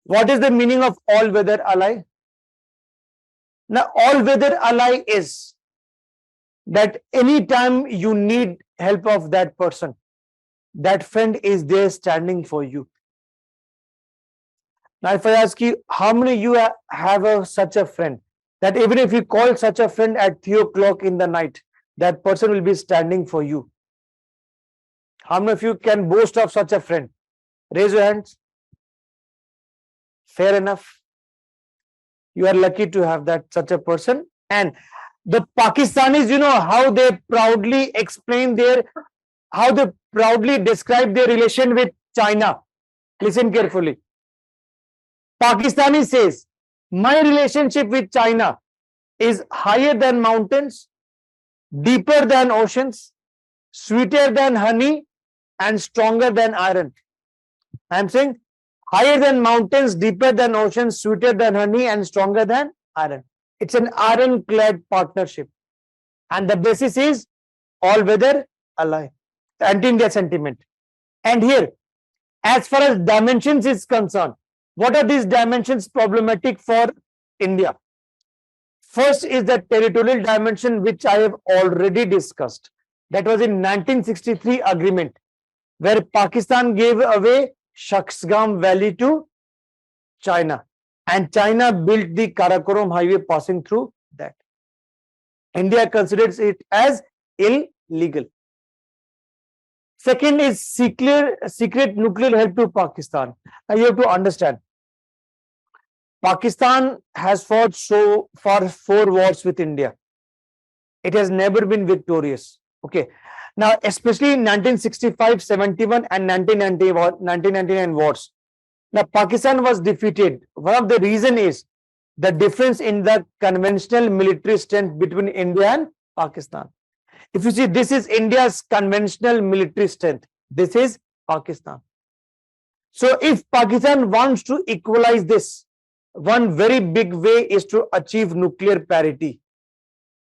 What is the meaning of all-weather ally? Now, all-weather ally is that anytime you need help of that person, that friend is there standing for you. Now, if I ask you, how many of you have such a friend, that even if you call such a friend at 3 o'clock in the night, that person will be standing for you? How many of you can boast of such a friend? Raise your hands. Fair enough. You are lucky to have such a person. And the Pakistanis, how they proudly how they proudly describe their relation with China. Listen carefully. Pakistani says, my relationship with China is higher than mountains, deeper than oceans, sweeter than honey, and stronger than iron. I am saying higher than mountains, deeper than oceans, sweeter than honey, and stronger than iron. It's an ironclad partnership. And the basis is all-weather ally, anti-India sentiment. And here, as far as dimensions is concerned, what are these dimensions problematic for India? First is the territorial dimension, which I have already discussed. That was in 1963 agreement, where Pakistan gave away Shaksgam Valley to China, and China built the Karakoram highway passing through that. India considers it as illegal. Second is secret nuclear help to Pakistan. Now you have to understand, Pakistan has fought so far 4 wars with India. It has never been victorious. Okay. Now, especially in 1965, 71 and 1999 wars. Now, Pakistan was defeated. One of the reason is the difference in the conventional military strength between India and Pakistan. If you see, this is India's conventional military strength. This is Pakistan. So, if Pakistan wants to equalize this, one very big way is to achieve nuclear parity,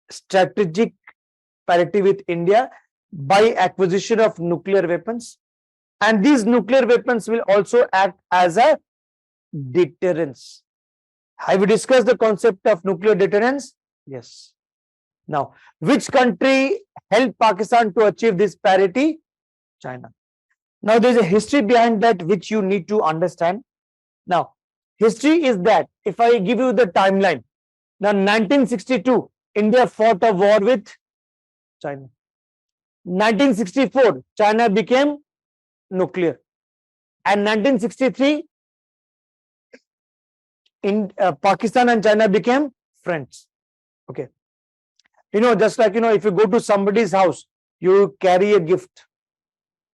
strategic parity with India by acquisition of nuclear weapons. And these nuclear weapons will also act as a deterrence. Have we discussed the concept of nuclear deterrence? Yes. Now, which country helped Pakistan to achieve this parity? China. Now, there is a history behind that which you need to understand. Now, history is that, if I give you the timeline, now 1962, India fought a war with China. 1964, China became nuclear. And 1963, Pakistan and China became friends. Okay. Just like, if you go to somebody's house, you carry a gift.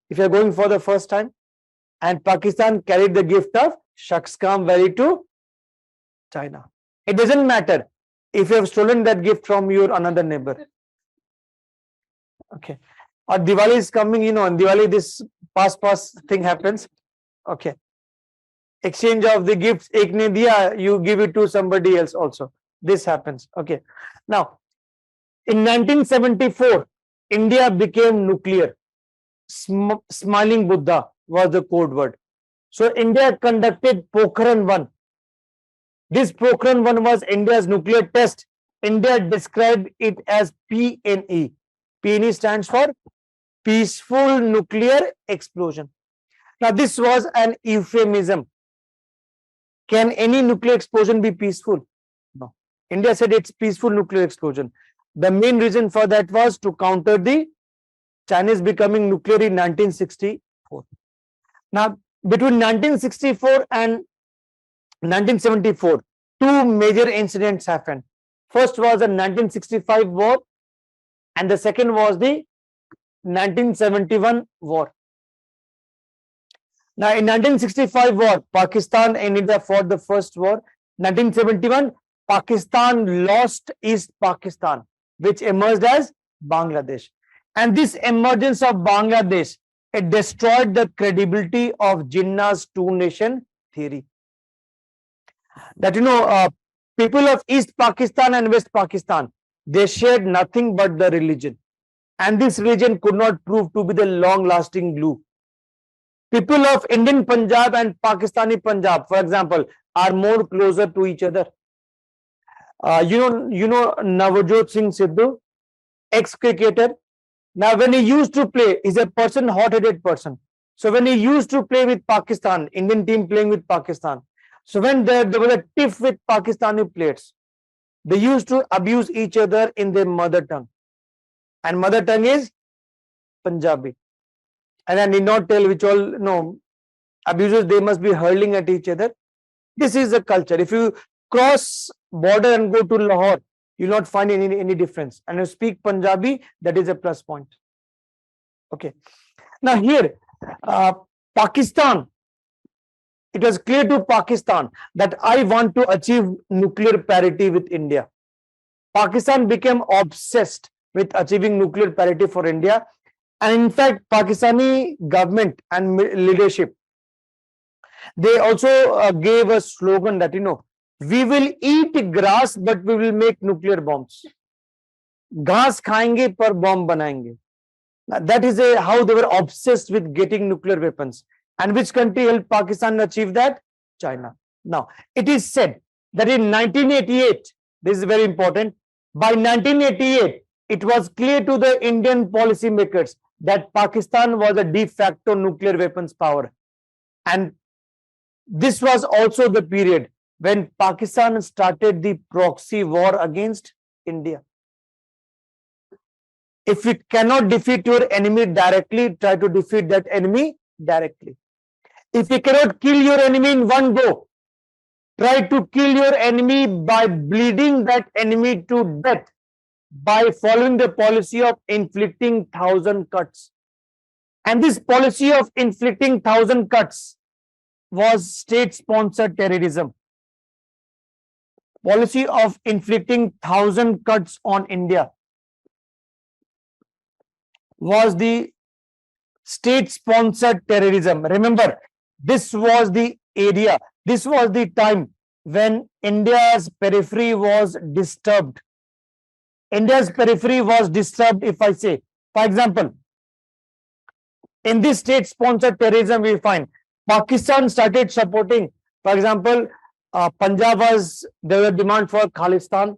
If you're going for the first time, and Pakistan carried the gift of Shaksgam Valley to China. It doesn't matter if you have stolen that gift from your another neighbor. Okay. Or Diwali is coming, on Diwali, this pass thing happens. Okay. Exchange of the gifts, ek ne diya, you give it to somebody else also. This happens. Okay. Now, in 1974, India became nuclear. Smiling Buddha was the code word. So, India conducted Pokhran-1. This Pokhran-1 was India's nuclear test. India described it as PNE. PNE stands for Peaceful Nuclear Explosion. Now, this was an euphemism. Can any nuclear explosion be peaceful? No. India said it's peaceful nuclear explosion. The main reason for that was to counter the Chinese becoming nuclear in 1964. Now, between 1964 and 1974, two major incidents happened. First was the 1965 war, and the second was the 1971 war. Now, in 1965 war, Pakistan and India fought the first war. 1971, Pakistan lost East Pakistan, which emerged as Bangladesh. And this emergence of Bangladesh, it destroyed the credibility of Jinnah's two-nation theory. That, people of East Pakistan and West Pakistan, they shared nothing but the religion. And this religion could not prove to be the long-lasting glue. People of Indian Punjab and Pakistani Punjab, for example, are more closer to each other. Navjot Singh Sidhu, ex-cricketer. Now, when he used to play, he's a hot-headed person. So, when he used to play with Pakistan, Indian team playing with Pakistan, so when there was a tiff with Pakistani players, they used to abuse each other in their mother tongue. And mother tongue is Punjabi. And I need not tell which all, abusers, they must be hurling at each other. This is the culture. If you cross border and go to Lahore, you will not find any difference. And you speak Punjabi, that is a plus point. Okay. Now here, Pakistan, it was clear to Pakistan that I want to achieve nuclear parity with India. Pakistan became obsessed with achieving nuclear parity for India. And in fact, Pakistani government and leadership, they also gave a slogan that, we will eat grass, but we will make nuclear bombs. Ghas khayenge par bomb banayenge. Now, that is how they were obsessed with getting nuclear weapons. And which country helped Pakistan achieve that? China. Now, it is said that in 1988, this is very important, by 1988, it was clear to the Indian policymakers that Pakistan was a de facto nuclear weapons power. And this was also the period when Pakistan started the proxy war against India. If you cannot defeat your enemy directly, try to defeat that enemy directly. If you cannot kill your enemy in one go, try to kill your enemy by bleeding that enemy to death by following the policy of inflicting 1,000 cuts. And this policy of inflicting 1,000 cuts was state-sponsored terrorism. Policy of inflicting 1,000 cuts on India was the state-sponsored terrorism. Remember, this was the area, this was the time when India's periphery was disturbed. India's periphery was disturbed, if I say, for example, in this state-sponsored terrorism, we find Pakistan started supporting, for example, Punjab there were demand for Khalistan.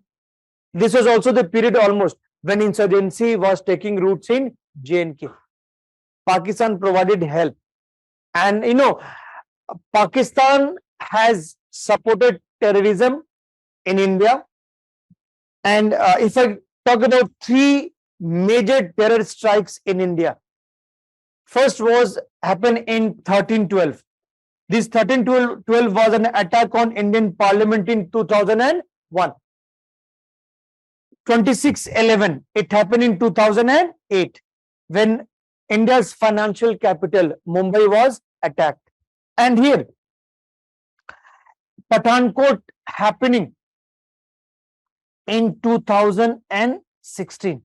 This was also the period almost when insurgency was taking roots in J&K. Pakistan provided help. And Pakistan has supported terrorism in India. And if I talk about three major terror strikes in India, first was happened in 1312. This 1312 was an attack on Indian Parliament in 2001. 2611, it happened in 2008 when India's financial capital, Mumbai, was attacked. And here, Pathankot happening in 2016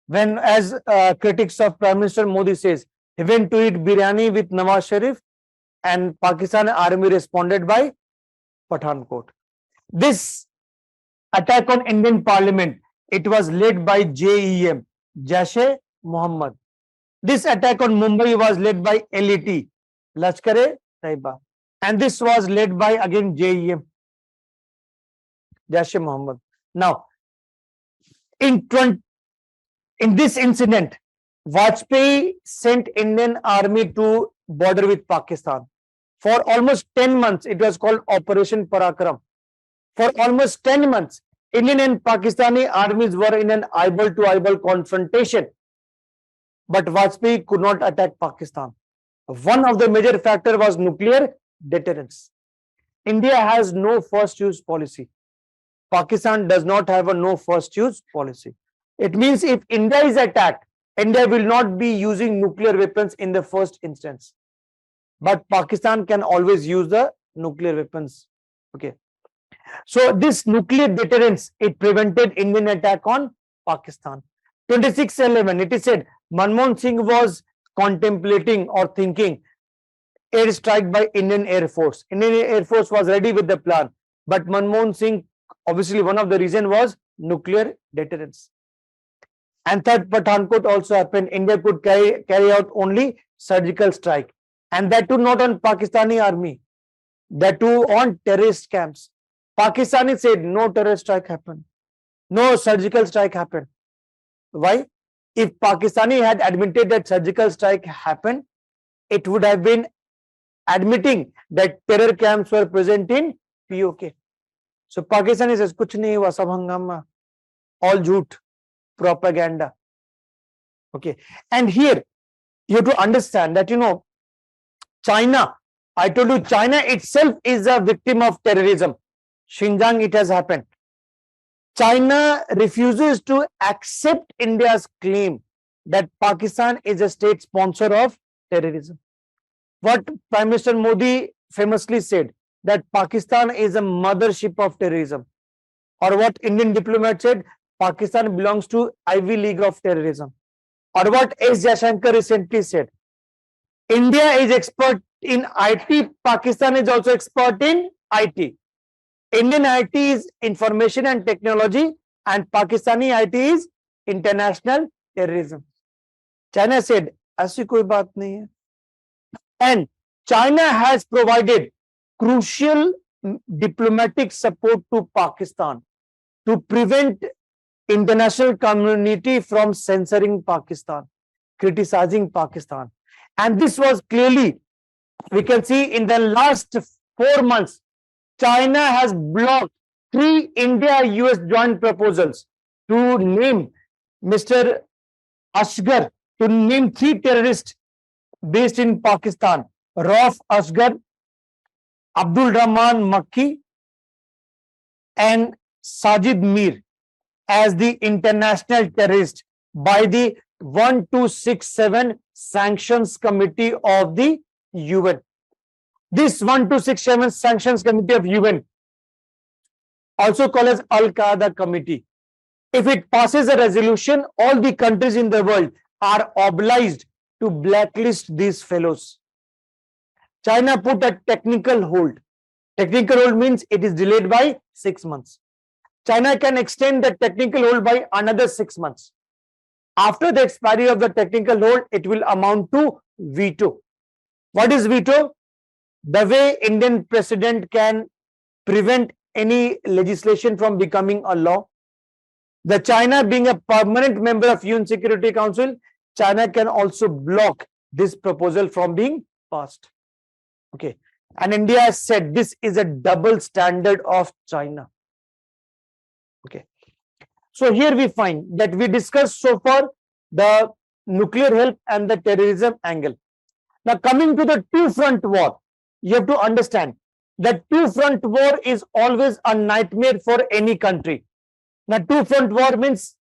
when, as critics of Prime Minister Modi says, he went to eat biryani with Nawaz Sharif and Pakistan army responded by Pathankot. This attack on Indian Parliament, it was led by JEM, Jaish-e-Mohammed. This attack on Mumbai was led by LET, Lashkar-e-Taiba. And this was led by, again, JEM, Jaish-e-Mohammed. Now, in this incident, Vajpayee sent Indian army to border with Pakistan. For almost 10 months, it was called Operation Parakram. For almost 10 months, Indian and Pakistani armies were in an eyeball-to-eyeball confrontation. But Vajpayee could not attack Pakistan. One of the major factors was nuclear deterrence. India has no first use policy. Pakistan does not have a no first use policy. It means if India is attacked, India will not be using nuclear weapons in the first instance. But Pakistan can always use the nuclear weapons. Okay. So this nuclear deterrence, it prevented Indian attack on Pakistan. 2611, it is said Manmohan Singh was contemplating or thinking airstrike by Indian Air Force. Indian Air Force was ready with the plan. But Manmohan Singh, obviously one of the reason was nuclear deterrence. And third, Pathankot also happened. India could carry out only surgical strike. And that too not on Pakistani army. That too on terrorist camps. Pakistani said no terrorist strike happened. No surgical strike happened. Why? If Pakistani had admitted that surgical strike happened, it would have been admitting that terror camps were present in POK. So Pakistani says, kuch nahi hua, sab hangama. All jhoot, propaganda. Okay. And here, you have to understand that, China, I told you, China itself is a victim of terrorism. Xinjiang, it has happened. China refuses to accept India's claim that Pakistan is a state sponsor of terrorism. What Prime Minister Modi famously said, that Pakistan is a mothership of terrorism. Or what Indian diplomat said, Pakistan belongs to Ivy League of terrorism. Or what S. Jaishankar recently said, India is expert in IT, Pakistan is also expert in IT. Indian IT is information and technology and Pakistani IT is international terrorism. China said, ऐसी कोई बात नहीं है. And China has provided crucial diplomatic support to Pakistan to prevent international community from censoring Pakistan, criticizing Pakistan. And this was clearly, we can see in the last 4 months, China has blocked 3 India-US joint proposals to name Mr. Asghar, to name 3 terrorists based in Pakistan: Rauf Asghar, Abdul Rahman Makki, and Sajid Mir, as the international terrorist by the 1267 Sanctions Committee of the UN. This 1267 Sanctions Committee of UN, also called as Al-Qaeda Committee, if it passes a resolution, all the countries in the world are obliged to blacklist these fellows. China put a technical hold. Technical hold means it is delayed by 6 months. China can extend the technical hold by another 6 months. After the expiry of the technical hold, it will amount to veto. What is veto? The way Indian president can prevent any legislation from becoming a law. The China being a permanent member of UN Security Council, China can also block this proposal from being passed. Okay. And India has said this is a double standard of China. Okay. So here we find that we discussed so far the nuclear help and the terrorism angle. Now coming to the two-front war, you have to understand that two-front war is always a nightmare for any country. Now two-front war means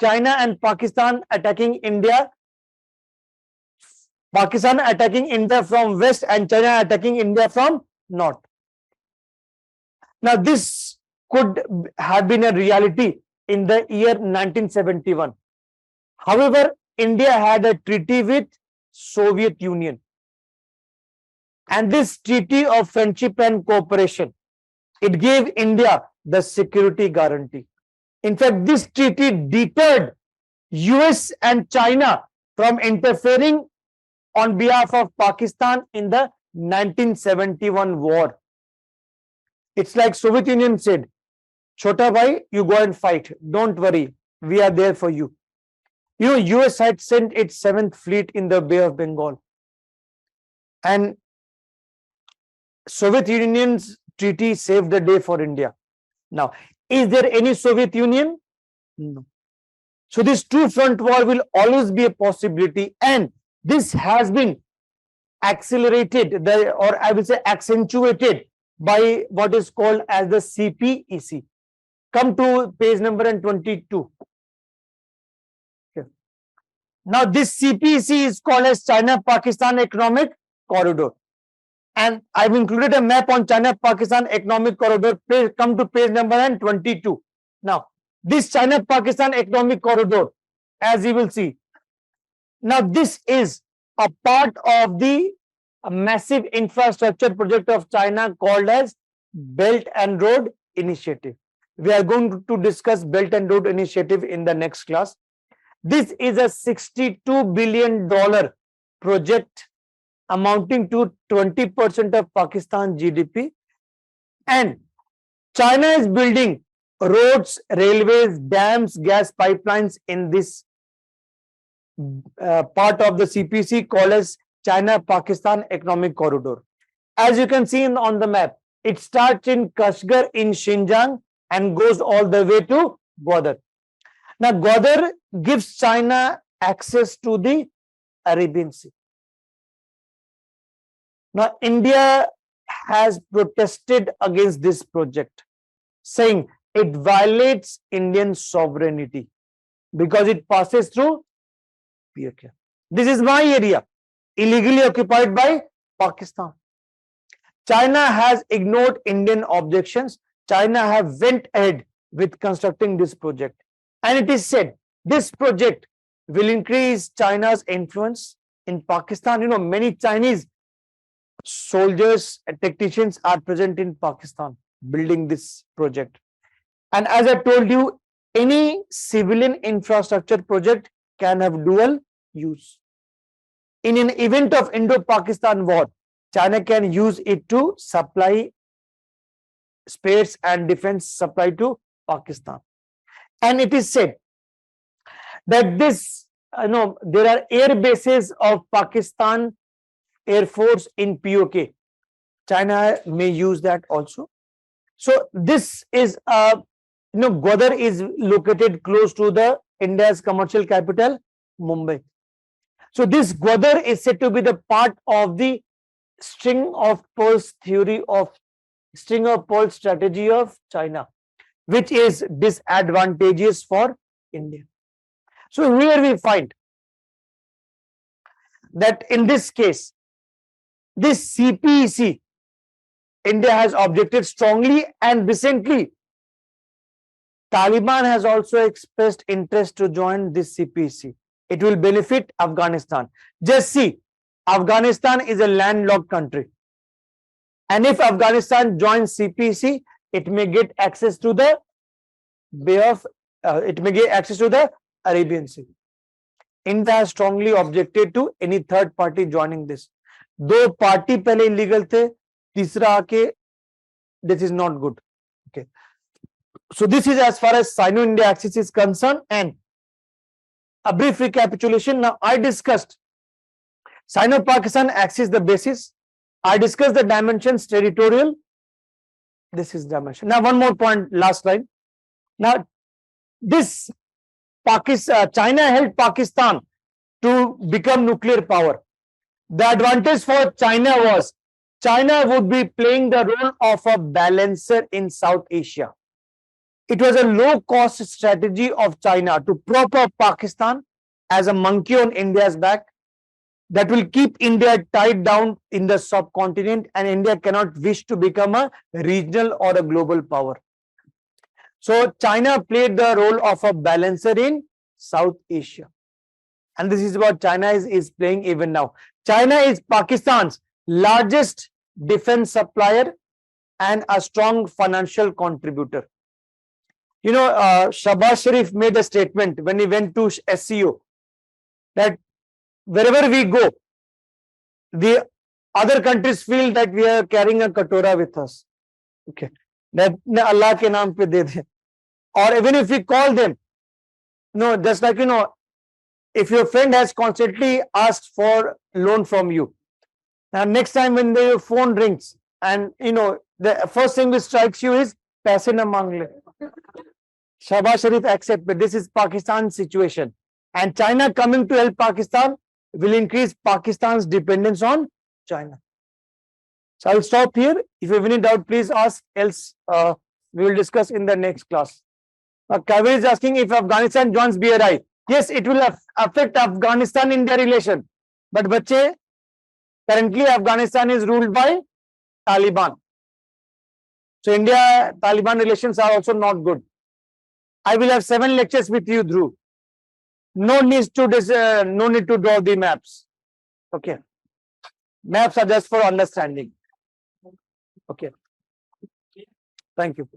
China and Pakistan attacking India, Pakistan attacking India from west and China attacking India from north. Now this could have been a reality in the year 1971. However, India had a treaty with Soviet Union. And this treaty of friendship and cooperation, it gave India the security guarantee. In fact, this treaty deterred US and China from interfering on behalf of Pakistan in the 1971 war. It's like Soviet Union said, Chota bhai, you go and fight. Don't worry, we are there for you. You know, US had sent its 7th Fleet in the Bay of Bengal. And Soviet Union's treaty saved the day for India. Now, is there any Soviet Union? No. So this two-front war will always be a possibility, and this has been accelerated, or I will say accentuated, by what is called as the CPEC. Come to page number 22. Okay. Now this CPEC is called as China-Pakistan Economic Corridor. And I've included a map on China-Pakistan Economic Corridor. Please come to page number 22. Now, this China-Pakistan Economic Corridor, as you will see, now this is a part of the massive infrastructure project of China called as Belt and Road Initiative. We are going to discuss Belt and Road Initiative in the next class. This is a $62 billion project amounting to 20% of Pakistan GDP. And China is building roads, railways, dams, gas pipelines in this part of the CPC called as China-Pakistan Economic Corridor. As you can see on the map, it starts in Kashgar in Xinjiang and goes all the way to Gwadar. Now, Gwadar gives China access to the Arabian Sea. Now, India has protested against this project, saying it violates Indian sovereignty because it passes through PK. This is my area, illegally occupied by Pakistan. China has ignored Indian objections. China have went ahead with constructing this project. And it is said this project will increase China's influence in Pakistan. You know, many Chinese soldiers and technicians are present in Pakistan building this project. And as I told you, any civilian infrastructure project can have dual use. In an event of Indo-Pakistan war, China can use it to supply spares and defense supply to Pakistan. And it is said that this, there are air bases of Pakistan Air Force in POK. China may use that also. So this is Gwadar is located close to the India's commercial capital, Mumbai. So this Gwadar is said to be the part of the string of pearls theory of string of pearls strategy of China, which is disadvantageous for India. So here we find that in this case, this CPEC, India has objected strongly, and recently Taliban has also expressed interest to join this CPEC. It will benefit Afghanistan. Just see, Afghanistan is a landlocked country. And if Afghanistan joins CPEC, it may get access to the Arabian Sea. India has strongly objected to any third party joining this. दो party पहले illegal थे, तीसरा आके, this is not good. Okay. So this is as far as Sino-India axis is concerned, and a brief recapitulation. Now I discussed Sino-Pakistan axis, the basis. I discussed the dimensions territorial. This is dimension. Now one more point, last line. Now this China helped Pakistan to become nuclear power. The advantage for China was China would be playing the role of a balancer in South Asia. It was a low-cost strategy of China to prop up Pakistan as a monkey on India's back that will keep India tied down in the subcontinent, and India cannot wish to become a regional or a global power. So China played the role of a balancer in South Asia. And this is what China is playing even now. China is Pakistan's largest defense supplier and a strong financial contributor. Shahbaz Sharif made a statement when he went to SCO that wherever we go, the other countries feel that we are carrying a katora with us. Okay. That Allah ke naam pe de de. Or even if we call them, just like, if your friend has constantly asked for loan from you, now next time when your phone rings and, the first thing which strikes you is, paise na mang le. Shahbaz Sharif accepted. This is Pakistan's situation. And China coming to help Pakistan will increase Pakistan's dependence on China. So I will stop here. If you have any doubt, please ask. Else, we will discuss in the next class. Kavir is asking if Afghanistan joins BRI. Yes, it will affect Afghanistan-India relation. But bache, currently Afghanistan is ruled by Taliban. So India-Taliban relations are also not good. I will have 7 lectures with you, Dhruv. No need to draw the maps. Okay. Maps are just for understanding. Okay. Thank you.